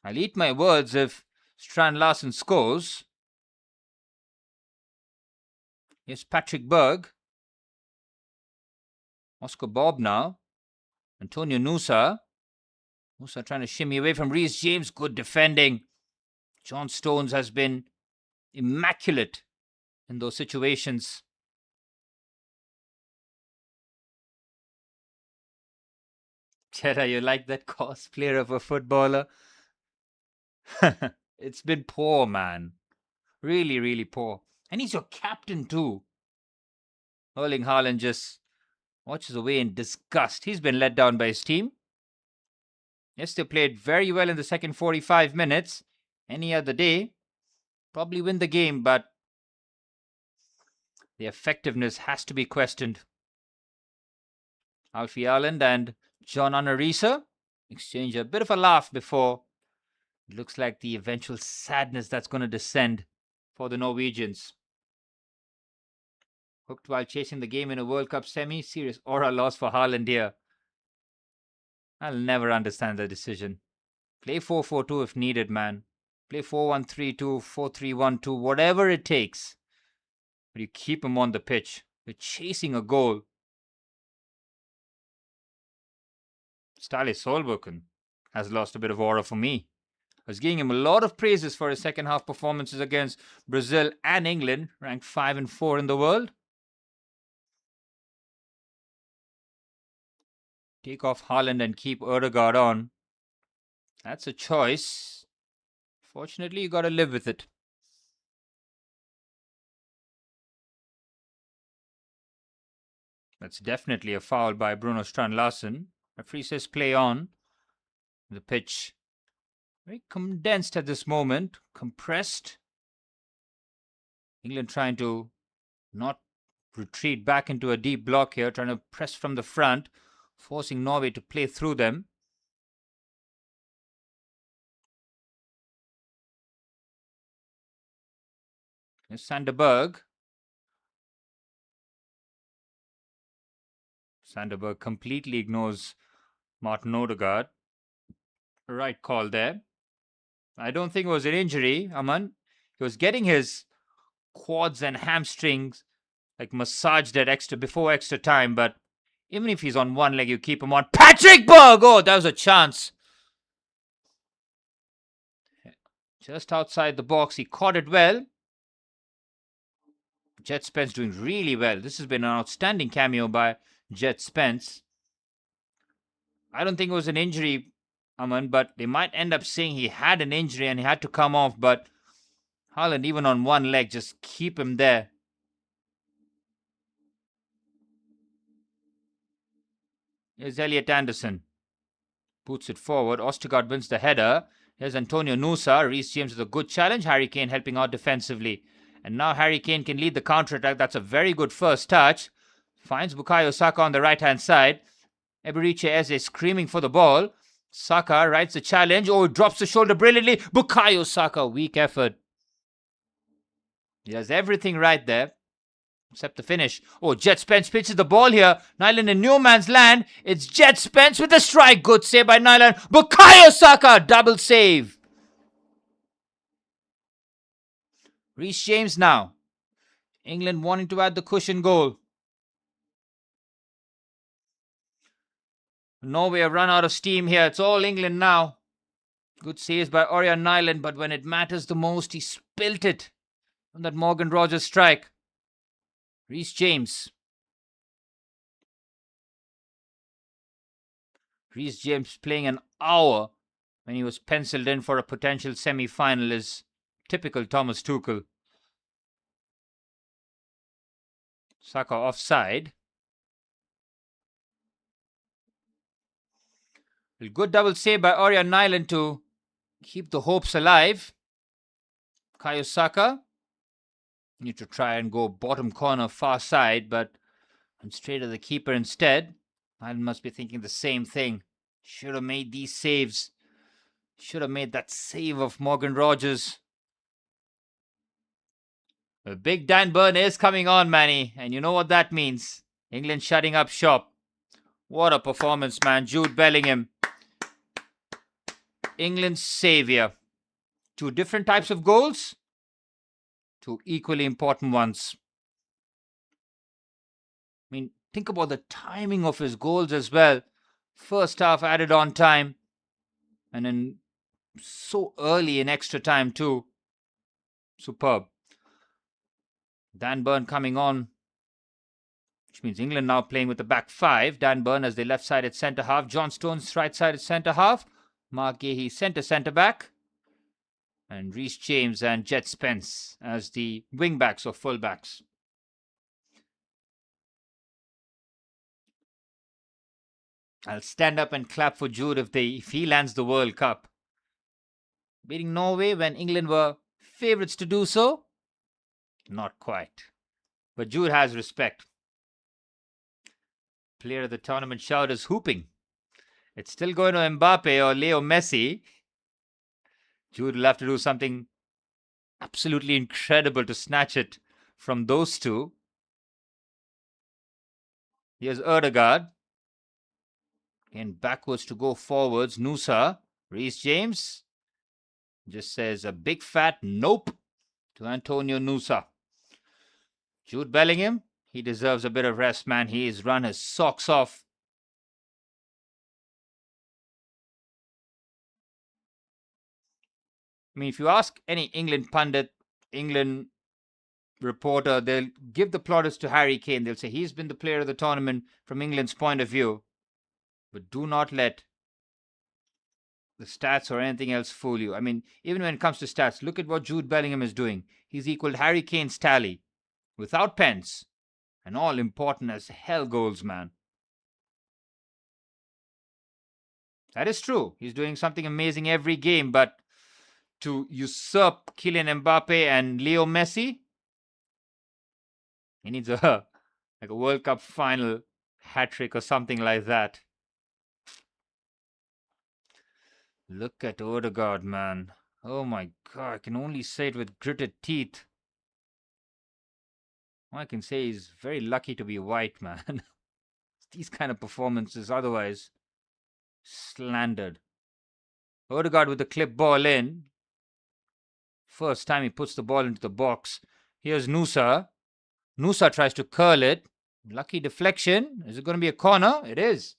I'll eat my words if Strand Larsen scores. Here's Patrick Berg. Oscar Bob now. Antonio Nusa. Nusa trying to shimmy away from Reece James. Good defending. John Stones has been immaculate in those situations. Chera, you like that cosplayer of a footballer? It's been poor, man. Really, really poor. And he's your captain too. Erling Haaland just watches away in disgust. He's been let down by his team. Yes, they played very well in the second 45 minutes. Any other day, probably win the game, but The effectiveness has to be questioned. Alfie Haaland and John Annarisa exchange a bit of a laugh before it looks like the eventual sadness that's going to descend for the Norwegians. Hooked while chasing the game in a World Cup semi. Serious aura loss for Haaland here. I'll never understand the decision. Play 4-4-2 if needed, man. Play 4-1-3-2, 4-3-1-2, whatever it takes. But you keep him on the pitch. You're chasing a goal. Stale Solbakken has lost a bit of aura for me. I was giving him a lot of praises for his second half performances against Brazil and England, ranked 5 and 4 in the world. Take off Haaland and keep Ødegaard on. That's a choice. Fortunately, you got to live with it. That's definitely a foul by Bruno Strand Larsen. Referee says play on. The pitch very condensed at this moment, compressed. England trying to not retreat back into a deep block here, trying to press from the front, forcing Norway to play through them. Here's Sanderberg. Sanderberg completely ignores Martin Ødegaard. Right call there. I don't think it was an injury, Aman. He was getting his quads and hamstrings like massaged at before extra time, but even if he's on one leg, you keep him on. Patrick Berg! Oh, that was a chance. Just outside the box, he caught it well. Jet Spence doing really well. This has been an outstanding cameo by Jet Spence. I don't think it was an injury, Aman, but they might end up saying he had an injury and he had to come off, but Haaland, even on one leg, just keep him there. Here's Elliot Anderson. Boots it forward. Ødegaard wins the header. Here's Antonio Nusa. Reece James with a good challenge. Harry Kane helping out defensively. And now Harry Kane can lead the counter-attack. That's a very good first touch. Finds Bukayo Saka on the right-hand side. Eberiche Eze screaming for the ball. Saka rides the challenge. Oh, drops the shoulder brilliantly. Bukayo Saka, weak effort. He does everything right there, except the finish. Oh, Jet Spence pitches the ball here. Nyland in no man's land. It's Jet Spence with a strike. Good save by Nyland. Bukayo Saka, double save. Reece James now. England wanting to add the cushion goal. Norway have run out of steam here. It's all England now. Good saves by Ørjan Nyland, but when it matters the most, he spilt it on that Morgan Rogers strike. Reece James. Reece James playing an hour when he was penciled in for a potential semi-final is typical Thomas Tuchel. Saka offside. A good double save by Ørjan Nyland to keep the hopes alive. Bukayo Saka. Need to try and go bottom corner far side, but I'm straight at the keeper instead. Nyland must be thinking the same thing. Should have made these saves. Should have made that save of Morgan Rogers. The big Dan Burn is coming on, Manny, and you know what that means. England shutting up shop. What a performance, man. Jude Bellingham. England's saviour. Two different types of goals. Two equally important ones. I mean, think about the timing of his goals as well. First half added on time. And then so early in extra time too. Superb. Dan Burn coming on. Which means England now playing with the back five. Dan Burn as the left-sided centre-half. John Stones right-sided centre-half. Mark Gahey centre back. And Reece James and Jet Spence as the wing-backs or full-backs. I'll stand up and clap for Jude if he lands the World Cup. Beating Norway when England were favourites to do so? Not quite. But Jude has respect. Player of the tournament shout is hooping. It's still going to Mbappe or Leo Messi. Jude will have to do something absolutely incredible to snatch it from those two. Here's Erdegaard. Again, backwards to go forwards. Nusa. Reece James just says a big fat nope to Antonio Nusa. Jude Bellingham, he deserves a bit of rest, man. He has run his socks off. I mean, if you ask any England pundit, England reporter, they'll give the plaudits to Harry Kane. They'll say he's been the player of the tournament from England's point of view. But do not let the stats or anything else fool you. I mean, even when it comes to stats, look at what Jude Bellingham is doing. He's equaled Harry Kane's tally without pens, and all important as hell goals, man. That is true. He's doing something amazing every game, but to usurp Kylian Mbappe and Leo Messi, he needs a World Cup final hat-trick or something like that. Look at Odegaard, man. Oh my God, I can only say it with gritted teeth. All I can say is very lucky to be white, man. These kind of performances, otherwise slandered. Odegaard with the clip ball in. First time he puts the ball into the box. Here's Nusa. Nusa tries to curl it. Lucky deflection. Is it going to be a corner? It is.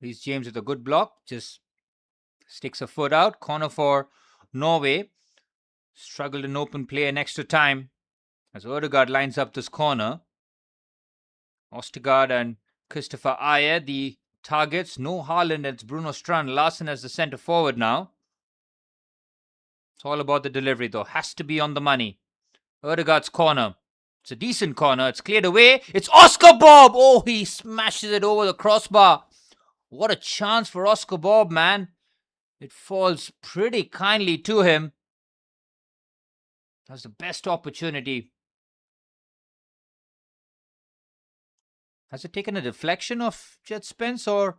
Reece James with a good block. Just sticks a foot out. Corner for Norway. Struggled in open play and extra time as Odegaard lines up this corner. Ostergaard and Christopher Ayer, the targets. No Haaland, it's Bruno Strand. Larsen as the centre forward now. It's all about the delivery though. Has to be on the money. Odegaard's corner. It's a decent corner. It's cleared away. It's Oscar Bob. Oh, he smashes it over the crossbar. What a chance for Oscar Bob, man. It falls pretty kindly to him. That's the best opportunity. Has it taken a deflection of Jet Spence, or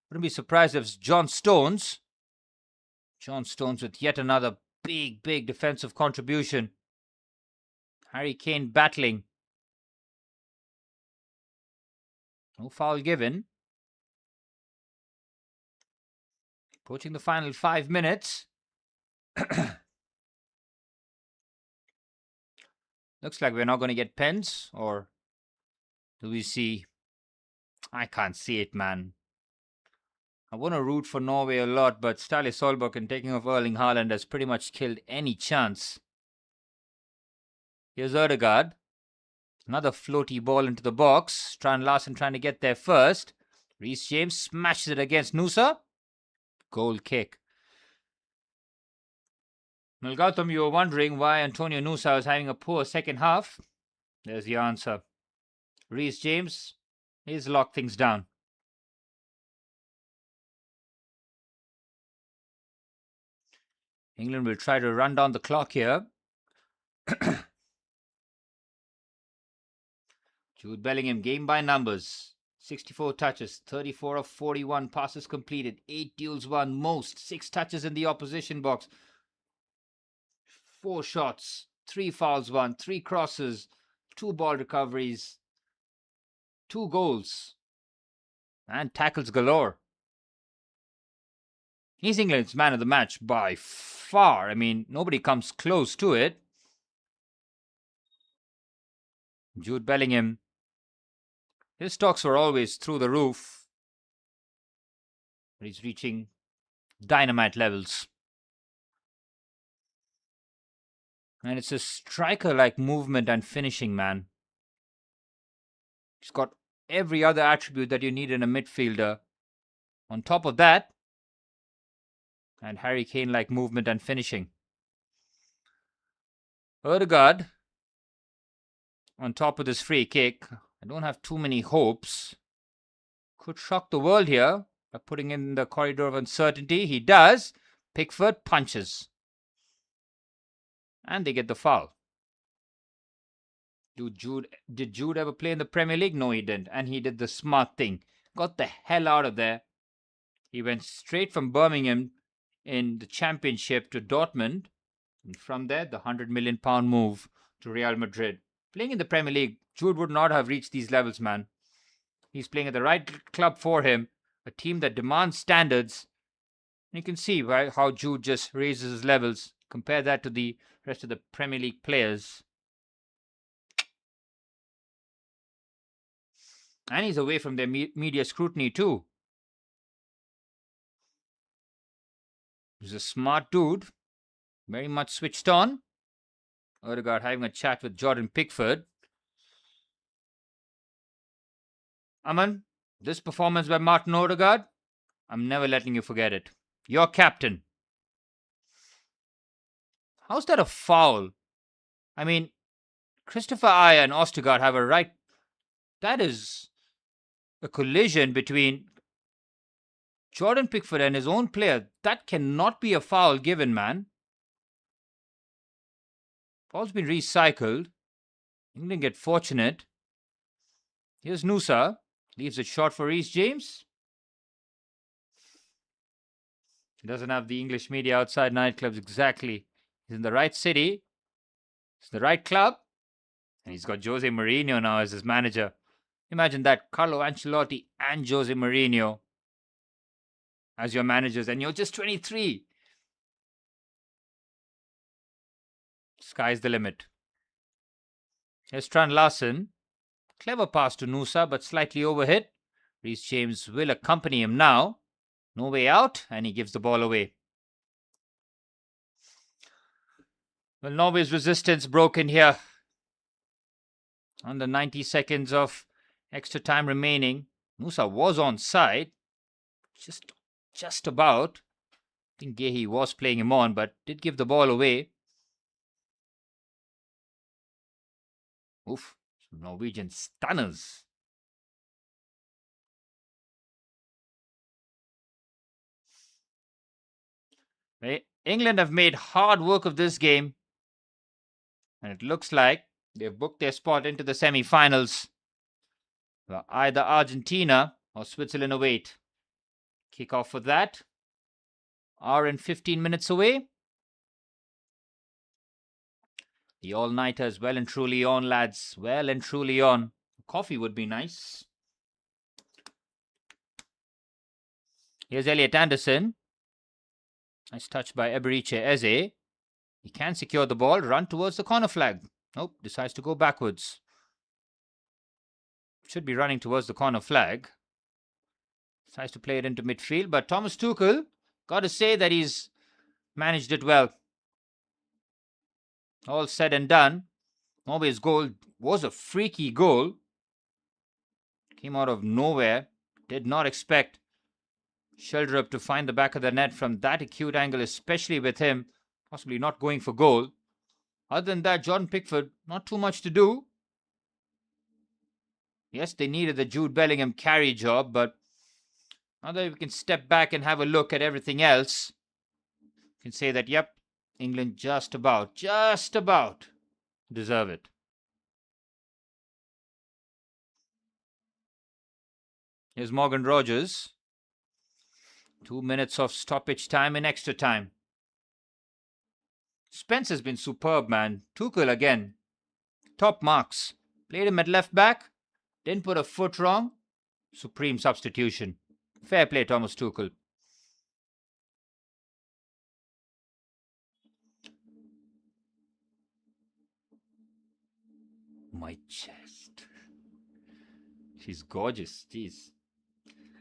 wouldn't be surprised if it's John Stones. John Stones with yet another big defensive contribution. Harry Kane battling. No foul given. Approaching the final 5 minutes. Looks like we're not going to get pens, or do we see? I can't see it, man. I want to root for Norway a lot, but Ståle Solbakken taking off Erling Haaland has pretty much killed any chance. Here's Erdegaard. Another floaty ball into the box. Strand Larsen trying to get there first. Reece James smashes it against Nusa. Goal kick. Well, Gautam, you were wondering why Antonio Nusa was having a poor second half. There's the answer. Reece James, he's locked things down. England will try to run down the clock here. Jude Bellingham, game by numbers. 64 touches, 34 of 41 passes completed, 8 duels won, most, 6 touches in the opposition box, 4 shots, 3 fouls won, 3 crosses, 2 ball recoveries, 2 goals, and tackles galore. He's England's man of the match by far. I mean, nobody comes close to it. Jude Bellingham, his stocks were always through the roof, but he's reaching dynamite levels. And it's a striker-like movement and finishing, man. He's got every other attribute that you need in a midfielder. On top of that, and Harry Kane-like movement and finishing. Erdegaard, on top of this free kick. I don't have too many hopes. Could shock the world here, by putting in the corridor of uncertainty. He does. Pickford punches. And they get the foul. Did Jude ever play in the Premier League? No, he didn't. And he did the smart thing. Got the hell out of there. He went straight from Birmingham in the Championship to Dortmund. And from there, the £100 million move to Real Madrid. Playing in the Premier League, Jude would not have reached these levels, man. He's playing at the right club for him. A team that demands standards. And you can see how Jude just raises his levels. Compare that to the rest of the Premier League players. And he's away from their media scrutiny too. He's a smart dude. Very much switched on. Odegaard having a chat with Jordan Pickford. Aman, this performance by Martin Odegaard, I'm never letting you forget it. Your captain. How's that a foul? I mean, Christopher Ayer and Ostergaard have a right. That is a collision between Jordan Pickford and his own player. That cannot be a foul given, man. Ball's been recycled. England get fortunate. Here's Nusa. Leaves it short for Reece James. He doesn't have the English media outside nightclubs exactly. He's in the right city. He's in the right club. And he's got Jose Mourinho now as his manager. Imagine that. Carlo Ancelotti and Jose Mourinho as your managers. And you're just 23. Sky's the limit. Here's Strand Larsen. Clever pass to Nusa, but slightly overhit. Reece James will accompany him now. No way out, and he gives the ball away. Well, Norway's resistance broken here. Under 90 seconds of extra time remaining. Nusa was onside. Just about. I think Gehi was playing him on, but did give the ball away. Oof. Norwegian stunners. England have made hard work of this game. And it looks like they've booked their spot into the semi-finals. Well, either Argentina or Switzerland await. Kick off for that. Hour and 15 minutes away. The all-nighter is well and truly on, lads. Well and truly on. Coffee would be nice. Here's Elliot Anderson. Nice touch by Eberiche Eze. He can secure the ball, run towards the corner flag. Nope, decides to go backwards. Should be running towards the corner flag. Decides to play it into midfield, but Thomas Tuchel, got to say that he's managed it well. All said and done, Norway's goal was a freaky goal. Came out of nowhere. Did not expect Sheldrup to find the back of the net from that acute angle, especially with him possibly not going for goal. Other than that, Jordan Pickford, not too much to do. Yes, they needed the Jude Bellingham carry job, but now that we can step back and have a look at everything else, we can say that, yep, England just about deserve it. Here's Morgan Rogers. 2 minutes of stoppage time and extra time. Spence has been superb, man. Tuchel again. Top marks. Played him at left back. Didn't put a foot wrong. Supreme substitution. Fair play, Thomas Tuchel. My chest. She's gorgeous. Jeez.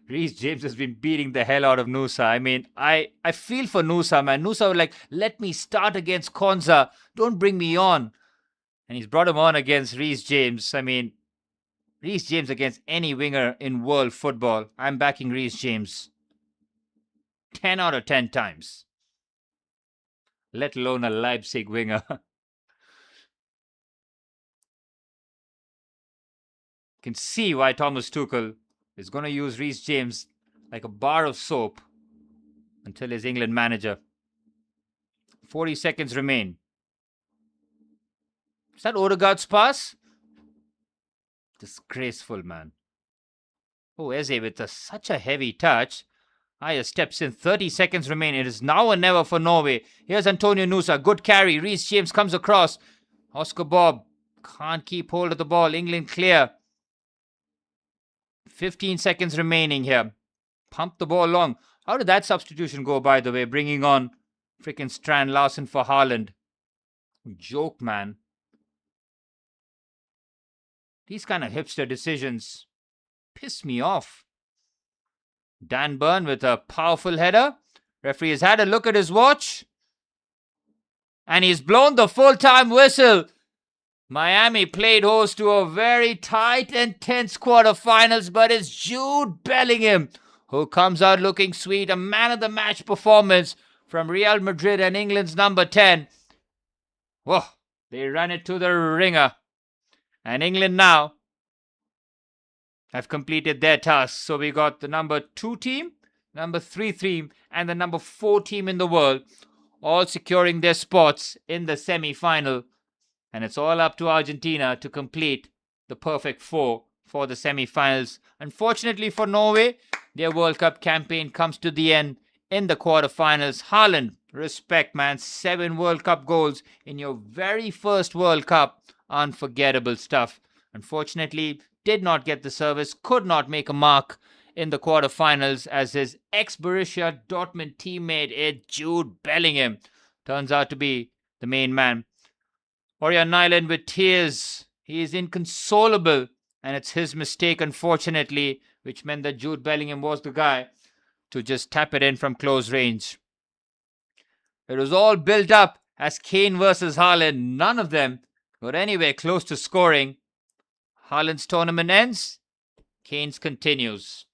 Reece James has been beating the hell out of Nusa. I mean, I feel for Nusa, man. Nusa was like, let me start against Konza. Don't bring me on. And he's brought him on against Reece James. I mean, Reece James against any winger in world football. I'm backing Reece James. 10 out of 10 times. Let alone a Leipzig winger. Can see why Thomas Tuchel is going to use Reece James like a bar of soap until his England manager. 40 seconds remain. Is that Odegaard's pass? Disgraceful, man. Oh, Eze with such a heavy touch. Aya steps in. 30 seconds remain. It is now or never for Norway. Here's Antonio Nusa. Good carry. Reece James comes across. Oscar Bob can't keep hold of the ball. England clear. 15 seconds remaining here. Pump the ball long. How did that substitution go, by the way? Bringing on freaking Strand Larsen for Haaland. Joke, man. These kind of hipster decisions piss me off. Dan Burn with a powerful header. Referee has had a look at his watch. And he's blown the full-time whistle. Miami played host to a very tight and tense quarterfinals, but it's Jude Bellingham who comes out looking sweet. A man-of-the-match performance from Real Madrid and England's number 10. Whoa, they ran it to the ringer. And England now have completed their task. So we got the number 2 team, number 3 team, and the number 4 team in the world, all securing their spots in the semi-final. And it's all up to Argentina to complete the perfect 4 for the semi-finals. Unfortunately for Norway, their World Cup campaign comes to the end in the quarterfinals. Haaland, respect, man. 7 World Cup goals in your very first World Cup. Unforgettable stuff. Unfortunately, did not get the service, could not make a mark in the quarterfinals as his ex-Borussia Dortmund teammate Jude Bellingham turns out to be the main man. Orion Nyland with tears. He is inconsolable, and it's his mistake, unfortunately, which meant that Jude Bellingham was the guy to just tap it in from close range. It was all built up as Kane versus Haaland. None of them got anywhere close to scoring. Haaland's tournament ends. Kane's continues.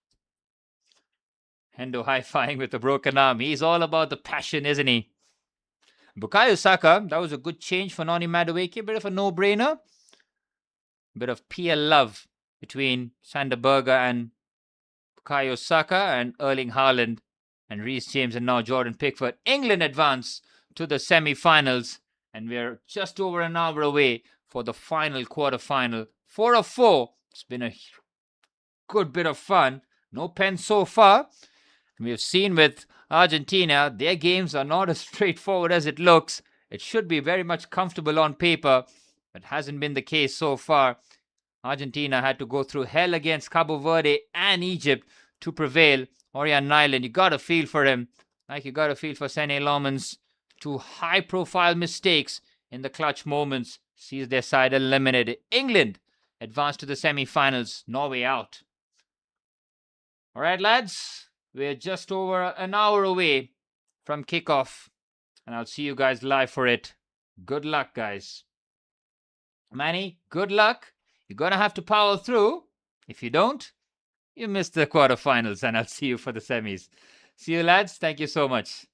Hendo high-fiving with a broken arm. He's all about the passion, isn't he? Bukayo Saka, that was a good change for Noni Madueke. A bit of a no-brainer. A bit of PL love between Sander Berge and Bukayo Saka and Erling Haaland and Reece James and now Jordan Pickford. England advance to the semi-finals. And we're just over an hour away for the final quarter-final. 4 of 4. It's been a good bit of fun. No pens so far. And we've seen with Argentina, their games are not as straightforward as it looks. It should be very much comfortable on paper, but hasn't been the case so far. Argentina had to go through hell against Cabo Verde and Egypt to prevail. Orion Nyland, you got to feel for him. Like you got to feel for Sene Lomans. 2 high-profile mistakes in the clutch moments sees their side eliminated. England advanced to the semi-finals. Norway out. All right, lads. We're just over an hour away from kickoff. And I'll see you guys live for it. Good luck, guys. Manny, good luck. You're going to have to power through. If you don't, you miss the quarterfinals. And I'll see you for the semis. See you, lads. Thank you so much.